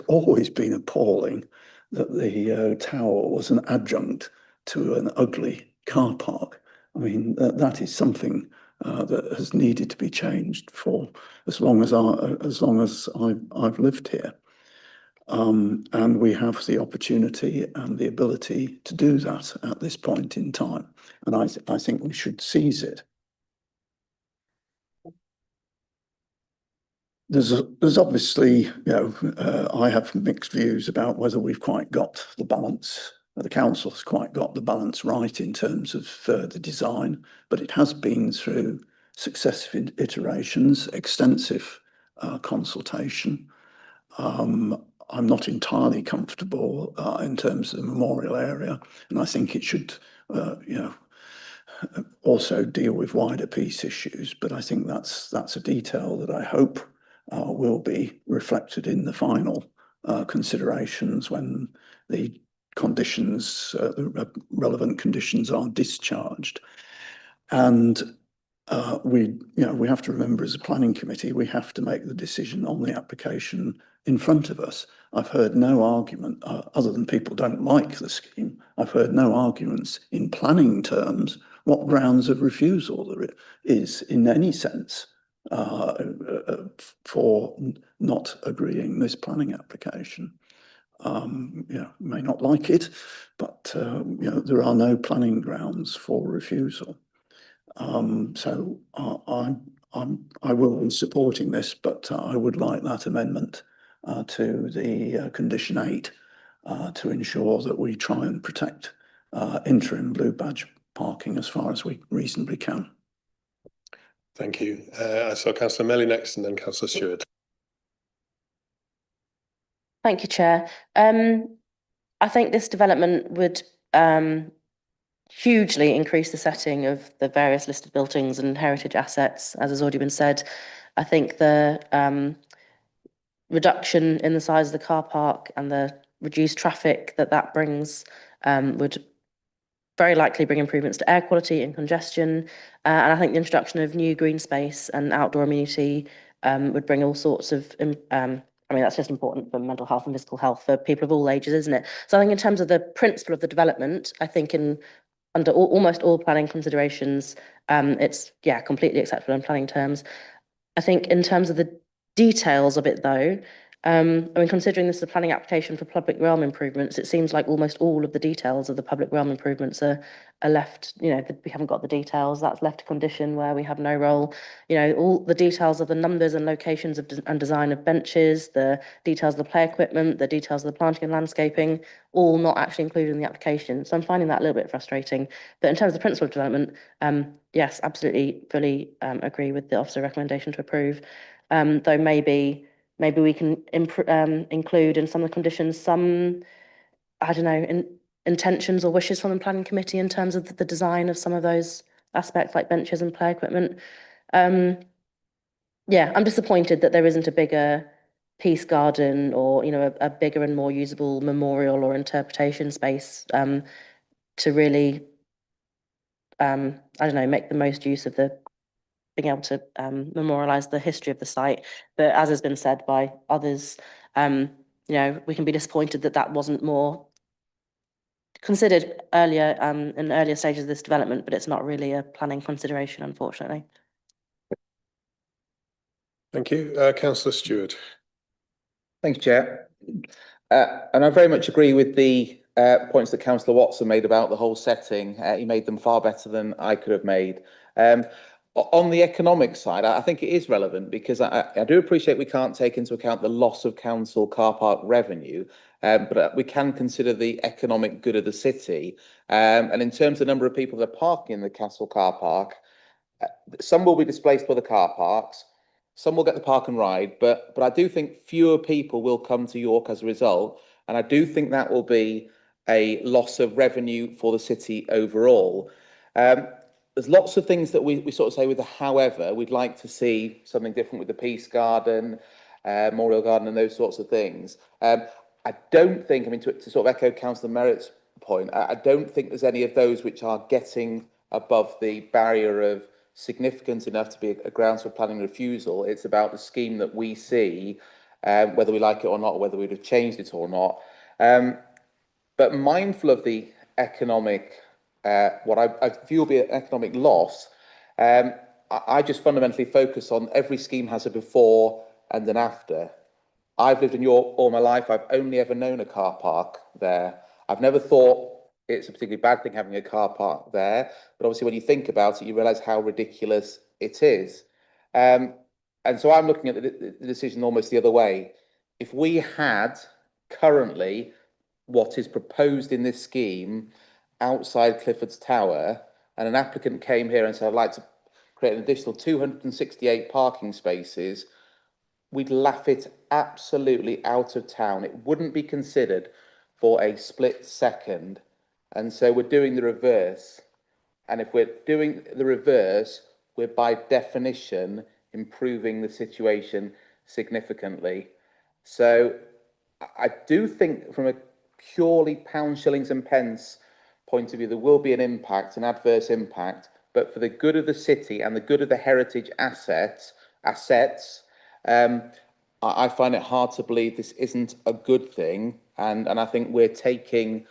always been appalling that the tower was an adjunct to an ugly car park. I mean, that is something that has needed to be changed for as long as I've lived here. And we have the opportunity and the ability to do that at this point in time. And I think we should seize it. There's obviously, I have mixed views about whether we've quite got the balance, the council's quite got the balance right in terms of the design, but it has been through successive iterations, extensive consultation. I'm not entirely comfortable in terms of the memorial area, and I think it should, also deal with wider peace issues. But I think that's a detail that I hope will be reflected in the final considerations when the conditions, the relevant conditions, are discharged. And we have to remember, as a planning committee, we have to make the decision on the application in front of us. I've heard no argument, other than people don't like the scheme, I've heard no arguments in planning terms what grounds of refusal there is in any sense for not agreeing this planning application. May not like it, but there are no planning grounds for refusal. So I will be supporting this, but I would like that amendment to the condition 8 to ensure that we try and protect interim blue badge parking as far as we reasonably can. Thank you. I saw Councillor Melly next and then Councillor Stewart. Thank you, Chair. I think this development would hugely increase the setting of the various listed buildings and heritage assets, as has already been said. I think the reduction in the size of the car park and the reduced traffic that brings would very likely bring improvements to air quality and congestion. And I think the introduction of new green space and outdoor amenity would bring all sorts of, that's just important for mental health and physical health for people of all ages, isn't it? So I think in terms of the principle of the development, I think under almost all planning considerations, it's, completely acceptable in planning terms. I think in terms of the details of it, though, considering this is a planning application for public realm improvements, it seems like almost all of the details of the public realm improvements are left, we haven't got the details, that's left to condition where we have no role. All the details of the numbers and locations and design of benches, the details of the play equipment, the details of the planting and landscaping, all not actually included in the application. So I'm finding that a little bit frustrating. But in terms of the principle of development, yes, absolutely, fully agree with the officer recommendation to approve. Though maybe we can include in some of the conditions some, intentions or wishes from the planning committee in terms of the design of some of those aspects, like benches and play equipment. I'm disappointed that there isn't a bigger peace garden or, a bigger and more usable memorial or interpretation space to really, make the most use of being able to memorialise the history of the site. But as has been said by others, we can be disappointed that wasn't more considered earlier in earlier stages of this development, but it's not really a planning consideration, unfortunately. Thank you. Councillor Stewart. Thank you, Chair. And I very much agree with the points that Councillor Watson made about the whole setting. He made them far better than I could have made. On the economic side, I think it is relevant because I do appreciate we can't take into account the loss of council car park revenue, but we can consider the economic good of the city. And in terms of the number of people that are parking in the Castle car park, some will be displaced by the car parks, some will get the park and ride, but I do think fewer people will come to York as a result. And I do think that will be a loss of revenue for the city overall. There's lots of things that we sort of say with the however. We'd like to see something different with the Peace Garden, Memorial Garden and those sorts of things. I don't think, to sort of echo Councillor Merritt's point, I don't think there's any of those which are getting above the barrier of significant enough to be a grounds for planning refusal. It's about the scheme that we see, whether we like it or not, or whether we'd have changed it or not. But mindful of the economic what I view will be an economic loss, I just fundamentally focus on every scheme has a before and an after. I've lived in York all my life. I've only ever known a car park there. I've never thought it's a particularly bad thing having a car park there, but obviously when you think about it, you realise how ridiculous it is. And so I'm looking at the decision almost the other way. If we had currently what is proposed in this scheme outside Clifford's Tower, and an applicant came here and said, I'd like to create an additional 268 parking spaces, we'd laugh it absolutely out of town. It wouldn't be considered for a split second. And so we're doing the reverse. And if we're doing the reverse, we're by definition improving the situation significantly. So I do think from a purely pounds, shillings and pence point of view, there will be an impact, an adverse impact, but for the good of the city and the good of the heritage assets, I find it hard to believe this isn't a good thing. And I think we're taking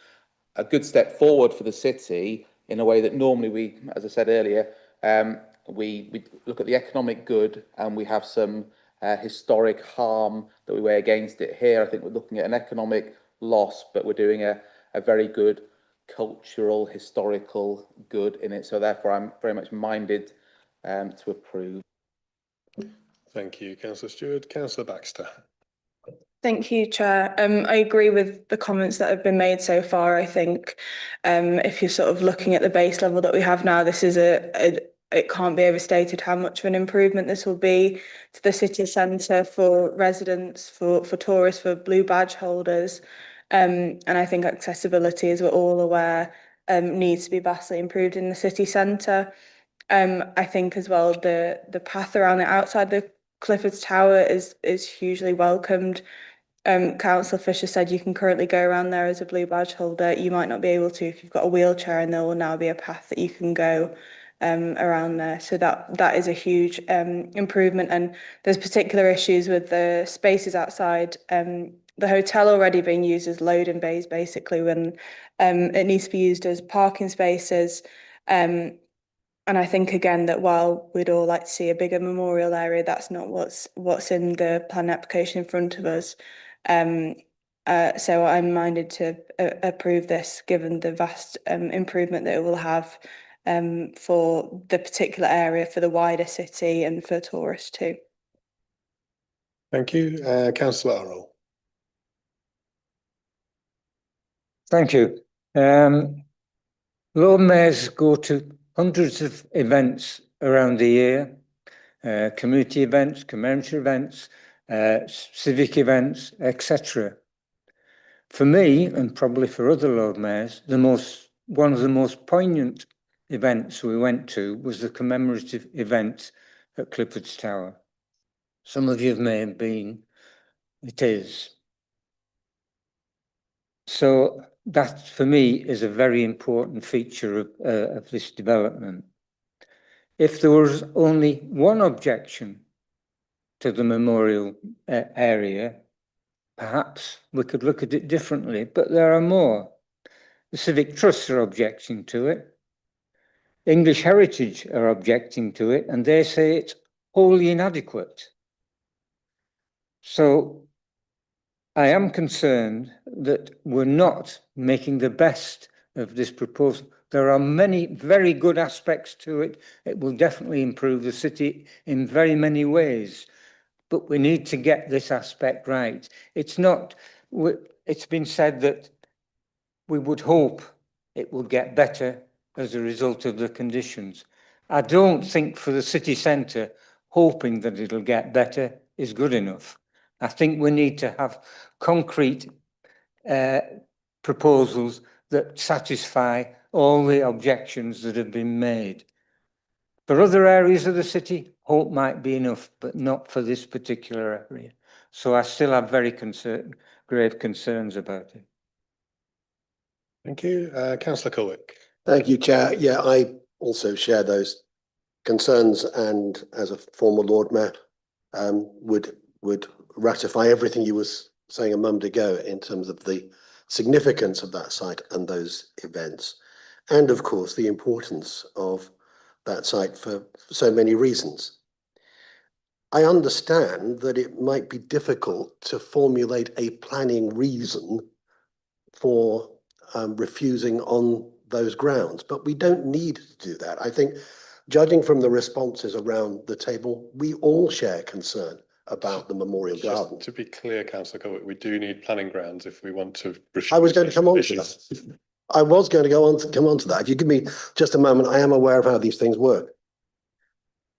a good step forward for the city in a way that normally we, as I said earlier, we look at the economic good and we have some historic harm that we weigh against it. Here, I think we're looking at an economic loss, but we're doing a very good cultural, historical good in it. So therefore, I'm very much minded to approve. Thank you, Councillor Stewart. Councillor Baxter. Thank you, Chair. I agree with the comments that have been made so far. I think if you're sort of looking at the base level that we have now, this is it can't be overstated how much of an improvement this will be to the city centre for residents, for tourists, for blue badge holders. And I think accessibility, as we're all aware, needs to be vastly improved in the city centre. I think as well the path around the outside the Clifford's Tower is hugely welcomed. Councillor Fisher said you can currently go around there as a blue badge holder. You might not be able to if you've got a wheelchair, and there will now be a path that you can go around there. So that is a huge improvement. And there's particular issues with the spaces outside the hotel already being used as loading bays, basically, when it needs to be used as parking spaces. And I think again that while we'd all like to see a bigger memorial area, that's not what's in the plan application in front of us. So I'm minded to approve this, given the vast improvement that it will have for the particular area, for the wider city, and for tourists too. Thank you, Councillor Arroll. Thank you. Lord Mayors go to hundreds of events around the year, community events, commemorative events, civic events, etc. For me, and probably for other Lord Mayors, one of the most poignant events we went to was the commemorative event at Clifford's Tower. Some of you may have been. It is. So that, for me, is a very important feature of this development. If there was only one objection to the memorial area, perhaps we could look at it differently, but there are more. The Civic Trusts are objecting to it. English Heritage are objecting to it, and they say it's wholly inadequate. So I am concerned that we're not making the best of this proposal. There are many very good aspects to it. It will definitely improve the city in very many ways, but we need to get this aspect right. It's been said that we would hope it will get better as a result of the conditions. I don't think for the city centre, hoping that it'll get better is good enough. I think we need to have concrete proposals that satisfy all the objections that have been made. For other areas of the city, hope might be enough, but not for this particular area. So I still have very grave concerns about it. Thank you. Councillor Colwick. Thank you, Chair. Yeah, I also share those concerns, and as a former Lord Mayor, would ratify everything you was saying a moment ago in terms of the significance of that site and those events. and of course the importance of that site for so many reasons. I understand that it might be difficult to formulate a planning reason for refusing on those grounds, but we don't need to do that. I think, judging from the responses around the table, we all share concern about the Memorial Garden. Just to be clear, Councillor Colwick, we do need planning grounds if we want to. I was going to come on to that. I was going to come on to that. If you give me just a moment, I am aware of how these things work.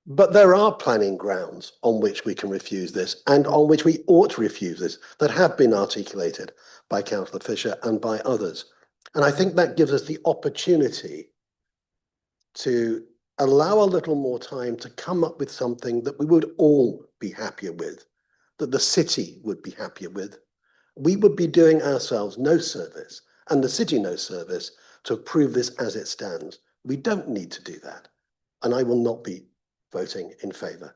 But there are planning grounds on which we can refuse this and on which we ought to refuse this that have been articulated by Councillor Fisher and by others. And I think that gives us the opportunity to allow a little more time to come up with something that we would all be happier with, that the city would be happier with. We would be doing ourselves no service and the city no service to approve this as it stands. We don't need to do that. And I will not be voting in favour.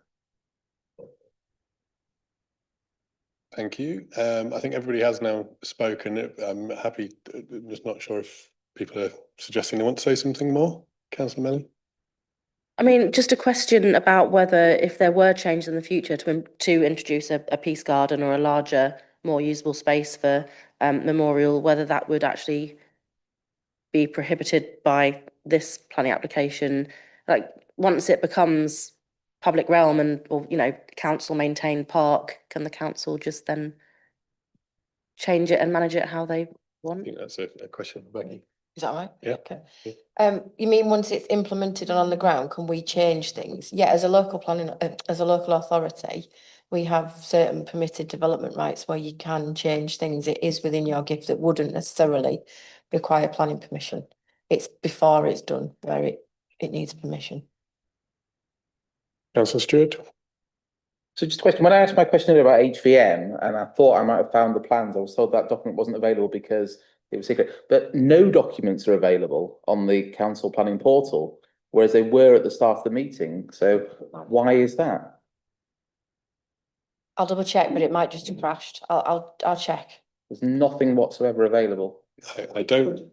Thank you. I think everybody has now spoken. I'm happy. I'm just not sure if people are suggesting they want to say something more. Councillor Melly? I mean, just a question about whether, if there were changes in the future to introduce a peace garden or a larger, more usable space for memorial, whether that would actually be prohibited by this planning application. Like, once it becomes public realm and, or, you know, council maintained park, can the council just then change it and manage it how they want? I think that's a question for Becky. Is that right? Yeah. Okay. You mean once it's implemented and on the ground, can we change things? Yeah, as a local planning, as a local authority, we have certain permitted development rights where you can change things. It is within your gift that wouldn't necessarily require planning permission. It's before it's done where it needs permission. Councillor Stewart? So just a question, when I asked my question earlier about HVM and I thought I might have found the plans, I was told that document wasn't available because it was secret, but no documents are available on the council planning portal, whereas they were at the start of the meeting. So why is that? I'll double check, but it might just have crashed. I'll check. There's nothing whatsoever available. I don't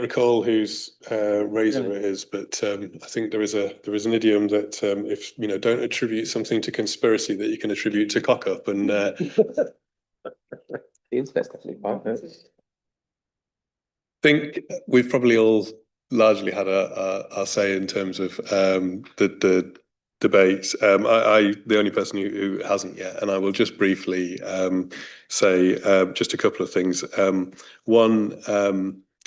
recall whose razor it is, but I think there is an idiom that if you know, don't attribute something to conspiracy that you can attribute to cock up, and The internet's definitely fine. I think we've probably all largely had our say in terms of the debates. The only person who hasn't yet, and I will just briefly say just a couple of things. One,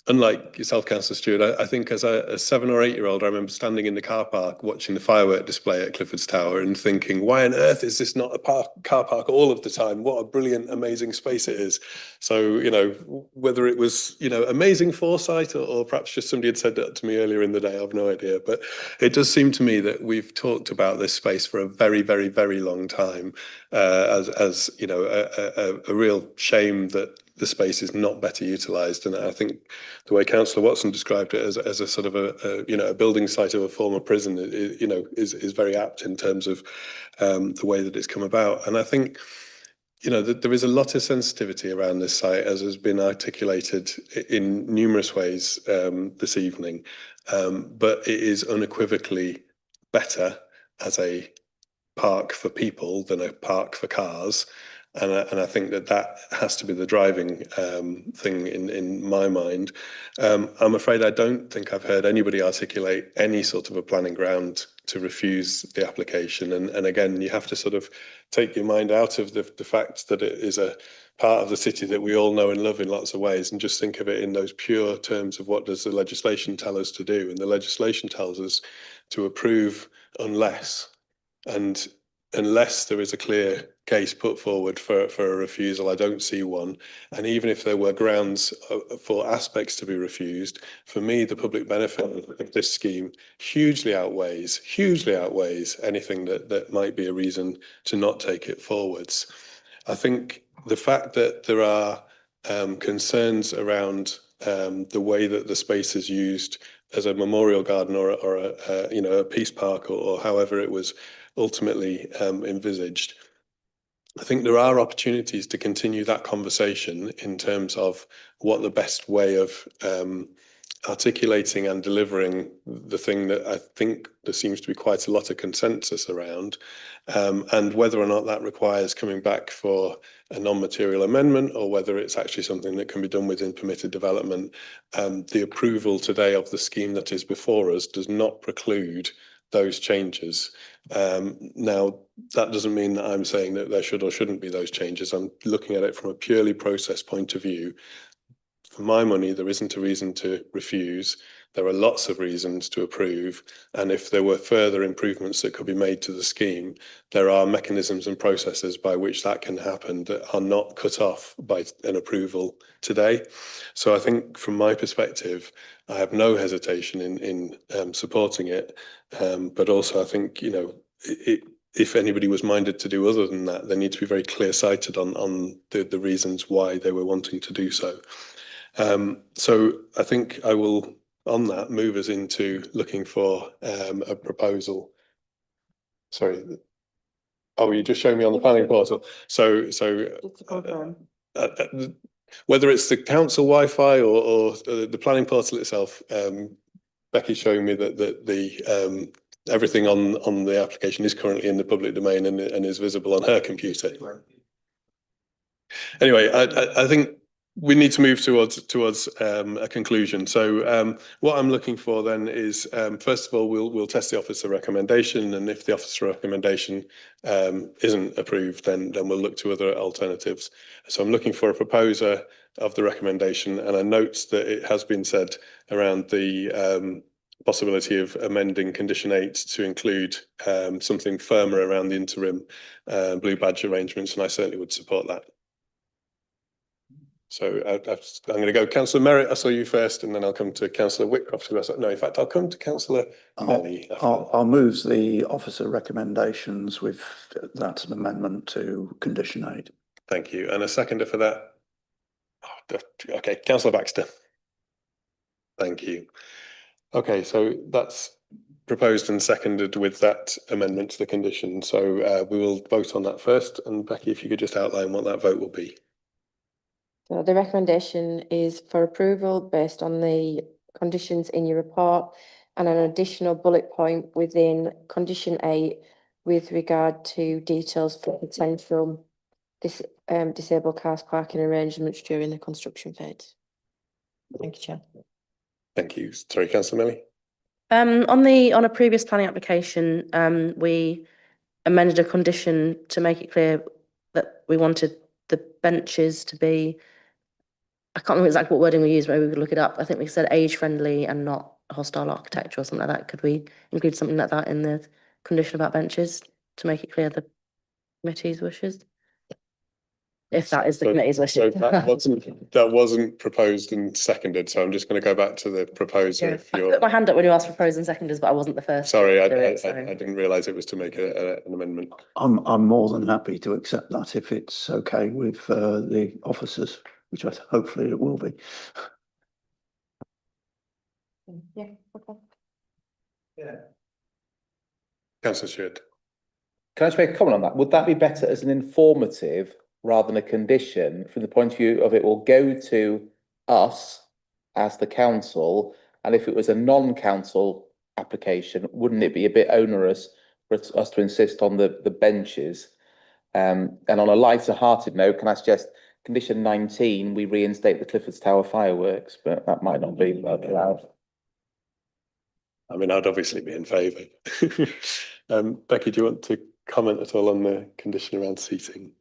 unlike yourself, Councillor Stewart, I think as a 7 or 8 year old, I remember standing in the car park watching the firework display at Clifford's Tower and thinking, why on earth is this not a car park all of the time? What a brilliant, amazing space it is. So, you know, whether it was, you know, amazing foresight or perhaps just somebody had said that to me earlier in the day, I have no idea. But it does seem to me that we've talked about this space for a very, very, very long time as you know, a real shame that the space is not better utilised. And I think the way Councillor Watson described it as a sort of a building site of a former prison, is very apt in terms of the way that it's come about. And I think, you know, that there is a lot of sensitivity around this site, as has been articulated in numerous ways this evening. But it is unequivocally better as a park for people than a park for cars. And I think that has to be the driving thing in my mind. I'm afraid I don't think I've heard anybody articulate any sort of a planning ground to refuse the application. And again, you have to sort of take your mind out of the fact that it is a part of the city that we all know and love in lots of ways, and just think of it in those pure terms of what does the legislation tell us to do. And the legislation tells us to approve unless there is a clear case put forward for a refusal. I don't see one. And even if there were grounds for aspects to be refused, for me, the public benefit of this scheme hugely outweighs anything that might be a reason to not take it forwards. I think the fact that there are concerns around the way that the space is used as a memorial garden or a peace park or however it was ultimately envisaged, I think there are opportunities to continue that conversation in terms of what the best way of articulating and delivering the thing that I think there seems to be quite a lot of consensus around, and whether or not that requires coming back for a non-material amendment or whether it's actually something that can be done within permitted development. The approval today of the scheme that is before us does not preclude those changes. Now, that doesn't mean that I'm saying that there should or shouldn't be those changes. I'm looking at it from a purely process point of view. For my money, there isn't a reason to refuse. There are lots of reasons to approve. And if there were further improvements that could be made to the scheme, there are mechanisms and processes by which that can happen that are not cut off by an approval today. So I think from my perspective, I have no hesitation in supporting it. But also I think, you know, if anybody was minded to do other than that, they need to be very clear-sighted on the reasons why they were wanting to do so. So I think I will, on that, move us into looking for a proposal. Sorry. Oh, you just showed me on the planning portal. So whether it's the council Wi-Fi or the planning portal itself, Becky's showing me that the everything on the application is currently in the public domain and is visible on her computer. Anyway, I think we need to move towards a conclusion. So what I'm looking for then is, first of all, we'll test the officer recommendation, and if the officer recommendation isn't approved, then we'll look to other alternatives. So I'm looking for a proposer of the recommendation, and I note that it has been said around the possibility of amending condition 8 to include something firmer around the interim blue badge arrangements, and I certainly would support that. So I'm going to go Councillor Merritt. I saw you first, and then I'll come to Councillor Whitcroft. No, in fact, I'll come to Councillor Melly. I'll move the officer recommendations with that amendment to condition 8. Thank you. And a seconder for that? Oh, okay, Councillor Baxter. Thank you. Okay, so that's proposed and seconded with that amendment to the condition. So we will vote on that first. And Becky, if you could just outline what that vote will be. So the recommendation is for approval based on the conditions in your report and an additional bullet point within condition 8 with regard to details for potential disabled cars parking arrangements during the construction phase. Thank you, Chair. Thank you. Sorry, Councillor Melly. On a previous planning application, we amended a condition to make it clear that we wanted the benches to be, I can't remember exactly what wording we used, maybe we could look it up. I think we said age-friendly and not hostile architecture or something like that. Could we include something like that in the condition about benches to make it clear the committee's wishes? If that is the committee's wishes. So that wasn't proposed and seconded, so I'm just going to go back to the proposer. Yeah, I put my hand up when you asked for pros and seconders, but I wasn't the first. Sorry, I didn't realise it was to make an amendment. I'm more than happy to accept that if it's okay with the officers, which hopefully it will be. Yeah, okay. Yeah. Councillor Stewart. Can I just make a comment on that? Would that be better as an informative rather than a condition, from the point of view of it will go to us as the council, and if it was a non-council application, wouldn't it be a bit onerous for us to insist on the benches? And on a lighter-hearted note, can I suggest condition 19, we reinstate the Clifford's Tower fireworks, but that might not be allowed. I mean, I'd obviously be in favour. Becky, do you want to comment at all on the condition around seating?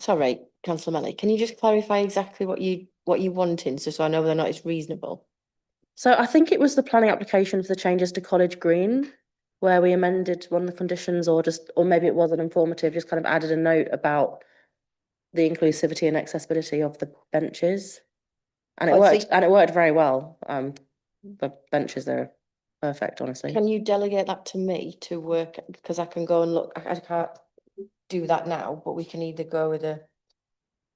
Sorry, Councillor Melly, can you just clarify exactly what you wanted, so I know whether or not it's reasonable? So I think it was the planning application for the changes to College Green, where we amended one of the conditions, or maybe it wasn't informative, just kind of added a note about the inclusivity and accessibility of the benches. And it worked very well. The benches, they're perfect, honestly. Can you delegate that to me to work, because I can go and look, I can't do that now, but we can either go with a,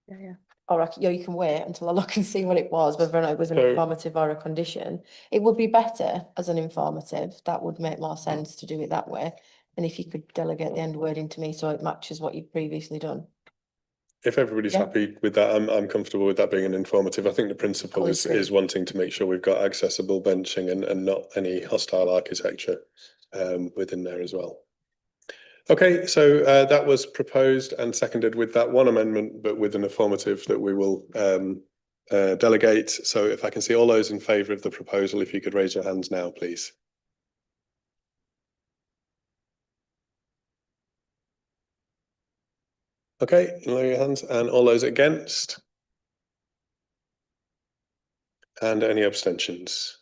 Yeah. or you can wait until I look and see what it was, whether or not it was an informative or a condition. It would be better as an informative. That would make more sense to do it that way. And if you could delegate the end wording to me so it matches what you've previously done. If everybody's Yeah. happy with that, I'm comfortable with that being an informative. I think the principle is wanting to make sure we've got accessible benching and not any hostile architecture within there as well. Okay, so that was proposed and seconded with that one amendment, but with an affirmative that we will delegate. So if I can see all those in favour of the proposal, if you could raise your hands now, please. Okay, lower your hands, and all those against? And any abstentions?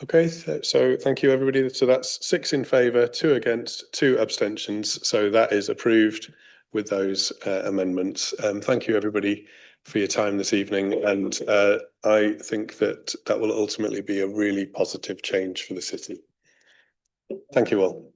Okay, so thank you, everybody. So that's 6 in favour, 2 against, 2 abstentions. So that is approved with those amendments. Thank you, everybody, for your time this evening. And I think that that will ultimately be a really positive change for the city. Thank you all.